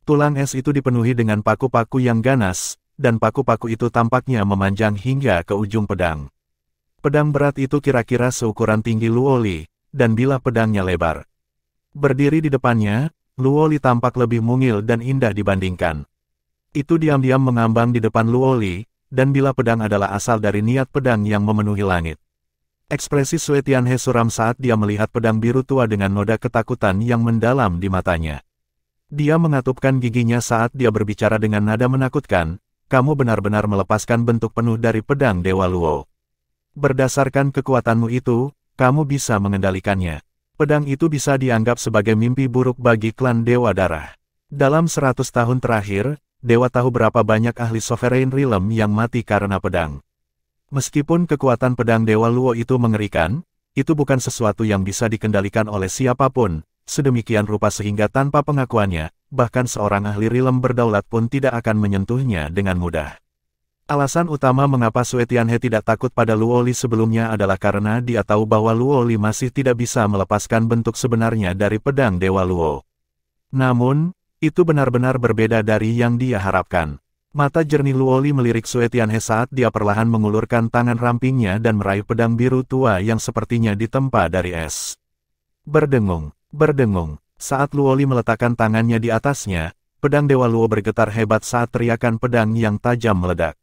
Tulang es itu dipenuhi dengan paku-paku yang ganas, dan paku-paku itu tampaknya memanjang hingga ke ujung pedang. Pedang berat itu kira-kira seukuran tinggi Luoli, dan bilah pedangnya lebar. Berdiri di depannya, Luoli tampak lebih mungil dan indah dibandingkan. Itu diam-diam mengambang di depan Luoli, dan bilah pedang adalah asal dari niat pedang yang memenuhi langit. Ekspresi Sue Tianhe suram saat dia melihat pedang biru tua dengan noda ketakutan yang mendalam di matanya. Dia mengatupkan giginya saat dia berbicara dengan nada menakutkan, kamu benar-benar melepaskan bentuk penuh dari pedang Dewa Luo. Berdasarkan kekuatanmu itu, kamu bisa mengendalikannya. Pedang itu bisa dianggap sebagai mimpi buruk bagi klan Dewa Darah. Dalam 100 tahun terakhir, Dewa tahu berapa banyak ahli Sovereign Realm yang mati karena pedang. Meskipun kekuatan pedang Dewa Luo itu mengerikan, itu bukan sesuatu yang bisa dikendalikan oleh siapapun, sedemikian rupa sehingga tanpa pengakuannya, bahkan seorang ahli Realm berdaulat pun tidak akan menyentuhnya dengan mudah. Alasan utama mengapa Sue Tianhe tidak takut pada Luoli sebelumnya adalah karena dia tahu bahwa Luoli masih tidak bisa melepaskan bentuk sebenarnya dari pedang Dewa Luo. Namun, itu benar-benar berbeda dari yang dia harapkan. Mata jernih Luoli melirik Sue Tianhe saat dia perlahan mengulurkan tangan rampingnya dan meraih pedang biru tua yang sepertinya ditempa dari es. Berdengung. Saat Luoli meletakkan tangannya di atasnya, pedang Dewa Luo bergetar hebat saat teriakan pedang yang tajam meledak.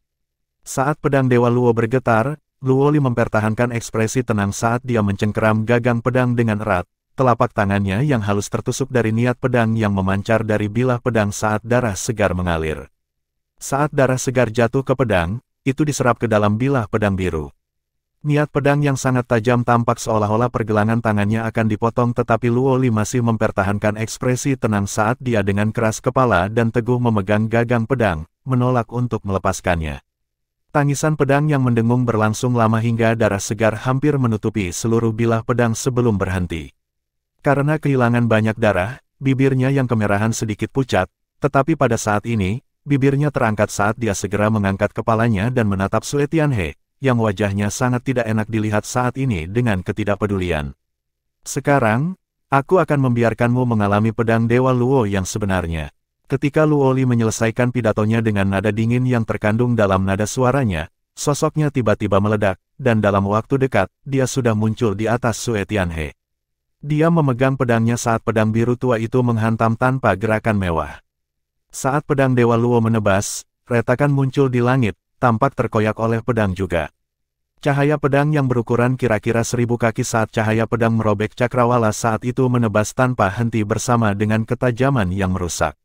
Saat pedang Dewa Luo bergetar, Luoli mempertahankan ekspresi tenang saat dia mencengkeram gagang pedang dengan erat. Telapak tangannya yang halus tertusuk dari niat pedang yang memancar dari bilah pedang saat darah segar mengalir. Saat darah segar jatuh ke pedang, itu diserap ke dalam bilah pedang biru. Niat pedang yang sangat tajam tampak seolah-olah pergelangan tangannya akan dipotong tetapi Luoli masih mempertahankan ekspresi tenang saat dia dengan keras kepala dan teguh memegang gagang pedang, menolak untuk melepaskannya. Tangisan pedang yang mendengung berlangsung lama hingga darah segar hampir menutupi seluruh bilah pedang sebelum berhenti. Karena kehilangan banyak darah, bibirnya yang kemerahan sedikit pucat, tetapi pada saat ini, bibirnya terangkat saat dia segera mengangkat kepalanya dan menatap Sue Tianhe, yang wajahnya sangat tidak enak dilihat saat ini dengan ketidakpedulian. Sekarang, aku akan membiarkanmu mengalami pedang Dewa Luo yang sebenarnya. Ketika Luoli menyelesaikan pidatonya dengan nada dingin yang terkandung dalam nada suaranya, sosoknya tiba-tiba meledak, dan dalam waktu dekat, dia sudah muncul di atas Sue Tianhe. Dia memegang pedangnya saat pedang biru tua itu menghantam tanpa gerakan mewah. Saat pedang Dewa Luo menebas, retakan muncul di langit, tampak terkoyak oleh pedang juga. Cahaya pedang yang berukuran kira-kira 1000 kaki saat cahaya pedang merobek cakrawala saat itu menebas tanpa henti bersama dengan ketajaman yang merusak.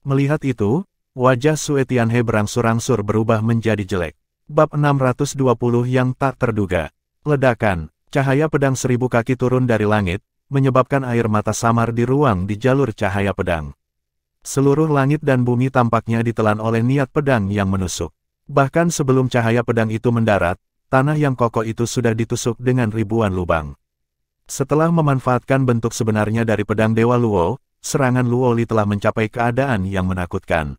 Melihat itu, wajah Sue Tianhe berangsur-angsur berubah menjadi jelek. Bab 620 yang tak terduga. Ledakan, cahaya pedang 1000 kaki turun dari langit, menyebabkan air mata samar di ruang di jalur cahaya pedang. Seluruh langit dan bumi tampaknya ditelan oleh niat pedang yang menusuk. Bahkan sebelum cahaya pedang itu mendarat, tanah yang kokoh itu sudah ditusuk dengan ribuan lubang. Setelah memanfaatkan bentuk sebenarnya dari pedang Dewa Luo, serangan Luoli telah mencapai keadaan yang menakutkan.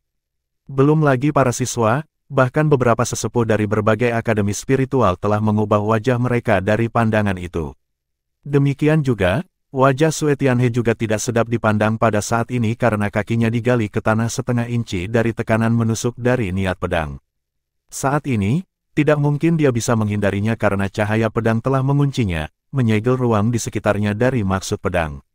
Belum lagi para siswa, bahkan beberapa sesepuh dari berbagai akademi spiritual telah mengubah wajah mereka dari pandangan itu. Demikian juga, wajah Sue Tianhe juga tidak sedap dipandang pada saat ini karena kakinya digali ke tanah setengah inci dari tekanan menusuk dari niat pedang. Saat ini, tidak mungkin dia bisa menghindarinya karena cahaya pedang telah menguncinya, menyegel ruang di sekitarnya dari maksud pedang.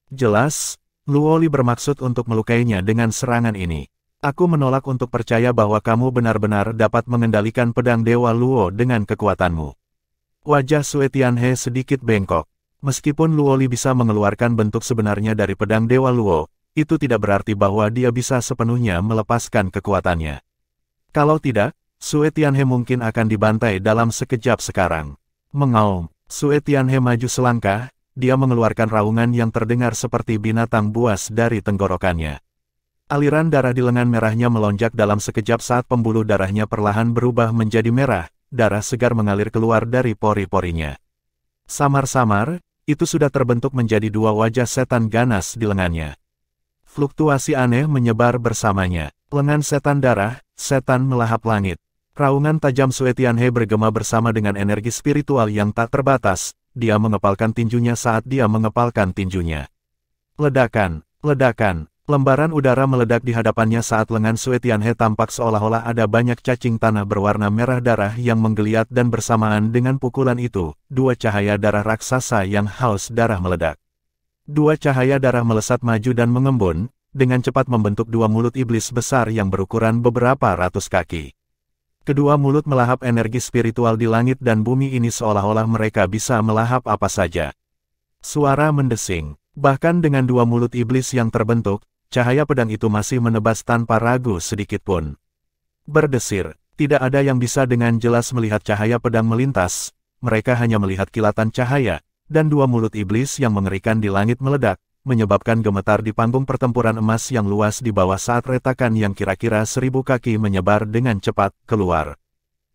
Jelas, Luoli bermaksud untuk melukainya dengan serangan ini. Aku menolak untuk percaya bahwa kamu benar-benar dapat mengendalikan pedang Dewa Luo dengan kekuatanmu. Wajah Sue Tianhe sedikit bengkok. Meskipun Luoli bisa mengeluarkan bentuk sebenarnya dari pedang Dewa Luo, itu tidak berarti bahwa dia bisa sepenuhnya melepaskan kekuatannya. Kalau tidak, Sue Tianhe mungkin akan dibantai dalam sekejap sekarang. Mengaum, Sue Tianhe maju selangkah, dia mengeluarkan raungan yang terdengar seperti binatang buas dari tenggorokannya. Aliran darah di lengan merahnya melonjak dalam sekejap saat pembuluh darahnya perlahan berubah menjadi merah, darah segar mengalir keluar dari pori-porinya. Samar-samar, itu sudah terbentuk menjadi dua wajah setan ganas di lengannya. Fluktuasi aneh menyebar bersamanya. Lengan setan darah, setan melahap langit. Raungan tajam Sue Tianhe bergema bersama dengan energi spiritual yang tak terbatas, dia mengepalkan tinjunya saat dia mengepalkan tinjunya. Ledakan, ledakan, lembaran udara meledak di hadapannya saat lengan Sue Tianhe tampak seolah-olah ada banyak cacing tanah berwarna merah darah yang menggeliat dan bersamaan dengan pukulan itu, dua cahaya darah raksasa yang haus darah meledak. Dua cahaya darah melesat maju dan mengembun, dengan cepat membentuk dua mulut iblis besar yang berukuran beberapa ratus kaki. Kedua mulut melahap energi spiritual di langit dan bumi ini seolah-olah mereka bisa melahap apa saja. Suara mendesing. Bahkan dengan dua mulut iblis yang terbentuk, cahaya pedang itu masih menebas tanpa ragu sedikitpun. Berdesir, tidak ada yang bisa dengan jelas melihat cahaya pedang melintas, mereka hanya melihat kilatan cahaya, dan dua mulut iblis yang mengerikan di langit meledak, menyebabkan gemetar di panggung pertempuran emas yang luas di bawah saat retakan yang kira-kira 1000 kaki menyebar dengan cepat keluar.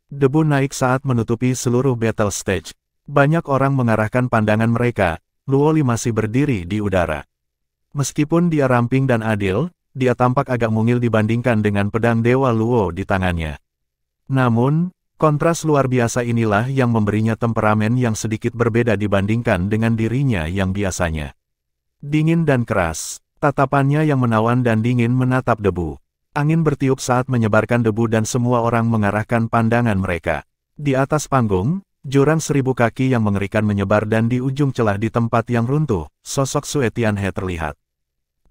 Debu naik saat menutupi seluruh battle stage. Banyak orang mengarahkan pandangan mereka, Luoli masih berdiri di udara. Meskipun dia ramping dan adil, dia tampak agak mungil dibandingkan dengan pedang Dewa Luo di tangannya. Namun, kontras luar biasa inilah yang memberinya temperamen yang sedikit berbeda dibandingkan dengan dirinya yang biasanya. Dingin dan keras, tatapannya yang menawan dan dingin menatap debu. Angin bertiup saat menyebarkan debu dan semua orang mengarahkan pandangan mereka. Di atas panggung, jurang 1000 kaki yang mengerikan menyebar dan di ujung celah di tempat yang runtuh, sosok Sue Tianhe terlihat.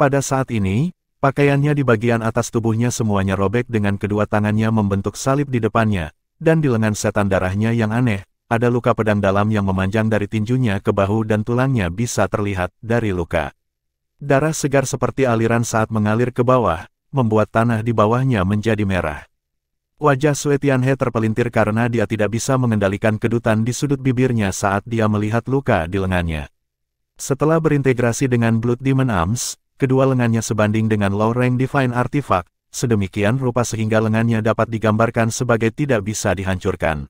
Pada saat ini, pakaiannya di bagian atas tubuhnya semuanya robek dengan kedua tangannya membentuk salib di depannya, dan di lengan setan darahnya yang aneh, ada luka pedang dalam yang memanjang dari tinjunya ke bahu dan tulangnya bisa terlihat dari luka. Darah segar seperti aliran saat mengalir ke bawah, membuat tanah di bawahnya menjadi merah. Wajah Sue Tianhe terpelintir karena dia tidak bisa mengendalikan kedutan di sudut bibirnya saat dia melihat luka di lengannya. Setelah berintegrasi dengan Blood Demon Arms, kedua lengannya sebanding dengan Low Rank Divine Artifact, sedemikian rupa sehingga lengannya dapat digambarkan sebagai tidak bisa dihancurkan.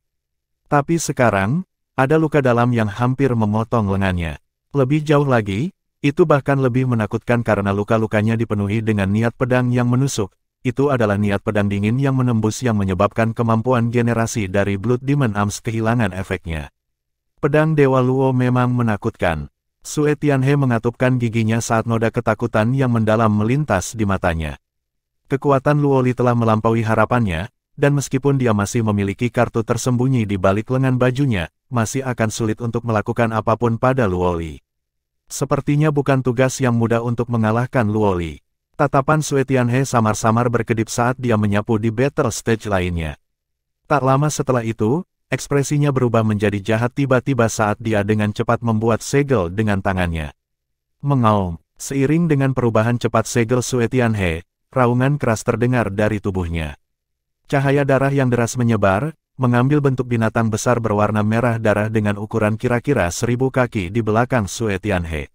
Tapi sekarang, ada luka dalam yang hampir memotong lengannya. Lebih jauh lagi, itu bahkan lebih menakutkan karena luka-lukanya dipenuhi dengan niat pedang yang menusuk. Itu adalah niat pedang dingin yang menembus yang menyebabkan kemampuan generasi dari Blood Demon Arms kehilangan efeknya. Pedang Dewa Luo memang menakutkan. Sue Tianhe mengatupkan giginya saat noda ketakutan yang mendalam melintas di matanya. Kekuatan Luoli telah melampaui harapannya, dan meskipun dia masih memiliki kartu tersembunyi di balik lengan bajunya, masih akan sulit untuk melakukan apapun pada Luoli. Sepertinya bukan tugas yang mudah untuk mengalahkan Luoli. Tatapan Sue Tianhe samar-samar berkedip saat dia menyapu di battle stage lainnya. Tak lama setelah itu, ekspresinya berubah menjadi jahat tiba-tiba saat dia dengan cepat membuat segel dengan tangannya. Mengaum, seiring dengan perubahan cepat segel Sue Tianhe, raungan keras terdengar dari tubuhnya. Cahaya darah yang deras menyebar, mengambil bentuk binatang besar berwarna merah darah dengan ukuran kira-kira 1000 kaki di belakang Sue Tianhe.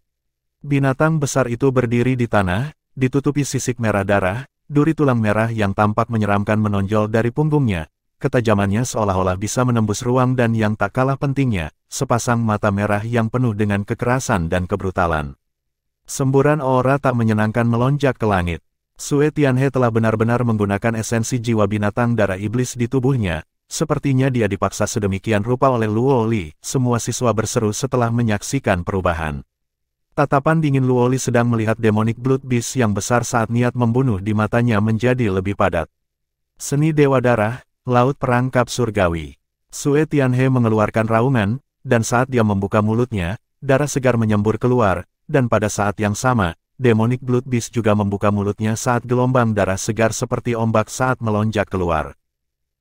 Binatang besar itu berdiri di tanah, ditutupi sisik merah darah, duri tulang merah yang tampak menyeramkan menonjol dari punggungnya. Ketajamannya seolah-olah bisa menembus ruang dan yang tak kalah pentingnya, sepasang mata merah yang penuh dengan kekerasan dan kebrutalan. Semburan aura tak menyenangkan melonjak ke langit. Sue Tianhe telah benar-benar menggunakan esensi jiwa binatang darah iblis di tubuhnya. Sepertinya dia dipaksa sedemikian rupa oleh Luo Li. Semua siswa berseru setelah menyaksikan perubahan. Tatapan dingin Luo Li sedang melihat demonic blood beast yang besar saat niat membunuh di matanya menjadi lebih padat. Seni Dewa Darah, Laut Perangkap Surgawi. Sue Tianhe mengeluarkan raungan, dan saat dia membuka mulutnya, darah segar menyembur keluar, dan pada saat yang sama, demonic blood beast juga membuka mulutnya saat gelombang darah segar seperti ombak saat melonjak keluar.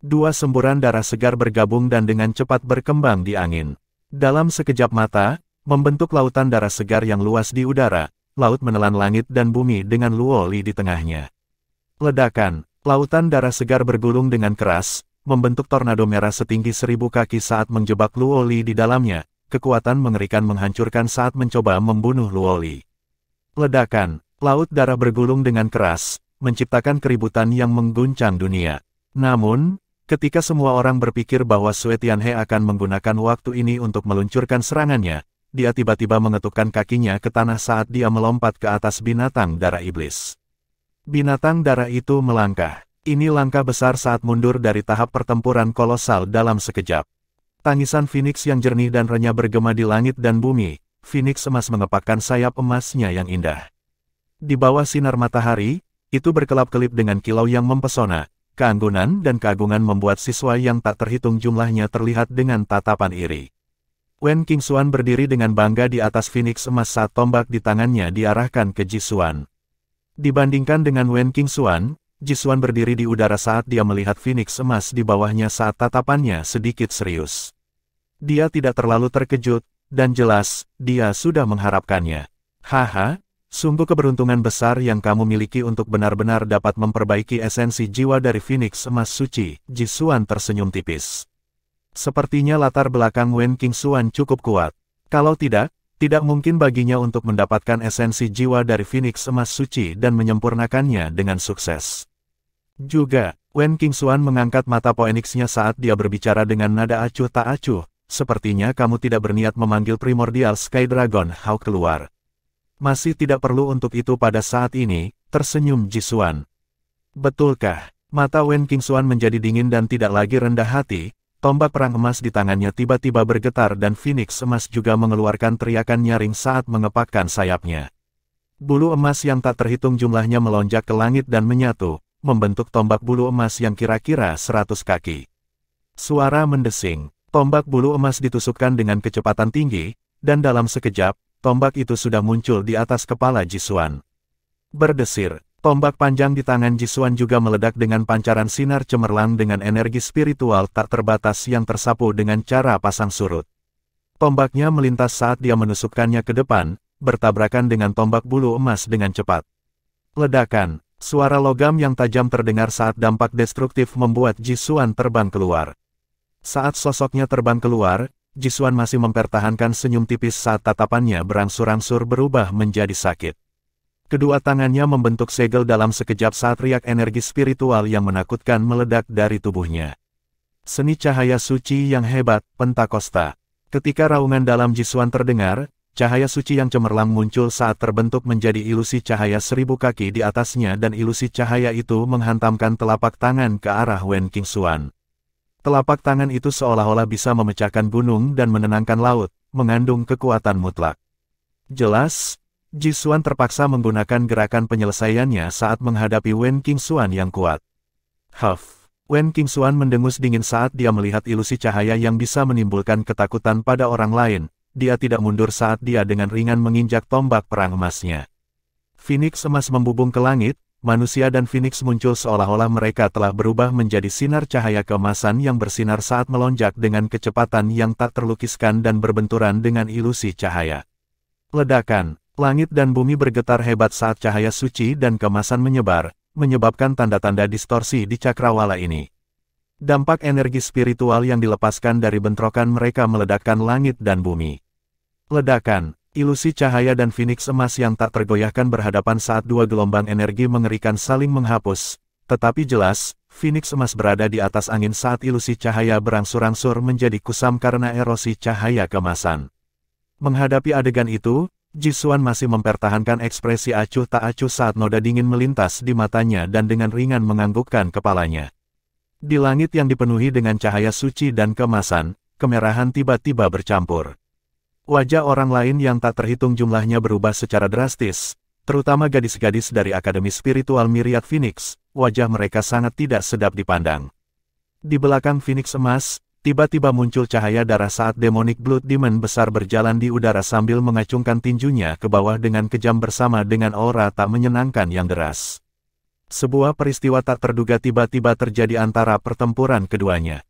Dua semburan darah segar bergabung dan dengan cepat berkembang di angin. Dalam sekejap mata, membentuk lautan darah segar yang luas di udara, laut menelan langit dan bumi dengan Luo Li di tengahnya. Ledakan. Lautan darah segar bergulung dengan keras, membentuk tornado merah setinggi 1000 kaki saat menjebak Luo Li di dalamnya. Kekuatan mengerikan menghancurkan saat mencoba membunuh Luo Li. Ledakan. Laut darah bergulung dengan keras, menciptakan keributan yang mengguncang dunia. Namun, ketika semua orang berpikir bahwa Sue Tianhe akan menggunakan waktu ini untuk meluncurkan serangannya, dia tiba-tiba mengetukkan kakinya ke tanah saat dia melompat ke atas binatang darah iblis. Binatang darah itu melangkah. Ini langkah besar saat mundur dari tahap pertempuran kolosal dalam sekejap. Tangisan Phoenix yang jernih dan renyah bergema di langit dan bumi. Phoenix emas mengepakkan sayap emasnya yang indah. Di bawah sinar matahari, itu berkelap-kelip dengan kilau yang mempesona. Keanggunan dan keagungan membuat siswa yang tak terhitung jumlahnya terlihat dengan tatapan iri. Wen Qingxuan berdiri dengan bangga di atas Phoenix emas saat tombak di tangannya diarahkan ke Jisuan. Dibandingkan dengan Wen Qingxuan, Jisuan berdiri di udara saat dia melihat Phoenix emas di bawahnya saat tatapannya sedikit serius. Dia tidak terlalu terkejut, dan jelas, dia sudah mengharapkannya. Haha, sungguh keberuntungan besar yang kamu miliki untuk benar-benar dapat memperbaiki esensi jiwa dari Phoenix emas suci, Jisuan tersenyum tipis. Sepertinya latar belakang Wen Qingxuan cukup kuat. Kalau tidak mungkin baginya untuk mendapatkan esensi jiwa dari Phoenix emas suci dan menyempurnakannya dengan sukses. Juga, Wen Qingxuan mengangkat mata Phoenix-nya saat dia berbicara dengan nada acuh tak acuh. Sepertinya kamu tidak berniat memanggil Primordial Sky Dragon Hawk keluar. Masih tidak perlu untuk itu pada saat ini, tersenyum Jisuan. Betulkah? Mata Wen Qingxuan menjadi dingin dan tidak lagi rendah hati. Tombak perang emas di tangannya tiba-tiba bergetar dan Phoenix emas juga mengeluarkan teriakan nyaring saat mengepakkan sayapnya. Bulu emas yang tak terhitung jumlahnya melonjak ke langit dan menyatu, membentuk tombak bulu emas yang kira-kira 100 kaki. Suara mendesing, tombak bulu emas ditusukkan dengan kecepatan tinggi, dan dalam sekejap, tombak itu sudah muncul di atas kepala Jisuan. Berdesir. Tombak panjang di tangan Jisuan juga meledak dengan pancaran sinar cemerlang dengan energi spiritual tak terbatas yang tersapu dengan cara pasang surut. Tombaknya melintas saat dia menusukkannya ke depan, bertabrakan dengan tombak bulu emas dengan cepat. Ledakan, suara logam yang tajam terdengar saat dampak destruktif membuat Jisuan terbang keluar. Saat sosoknya terbang keluar, Jisuan masih mempertahankan senyum tipis saat tatapannya berangsur-angsur berubah menjadi sakit. Kedua tangannya membentuk segel dalam sekejap saat riak energi spiritual yang menakutkan meledak dari tubuhnya. Seni cahaya suci yang hebat, Pentakosta. Ketika raungan dalam Jisuan terdengar, cahaya suci yang cemerlang muncul saat terbentuk menjadi ilusi cahaya 1000 kaki di atasnya dan ilusi cahaya itu menghantamkan telapak tangan ke arah Wen Qingxuan. Telapak tangan itu seolah-olah bisa memecahkan gunung dan menenangkan laut, mengandung kekuatan mutlak. Jelas, Jisuan terpaksa menggunakan gerakan penyelesaiannya saat menghadapi Wen Qingxuan yang kuat. Huff. Wen Qingxuan mendengus dingin saat dia melihat ilusi cahaya yang bisa menimbulkan ketakutan pada orang lain. Dia tidak mundur saat dia dengan ringan menginjak tombak perang emasnya. Phoenix emas membubung ke langit, manusia dan Phoenix muncul seolah-olah mereka telah berubah menjadi sinar cahaya keemasan yang bersinar saat melonjak dengan kecepatan yang tak terlukiskan dan berbenturan dengan ilusi cahaya. Ledakan. Langit dan bumi bergetar hebat saat cahaya suci dan keemasan menyebar, menyebabkan tanda-tanda distorsi di cakrawala ini. Dampak energi spiritual yang dilepaskan dari bentrokan mereka meledakkan langit dan bumi. Ledakan, ilusi cahaya dan Phoenix emas yang tak tergoyahkan berhadapan saat dua gelombang energi mengerikan saling menghapus. Tetapi jelas, Phoenix emas berada di atas angin saat ilusi cahaya berangsur-angsur menjadi kusam karena erosi cahaya kemasan. Menghadapi adegan itu, Jisuan masih mempertahankan ekspresi acuh tak acuh saat noda dingin melintas di matanya dan dengan ringan menganggukkan kepalanya. Di langit yang dipenuhi dengan cahaya suci dan kemasan, kemerahan tiba-tiba bercampur. Wajah orang lain yang tak terhitung jumlahnya berubah secara drastis, terutama gadis-gadis dari Akademi Spiritual Myriad Phoenix, wajah mereka sangat tidak sedap dipandang. Di belakang Phoenix emas, tiba-tiba muncul cahaya darah saat Demonic Blood Demon besar berjalan di udara sambil mengacungkan tinjunya ke bawah dengan kejam bersama dengan aura tak menyenangkan yang deras. Sebuah peristiwa tak terduga tiba-tiba terjadi antara pertempuran keduanya.